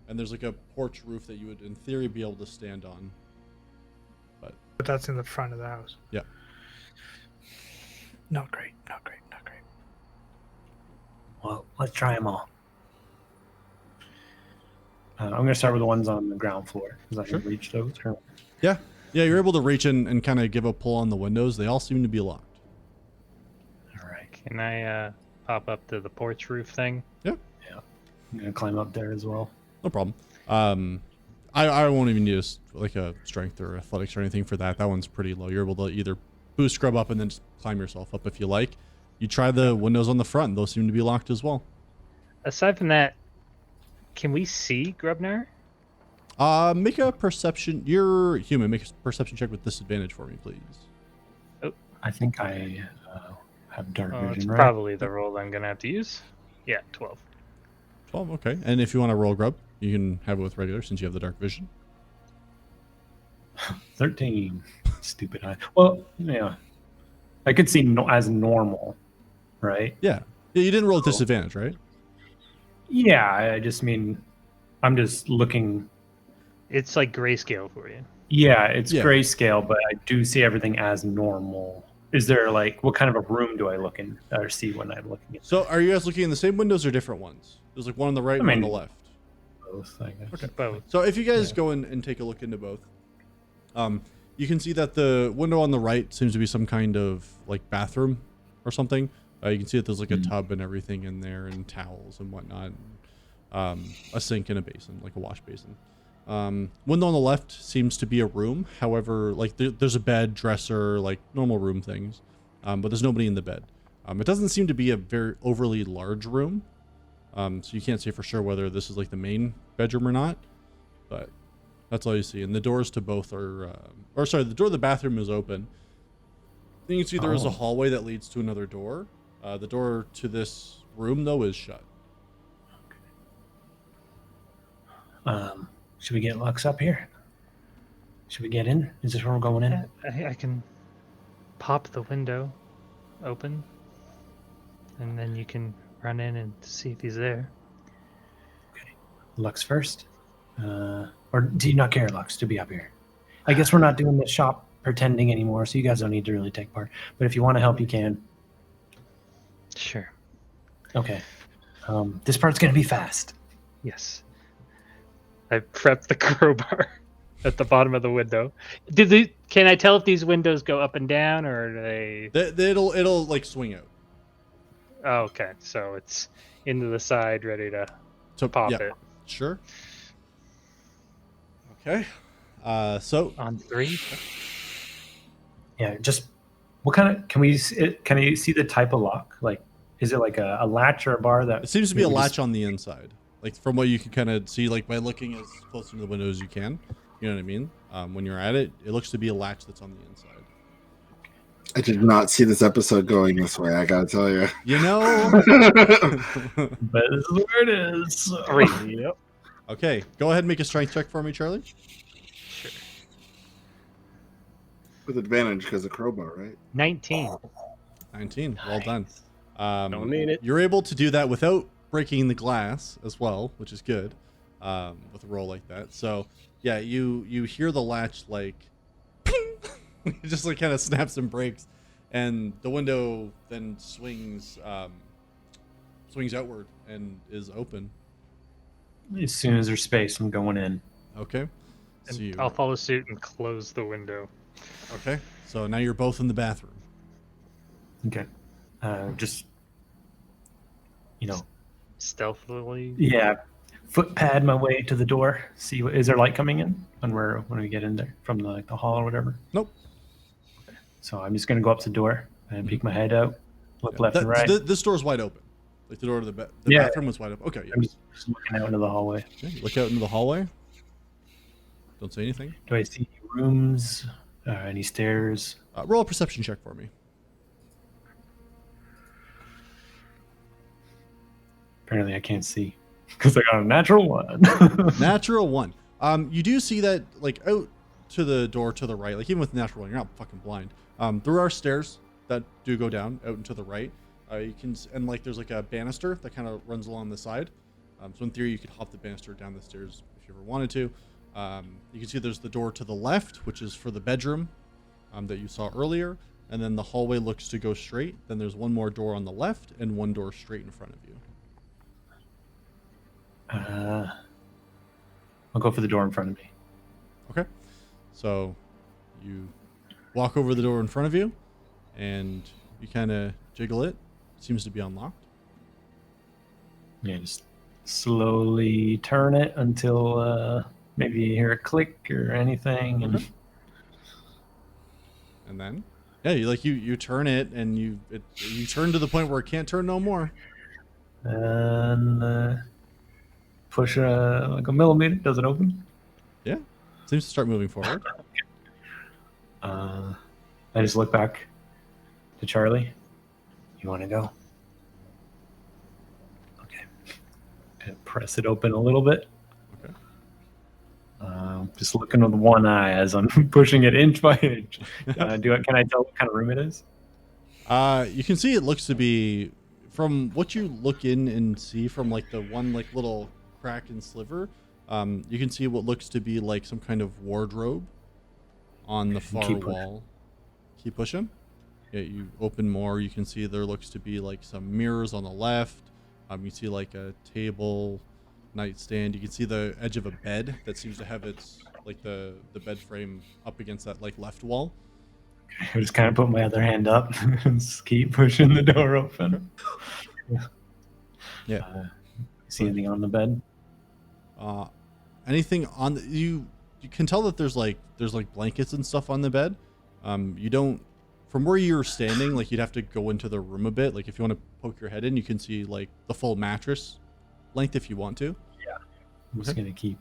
and there's like a porch roof that you would, in theory, be able to stand on. But But that's in the front of the house. Yeah. Not great. Not great. Not great. Well, let's try them all. I'm going to start with the ones on the ground floor because I can reach those. Yeah. Yeah, you're able to reach in and kind of give a pull on the windows. They all seem to be locked. All right. Can I pop up to the porch roof thing? Yeah. Yeah. I'm going to climb up there as well. No problem. I won't even use like a strength or athletics or anything for that. That one's pretty low. You're able to either boost scrub up and then just climb yourself up if you like. You try the windows on the front. Those seem to be locked as well. Aside from that, can we see Grubnar? Make a perception. You're human. Make a perception check with disadvantage for me, please. I think I have dark It's vision, right? probably the roll I'm going to have to use. Yeah, 12. 12, okay. And if you want to roll grub, you can have it with regular since you have the dark vision. 13. Stupid eye. Well, yeah. I could see as normal, right? Yeah. You didn't roll at disadvantage, right? Yeah, I just mean, I'm just looking. It's like grayscale for you. Yeah, it's Yeah. grayscale, but I do see everything as normal. Is there like, what kind of a room do I look in or see when I'm looking at So are you guys looking in the same windows or different ones? There's like one on the right and one on the left. both, I guess? Okay. Both. So if you guys go in and take a look into both, you can see that the window on the right seems to be some kind of like bathroom or something. You can see that there's like a tub and everything in there and towels and whatnot. A sink and a basin, like a wash basin. Window on the left seems to be a room. However, like there's a bed, dresser, like normal room things. But there's nobody in the bed. It doesn't seem to be a very overly large room. So you can't say for sure whether this is like the main bedroom or not, but that's all you see. And the doors to both are, the door to the bathroom is open. Then you can see there is a hallway that leads to another door. The door to this room though is shut. Should we get Lux up here? Should we get in? Is this where we're going in? I can pop the window open, and then you can run in and see if he's there. Okay. Lux first? Or do you not care, Lux, to be up here? I guess we're not doing the shop pretending anymore, so you guys don't need to really take part. But if you want to help, you can. Sure. Okay. This part's going to be fast. Yes. I prepped the crowbar at the bottom of the window. Can I tell if these windows go up and down, or are they? It'll like swing out. Oh, okay, so it's into the side, ready to pop it. Sure. Okay. So On 3. Yeah, just what kind of can you see the type of lock? Like, is it like a latch or a bar that it seems to be a maybe latch on the inside. Like from what you can kind of see, like by looking as close to the window as you can. You know what I mean? When you're at it, it looks to be a latch that's on the inside. I did not see this episode going this way, I gotta tell you. You know? But this is where it is. 3. Yep. Okay, go ahead and make a strength check for me, Charlie. Sure. With advantage because of crowbar, right? 19. 19. Well done. Don't need it. You're able to do that without breaking the glass as well, which is good with a roll like that. So yeah, you hear the latch like ping! It just like kind of snaps and breaks, and the window then swings outward and is open. As soon as there's space, I'm going in. Okay. And So I'll follow suit and close the window. okay. So now you're both in the bathroom. Okay. Just Stealthily. yeah, foot pad my way to the door. See, is there light coming in when we get in there from the hall or whatever? Nope. So I'm just gonna go up to the door and peek my head out, look left That- and right. This door's wide open. Like the door to the Yeah. bathroom was wide open. Okay. Yeah. I'm just looking out into the hallway. Okay, look out into the hallway. Don't say anything. Do I see any rooms? Any stairs? Roll a perception check for me. Apparently, I can't see because I got a natural 1. Natural 1. You do see that like out to the door to the right. Like even with natural 1, you're not fucking blind. There are stairs that do go down out and to the right. You can and like there's like a banister that kind of runs along the side. So in theory, you could hop the banister down the stairs if you ever wanted to. You can see there's the door to the left, which is for the bedroom. that you saw earlier, and then the hallway looks to go straight. Then there's one more door on the left and one door straight in front of you. I'll go for the door in front of me. Okay. So you walk over the door in front of you, and you kind of jiggle it. It seems to be unlocked. Yeah, just slowly turn it until maybe you hear a click or anything. And And then, yeah, you turn it, and you turn to the point where it can't turn no more. and push like a millimeter. Does it open? Yeah, seems to start moving forward. I just look back to Charlie. You want to go? Okay. And press it open a little bit. Okay. Just looking with one eye as I'm pushing it inch by inch. Can I tell what kind of room it is? You can see it looks to be, from what you look in and see from like the one like little crack and sliver, you can see what looks to be like some kind of wardrobe on the far Keep pushing. wall. Keep pushing. Yeah, you open more. You can see there looks to be like some mirrors on the left. You see like a table, nightstand. You can see the edge of a bed that seems to have its like the bed frame up against that like left wall. I just kind of put my other hand up and just keep pushing the door open. Yeah. See anything on the bed? Anything on the, you can tell that there's like blankets and stuff on the bed. You don't, from where you're standing, like you'd have to go into the room a bit. Like if you want to poke your head in, you can see like the full mattress length if you want to. Yeah. I'm just gonna keep.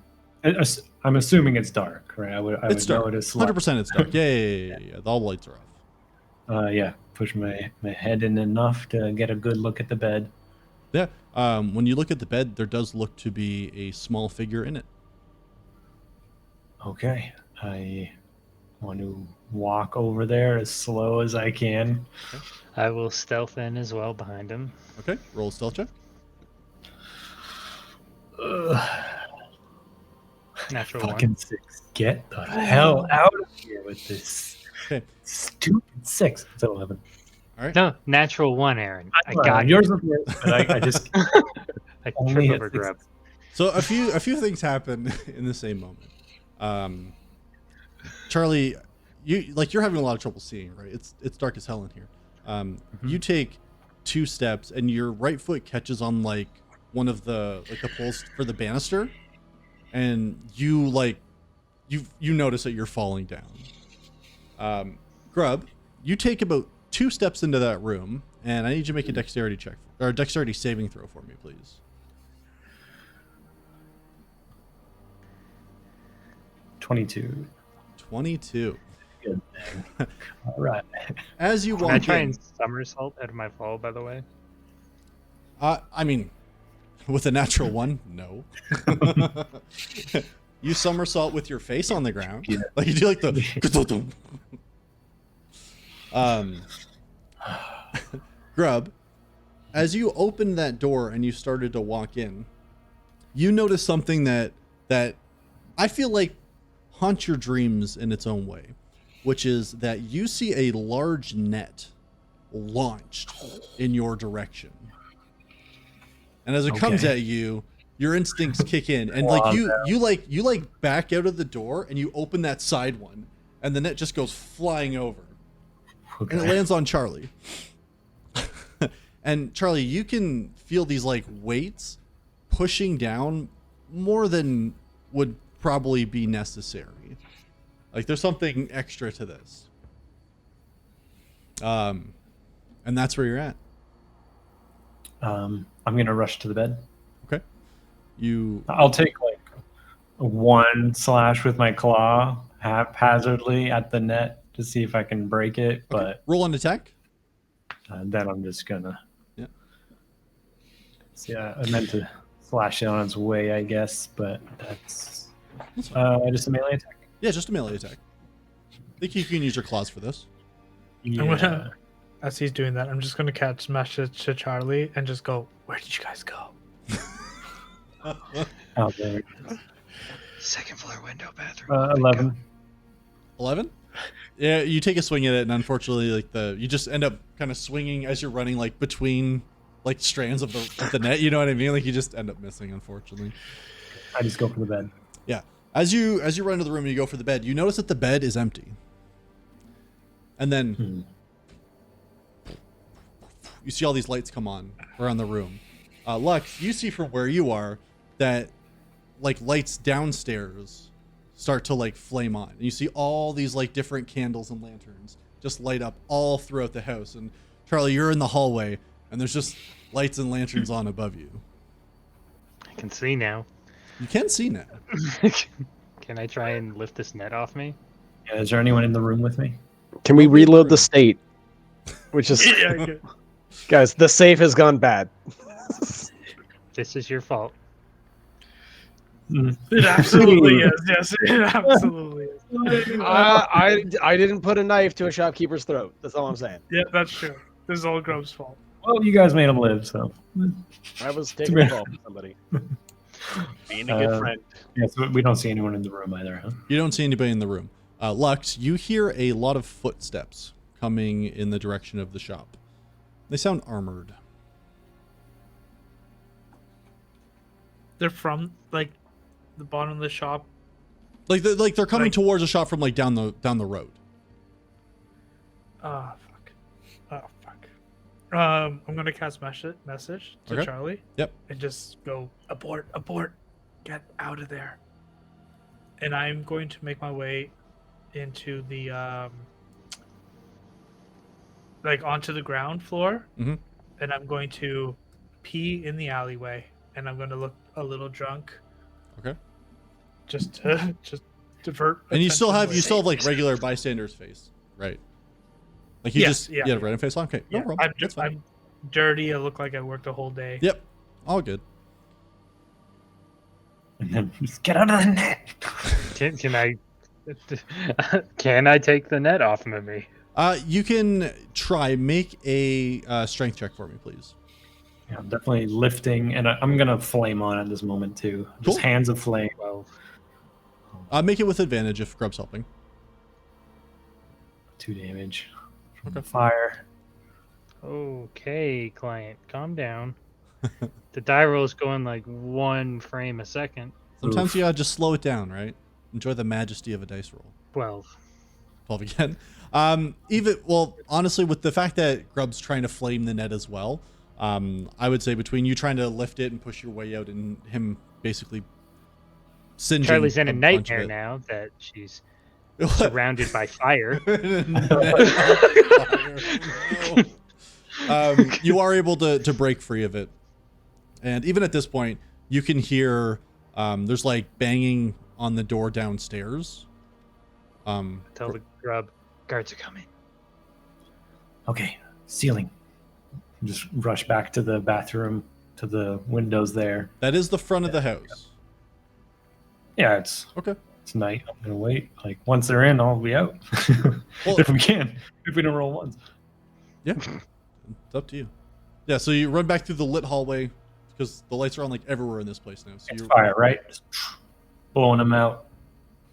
I'm assuming it's dark, right? I would dark. know it is 100% it's dark. Yeah. All the lights are off. Yeah. Push my head in enough to get a good look at the bed. Yeah. When you look at the bed, there does look to be a small figure in it. Okay. I want to walk over there as slow as I can. I will stealth in as well behind him. Okay. Roll a stealth check. Natural Fucking one. 6. Get the hell out of here with this Okay. stupid 6. It's 11. All right. No, natural one, Aaron. I got yours was worse, but I just I only trip hit over 6. grub. So a few things happen in the same moment. Charlie, you're having a lot of trouble seeing, right? It's dark as hell in here. You take 2 steps and your right foot catches on like one of the poles for the banister, and you notice that you're falling down. Grub, you take about 2 steps into that room, and I need you to make a dexterity check or dexterity saving throw for me, please. 22. 22. Good. All right. As you Can I walk try in, and somersault out of my fall, by the way? I mean, with a natural 1, no. You somersault with your face on the ground, Yeah. like you do, like the. Grub, as you opened that door and you started to walk in, you notice something that I feel like haunts your dreams in its own way, which is that you see a large net launched in your direction. And as it comes Okay. at you, your instincts kick in, and like you back out of the door and you open that side one, and the net just goes flying over, and it lands on Charlie. And Charlie, you can feel these like weights pushing down more than would probably be necessary. Like there's something extra to this. And that's where you're at. I'm gonna rush to the bed. Okay. I'll take like 1 slash with my claw haphazardly at the net to see if I can break it, but Roll an attack. then I'm just gonna. Yeah. Yeah, I meant to slash it on its way, I guess, but that's just a melee attack. Yeah, just a melee attack. I think you can use your claws for this. Yeah. I'm gonna, as he's doing that, I'm just gonna catch smash it to Charlie and just go, "Where did you guys go?" Oh, there we go. Second floor window bathroom. 11. 11. Yeah, you take a swing at it, and unfortunately, like you just end up kind of swinging as you're running, like between like strands of the net. You know what I mean? Like you just end up missing, unfortunately. I just go for the bed. Yeah. As you run into the room and you go for the bed, you notice that the bed is empty. And then you see all these lights come on around the room. Lux, you see from where you are that like lights downstairs start to like flame on. And you see all these like different candles and lanterns just light up all throughout the house. And Charlie, you're in the hallway and there's just lights and lanterns on above you. I can see now. You can see now. Can I try and lift this net off me? Yeah, is there anyone in the room with me? Can we reload the state? Which is, Yeah, okay. guys, the safe has gone bad. This is your fault. It absolutely is. Yes, it absolutely is. I didn't put a knife to a shopkeeper's throat. That's all I'm saying. Yeah, that's true. This is all Grubb's fault. Well, you guys made him live, so. I was taking the ball from somebody. Being a good friend. Yeah, so we don't see anyone in the room either, huh? You don't see anybody in the room. Lux, you hear a lot of footsteps coming in the direction of the shop. They sound armored. They're from like the bottom of the shop. Like they're coming towards the shop from like down the road. Oh fuck. Oh fuck. I'm gonna cast message to Okay. Charlie. Yep. And just go abort, get out of there. And I'm going to make my way into the like onto the ground floor. Mm-hmm. And I'm going to pee in the alleyway. And I'm going to look a little drunk. Okay. Just to divert. And you still attention have away. like regular bystander's face, right? Like you Yes, just yeah. had a random face on. Okay, no Yeah, problem. That's fine. I'm dirty. I look like I worked the whole day. Yep, all good. And then just get out of the net. Can I? Can I take the net off of me? You can try make a strength check for me, please. Yeah, I'm definitely lifting, and I'm gonna flame on at this moment too. Just Cool. hands of flame. Well, Make it with advantage if Grubb's helping. 2 damage from Okay. fire. okay, client, calm down. The die roll is going like 1 frame a second. Sometimes Oof. you gotta just slow it down, right? Enjoy the majesty of a dice roll. 12. 12 again. Honestly, with the fact that Grubb's trying to flame the net as well, I would say between you trying to lift it and push your way out and him basically singeing Charlie's in a bunch of nightmare it. now that she's surrounded by fire. You are able to break free of it. And even at this point, you can hear there's like banging on the door downstairs. Tell the grub, guards are coming. Okay, ceiling. Just rush back to the bathroom, to the windows there. That is the front of the house. Yeah, it's Okay. night. I'm gonna wait. Like once they're in, I'll be out. Well- if we can, if we don't roll ones. Yeah. It's up to you. Yeah, so you run back through the lit hallway because the lights are on like everywhere in this place now. So It's you fire, right? Just blowing them out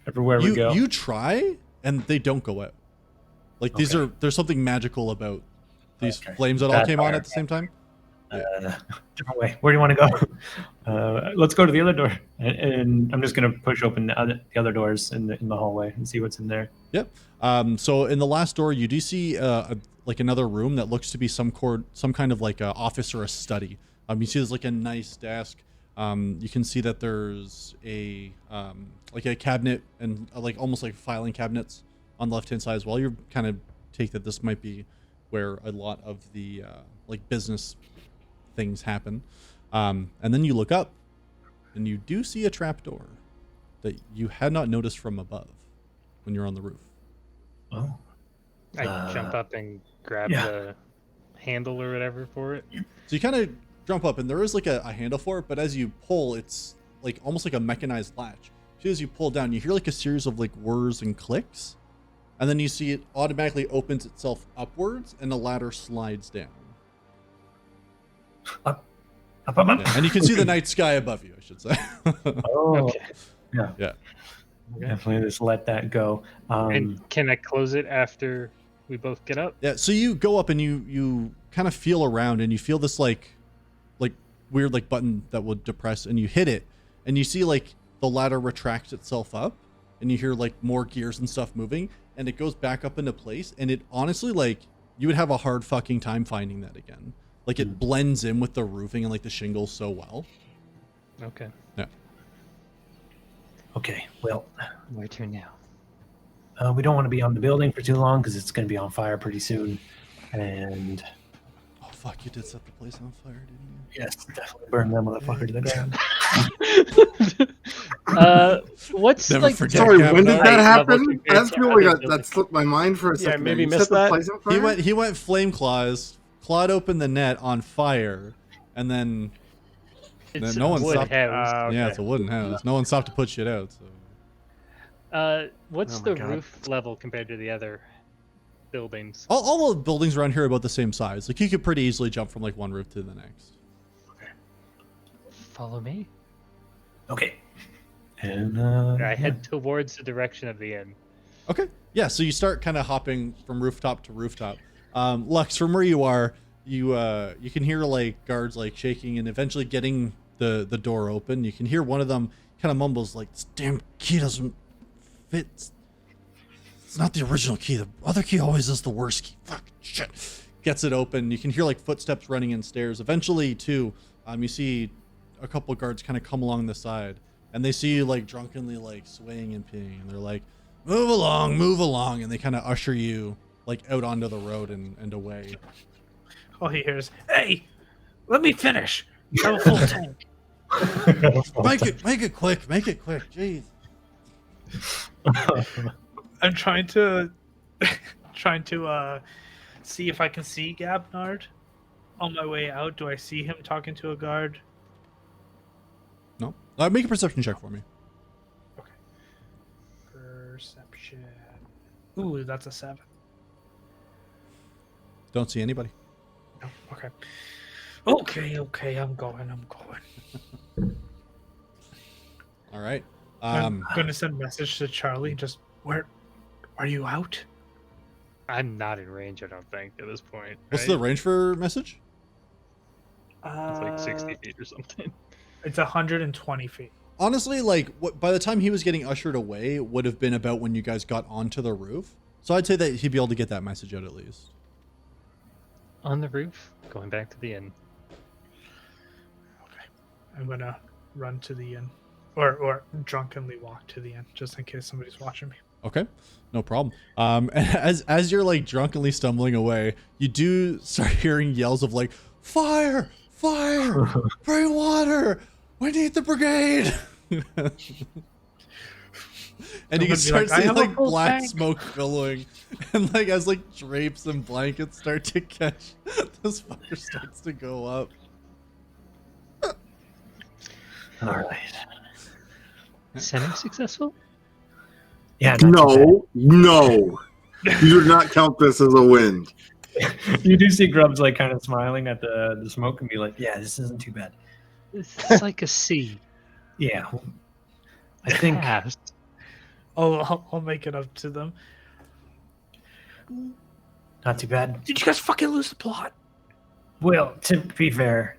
everywhere we go. You try and they don't go out. Like there's something magical about these Okay. flames that all Bad came on fire. at the same time. Different way. Where do you want to go? Let's go to the other door, and I'm just gonna push open the other doors in the hallway and see what's in there. Yep. So in the last door, you do see like another room that looks to be some kind of like a office or a study. You see there's like a nice desk. You can see that there's a like a cabinet and like almost like filing cabinets on the left hand side as well. You kind of take that this might be where a lot of the like business things happen. And then you look up and you do see a trap door that you had not noticed from above when you're on the roof. Oh, I jump up and grab yeah. the handle or whatever for it. So you kind of jump up and there is like a handle for it, but as you pull, it's like almost like a mechanized latch. So as you pull down, you hear like a series of like whirs and clicks, and then you see it automatically opens itself upwards and the ladder slides down. Up. Yeah, and you can see the night sky above you, I should say. Oh, Okay. yeah. Yeah. Definitely just let that go. And can I close it after we both get up? Yeah, so you go up and you kind of feel around and you feel this like weird like button that will depress, and you hit it and you see like the ladder retracts itself up and you hear like more gears and stuff moving and it goes back up into place, and it honestly like you would have a hard fucking time finding that again. Like it blends in with the roofing and like the shingles so well. Okay. Yeah. Okay, well, My turn now. we don't want to be on the building for too long because it's going to be on fire pretty soon. And Oh fuck, you did set the place on fire, didn't you? yes, definitely burn that motherfucker to the ground. What's Never like forget. Sorry, Yeah, when did but that level happen? compared I to feel other like that buildings? slipped my mind for a second. maybe You missed set the that. place on fire? He went flame clawed open the net on fire, and then It's no a one wood stopped. house. Yeah, it's a wooden house. No one stopped to put shit out. So What's Oh my the God. roof level compared to the other buildings? all the buildings around here are about the same size. Like you could pretty easily jump from like one roof to the next. Follow me. Okay. And I head towards the direction of the inn. Okay. Yeah. So you start kind of hopping from rooftop to rooftop. Lux, from where you are, you can hear like guards like shaking and eventually getting the door open. You can hear one of them kind of mumbles like, "This damn key doesn't fit. It's not the original key. The other key always is the worst key. Fuck shit." Gets it open. You can hear like footsteps running in stairs. Eventually, too, you see a couple of guards kind of come along the side, and they see you like drunkenly like swaying and peeing, and they're like, move along, and they kind of usher you like out onto the road and away. All he hears, "Hey, let me finish. I have a full tank." Make it quick, jeez. I'm trying to see if I can see Gabnard on my way out. Do I see him talking to a guard? No, make a perception check for me. Okay. Perception. Ooh, that's a 7. Don't see anybody. No, okay. Okay, I'm going. All right. I'm gonna send a message to Charlie. Just, where are you out? I'm not in range, I don't think, at this point. What's right? the range for message? It's like 60 feet or something. It's 120 feet. Honestly, like by the time he was getting ushered away would have been about when you guys got onto the roof. So I'd say that he'd be able to get that message out at least. On the roof, going back to the inn. Okay. I'm gonna run to the inn, or drunkenly walk to the inn, just in case somebody's watching me. Okay, no problem. As you're like drunkenly stumbling away, you do start hearing yells of like, "Fire! Fire! Bring water! We need the brigade!" And you can start seeing like black smoke billowing, and like as like drapes and blankets start to catch, this fire starts to go up. all right. Semi-successful? Yeah. not too No. You do not count this as a win. bad. You do see Grubs like kind of smiling at the smoke and be like, "Yeah, this isn't too bad." It's like a C. Yeah. I think. Pass. I'll make it up to them. Not too bad. Did you guys fucking lose the plot? Well, to be fair,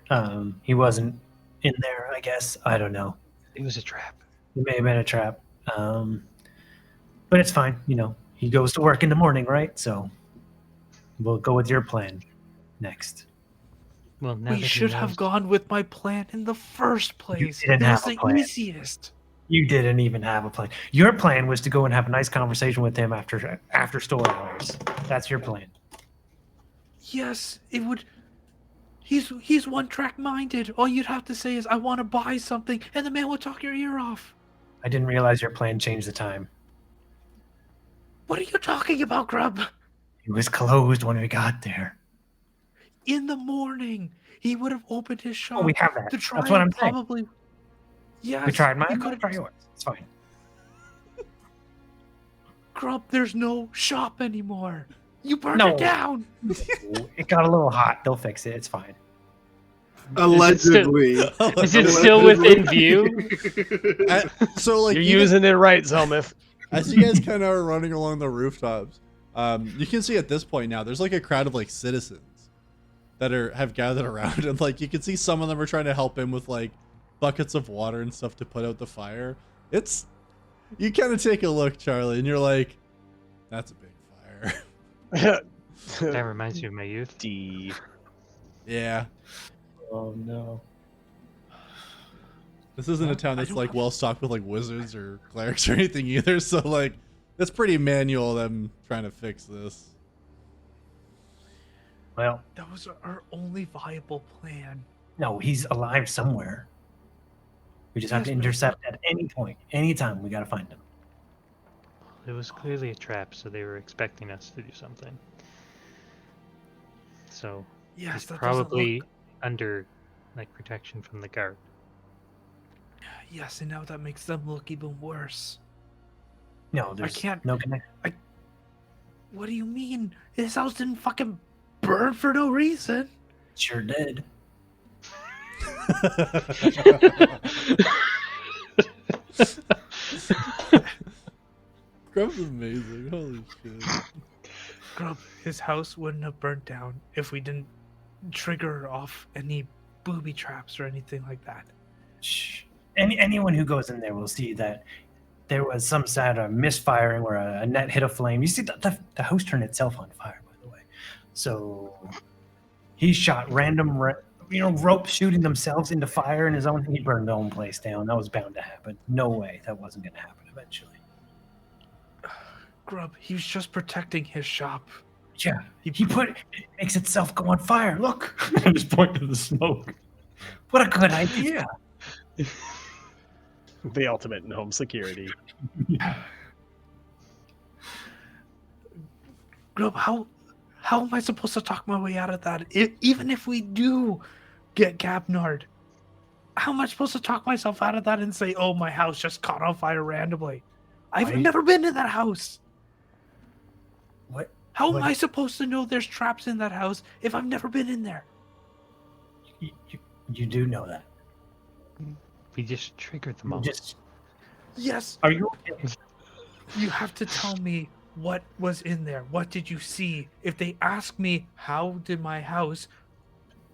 he wasn't in there, I guess. I don't know. It was a trap. It may have been a trap. But it's fine. You know, he goes to work in the morning, right? So we'll go with your plan next. Well, now We that he should have knows- gone with my plan in the first place. didn't It was have a the plan. easiest. You didn't even have a plan. Your plan was to go and have a nice conversation with him after store hours. That's your plan. Yes, it would. He's one track minded. All you'd have to say is, "I want to buy something," and the man will talk your ear off. I didn't realize your plan changed the time. What are you talking about, Grub? It was closed when we got there. In the morning, he would have opened his shop. Oh, we have that. To try That's what and I'm saying. probably. Yes. We tried he mine. could've- Try yours. It's fine. Grub, there's no shop anymore. You burned No. it down. It got a little hot. They'll fix it. It's fine. Allegedly. Is it still within view? So like You're even- using it right, Zelmith. as you guys kind of are running along the rooftops, you can see at this point now there's like a crowd of like citizens that have gathered around, and like you can see some of them are trying to help him with like buckets of water and stuff to put out the fire. You kind of take a look, Charlie, and you're like, that's a big fire. That reminds me of my youth. D. Yeah. Oh no. This isn't a town that's like well stocked with like wizards or clerics or anything either, so like it's pretty manual them trying to fix this. Well, That was our only viable plan. no, he's alive somewhere. We just have to Yes, but- intercept at any point, anytime. We got to find him. It was clearly a trap, so they were expecting us to do something. So Yes, he's that doesn't probably look- under like protection from the guard. Yes, and now that makes them look even worse. No, there's can't- no connection. What do you mean? His house didn't fucking burn for no reason. Sure did. Grump's amazing. Holy shit. Grub, his house wouldn't have burnt down if we didn't trigger off any booby traps or anything like that. Shh. Anyone who goes in there will see that there was some sort of misfiring where a net hit a flame. You see, the house turned itself on fire, by the way. So he shot random, ropes shooting themselves into fire in his own. He burned the own place down. That was bound to happen. No way that wasn't going to happen eventually. Grub, he was just protecting his shop. Yeah, it makes itself go on fire. Look, I just point to the smoke. What a good idea. The ultimate in home security. Grub, how am I supposed to talk my way out of that? Even if we do get Gabnard, how am I supposed to talk myself out of that and say, "Oh, my house just caught on fire randomly"? I've never been in that house. What? How am I supposed to know there's traps in that house if I've never been in there? You do know that. We just triggered them all. Yes. Are you okay? You have to tell me what was in there. What did you see? If they ask me, how did my house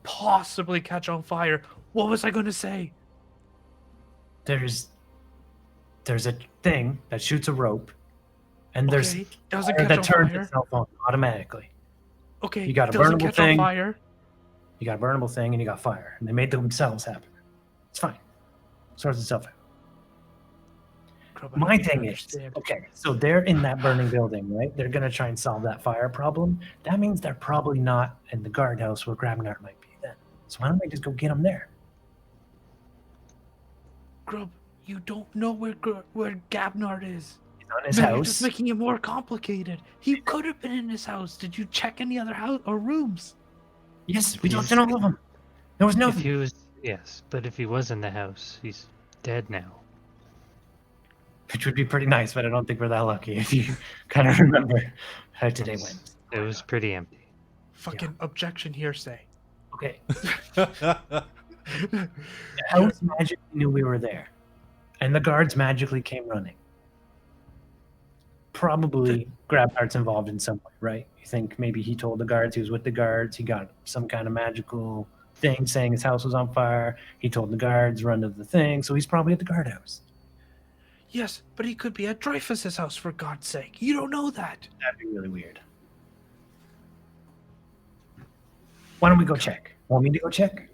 possibly catch on fire? What was I going to say? There's a thing that shoots a rope, and there's Okay, doesn't fire catch that on turns fire. itself on automatically. Okay, You got a doesn't burnable catch thing. on fire. You got a burnable thing, and you got fire, and they made themselves happen. It's fine. Sorts itself out. Grub, I My don't even thing is, understand. okay, so they're in that burning building, right? They're gonna try and solve that fire problem. That means they're probably not in the guardhouse where Grabnart might be then. So why don't they just go get them there? Grub, you don't know where Gabnard is. He's not in his No, you're house. just making it more complicated. He could have been in his house. Did you check any other house or rooms? Yes, we looked in all of them. There was If nothing. he was, yes, but if he was in the house, he's dead now. Which would be pretty nice, but I don't think we're that lucky if you kind of remember how today went. It was pretty empty. Fucking objection hearsay. Okay. The house magically knew we were there, and the guards magically came running. Probably Grabnart's involved in some way, right? You think maybe he told the guards, he was with the guards, he got some kind of magical thing saying his house was on fire. He told the guards, run to the thing, so he's probably at the guardhouse. Yes, but he could be at Dreyfus's house, for God's sake. You don't know that. That'd be really weird. Why don't we go check? Want me to go check?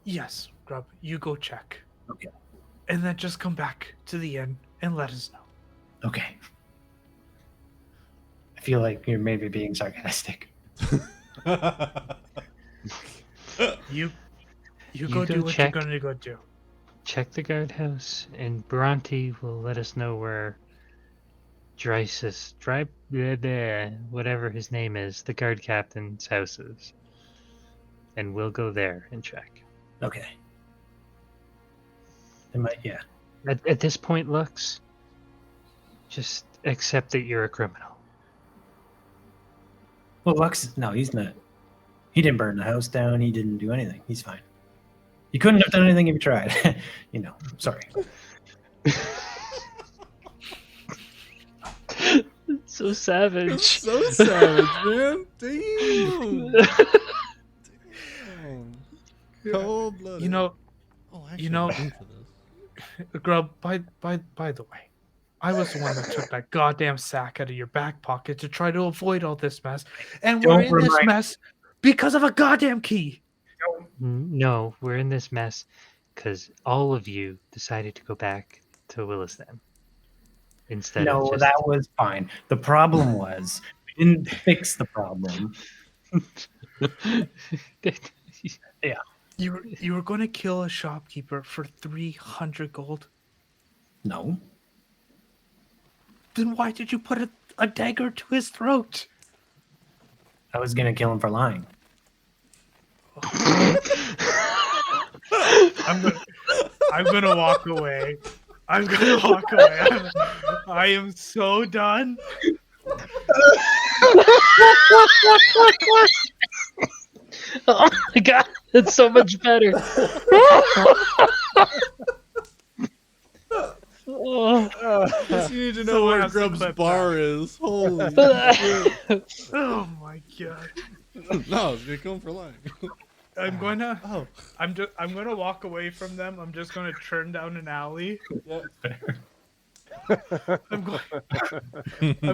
Yes, Grub, you go check. Okay. And then just come back to the inn and let us know. Okay. I feel like you're maybe being sarcastic. You You go go do what check. you're going to go do. Check the guardhouse, and Bronte will let us know where whatever his name is, the guard captain's house is. And we'll go there and check. Okay. It might, yeah. At this point, Lux, just accept that you're a criminal. Well, Lux, no, he's not. He didn't burn the house down. He didn't do anything. He's fine. He couldn't have done anything if he tried. Sorry. So savage. So savage, man. Damn. Damn. Cold blooded. You know, Oh, you know- I'm in for this. Grub, by the way, I was the one that took that goddamn sack out of your back pocket to try to avoid all this mess. And we're Don't in this remind- mess because of a goddamn key. No, we're in this mess because all of you decided to go back to Williston instead of No, just... that was fine. The problem was we didn't fix the problem. You were going to kill a shopkeeper for 300 gold. No. Then why did you put a dagger to his throat? I was going to kill him for lying. I'm gonna walk away. I'm gonna walk away. I am so done. Oh my god, it's so much better. Oh. Just need to know Someone where has to Grub's clip bar is. Holy shit. Oh my god. No, you're going for lying. I'm gonna. Oh. I'm gonna walk away from them. I'm just gonna turn down an alley. Yeah. I'm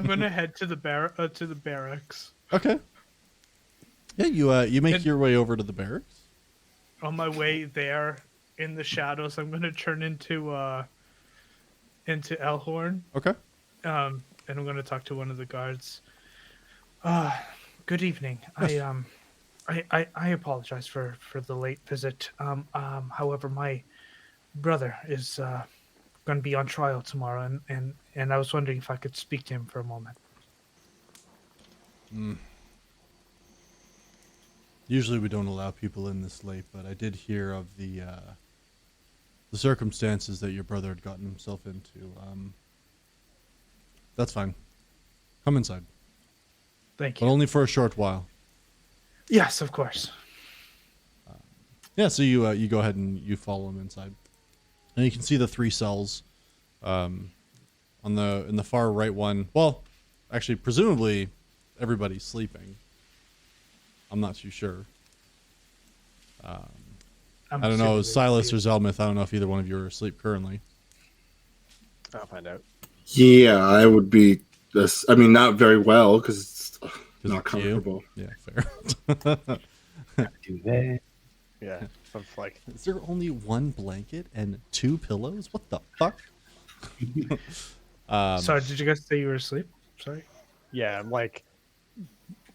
gonna head to the barracks. Okay. Yeah, you make your way over to the barracks. On my way there, in the shadows, I'm gonna turn into Elhorn. Okay. And I'm gonna talk to one of the guards. Good evening. I apologize for the late visit. However, my brother is going to be on trial tomorrow, and I was wondering if I could speak to him for a moment. Usually we don't allow people in this late, but I did hear of the circumstances that your brother had gotten himself into. That's fine. Come inside, Thank but you. only for a short while. Yes, of course. Yeah, so you go ahead and you follow him inside, and you can see the 3 cells, in the far right one. Well, actually, presumably everybody's sleeping. I'm not too sure. I don't know, Silas or Zelmith. I don't know if either one of you are asleep currently. I'll find out. Yeah, I would be. I mean, not very well because it's not it's you. comfortable. Yeah, fair. Do that. Yeah, I'm like, Is there only 1 blanket and 2 pillows? What the fuck? Sorry, did you guys say you were asleep? Sorry. yeah, I'm like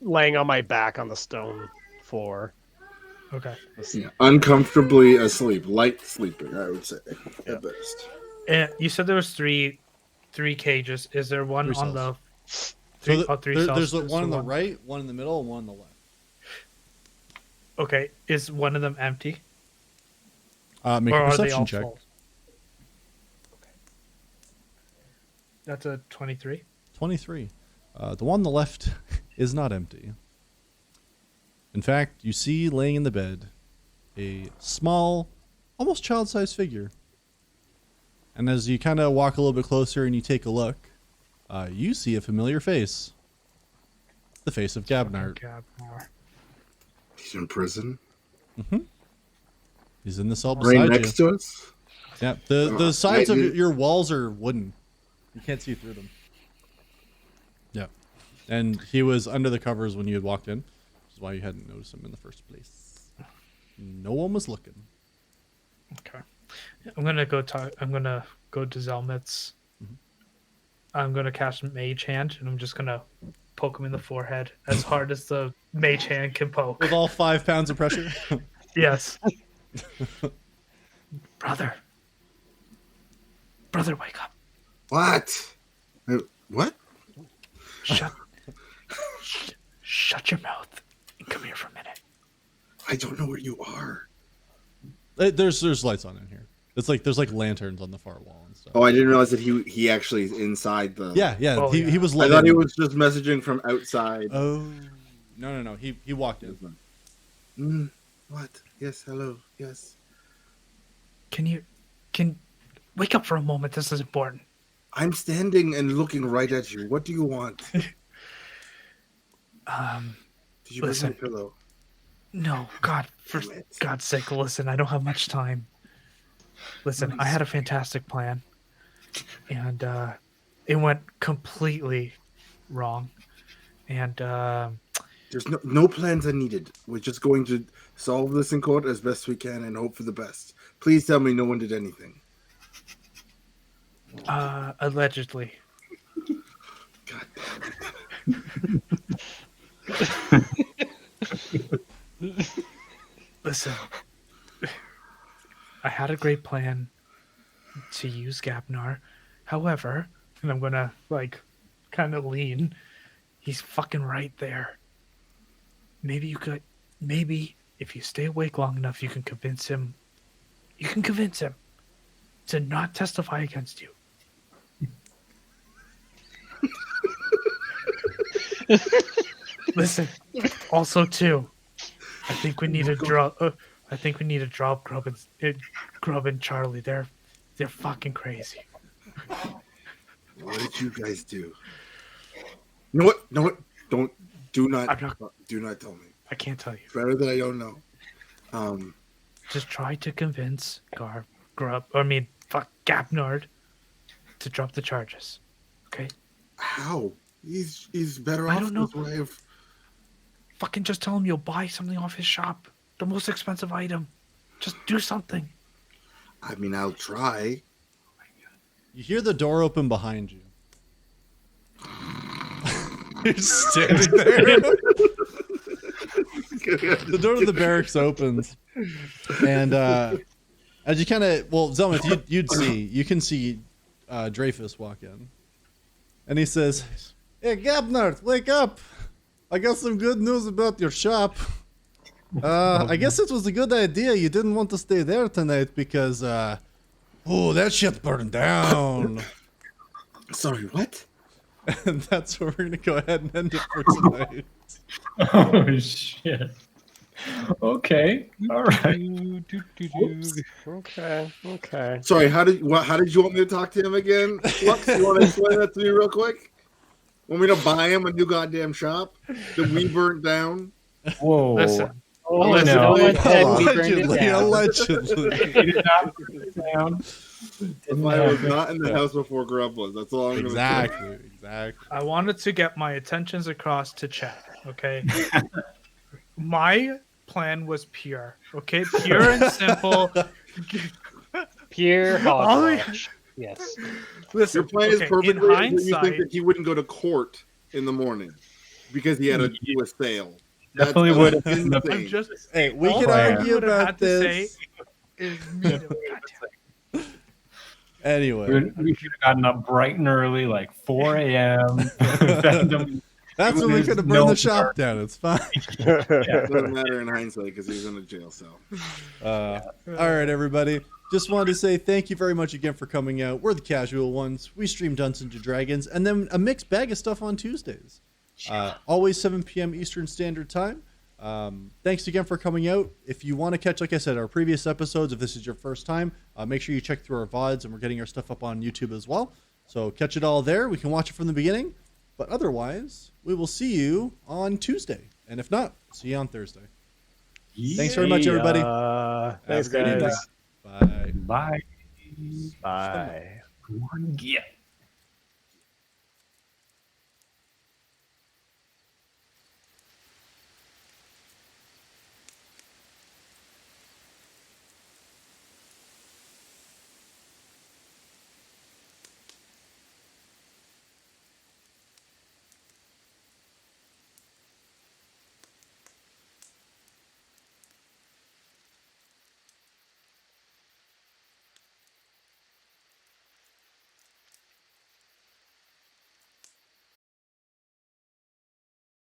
laying on my back on the stone floor. Okay. Yeah, uncomfortably asleep, light sleeping, I would say at best. And you said there was three cages. Is there one 3 on cells. the So three there's cells? the Is one on there the right, one in the middle, and one on the left. Okay, is one of them empty, Make or a are they perception all check. full? Okay. That's a 23. 23. The one on the left is not empty. In fact, you see laying in the bed a small, almost child-sized figure. And as you kind of walk a little bit closer and you take a look, you see a familiar face. The face of Gabnart. Gabnar. He's in prison, He's in the cell right beside next you. to us. Yeah, the sides of I did- your walls are wooden. You can't see through them. Yeah. And he was under the covers when you had walked in, which is why you hadn't noticed him in the first place. No one was looking. Okay. I'm gonna go talk. I'm gonna go to Zelmith's. I'm gonna cast Mage Hand, and I'm just gonna poke him in the forehead as hard as the Mage Hand can poke. With all 5 pounds of pressure. Yes. Brother, wake up! What? What? Shut your mouth and come here for a minute. I don't know where you are. There's lights on in here. It's like there's like lanterns on the far wall and stuff. Oh, I didn't realize that he actually is inside the. Yeah. Oh, he was. I thought he was just messaging from outside. Oh, no. He walked in. What? Yes, hello. Yes. Can wake up for a moment? This is important. I'm standing and looking right at you. What do you want? Did you bring Listen. my pillow? No, God, for Damn it. God's sake, listen, I don't have much time. Listen, I had a fantastic plan, and it went completely wrong. And There's no plans are needed. We're just going to solve this in court as best we can and hope for the best. Please tell me no one did anything. allegedly. God Listen, I had a great plan to use Gapnar. However, and I'm gonna like kind of lean. He's fucking right there. Maybe if you stay awake long enough, you can convince him. You can convince him to not testify against you. Listen. Also, too, I think we need to drop. I think we need to drop Grub and Charlie. They're fucking crazy. What did you guys do? You know what? No, what? Do not tell me. I can't tell you. Better that I don't know. Just try to convince Gapnard to drop the charges. Okay? How? He's better I off don't know. this way of... Fucking just tell him you'll buy something off his shop. The most expensive item. Just do something. I mean, I'll try. You hear the door open behind you. You're standing there. The door to the barracks opens, and as you kind of, well, Zelmith, you can see Dreyfus walk in, and he says, "Hey, Gabner, wake up! I got some good news about your shop. I guess it was a good idea. You didn't want to stay there tonight because, that shit burned down." Sorry, what? And that's where we're gonna go ahead and end it for tonight. Oh shit. Okay. All right. Okay. Sorry, how did you want me to talk to him again? Lux, you want to explain that to me real quick? Want me to buy him a new goddamn shop that we burnt down? Whoa. Listen. Oh, Listen, no. no It said we burned it Allegedly, down. allegedly. He did not burn it down. The fire was not in the house before Grub was. That's all I'm going to say. Exactly. I wanted to get my attentions across to chat, okay? My plan was pure, okay? Pure and simple. Pure hogwash. Yes. Listen, Your plan is okay, perfect. in You hindsight, think that he wouldn't go to court in the morning because he had to do a sale. Definitely That's would have been insane. the I'm just Hey, we all can I argue would have about had to say this. is meet him. Goddamn. Anyway, We should have gotten up bright and early, like 4 a.m. that's when we could have burned No the shop down. It's fine. It doesn't matter in hindsight because he's in a jail cell. All right, everybody. Just wanted to say thank you very much again for coming out. We're the casual ones. We stream Dungeons and Dragons, and then a mixed bag of stuff on Tuesdays. Always 7 p.m. Eastern Standard Time. Thanks again for coming out. If you want to catch, like I said, our previous episodes, if this is your first time, make sure you check through our VODs, and we're getting our stuff up on YouTube as well. So catch it all there. We can watch it from the beginning. But otherwise, we will see you on Tuesday. And if not, see you on Thursday. Thanks very much, everybody. Thanks, Have a great evening. guys. Bye. Bye. Bye. Yeah.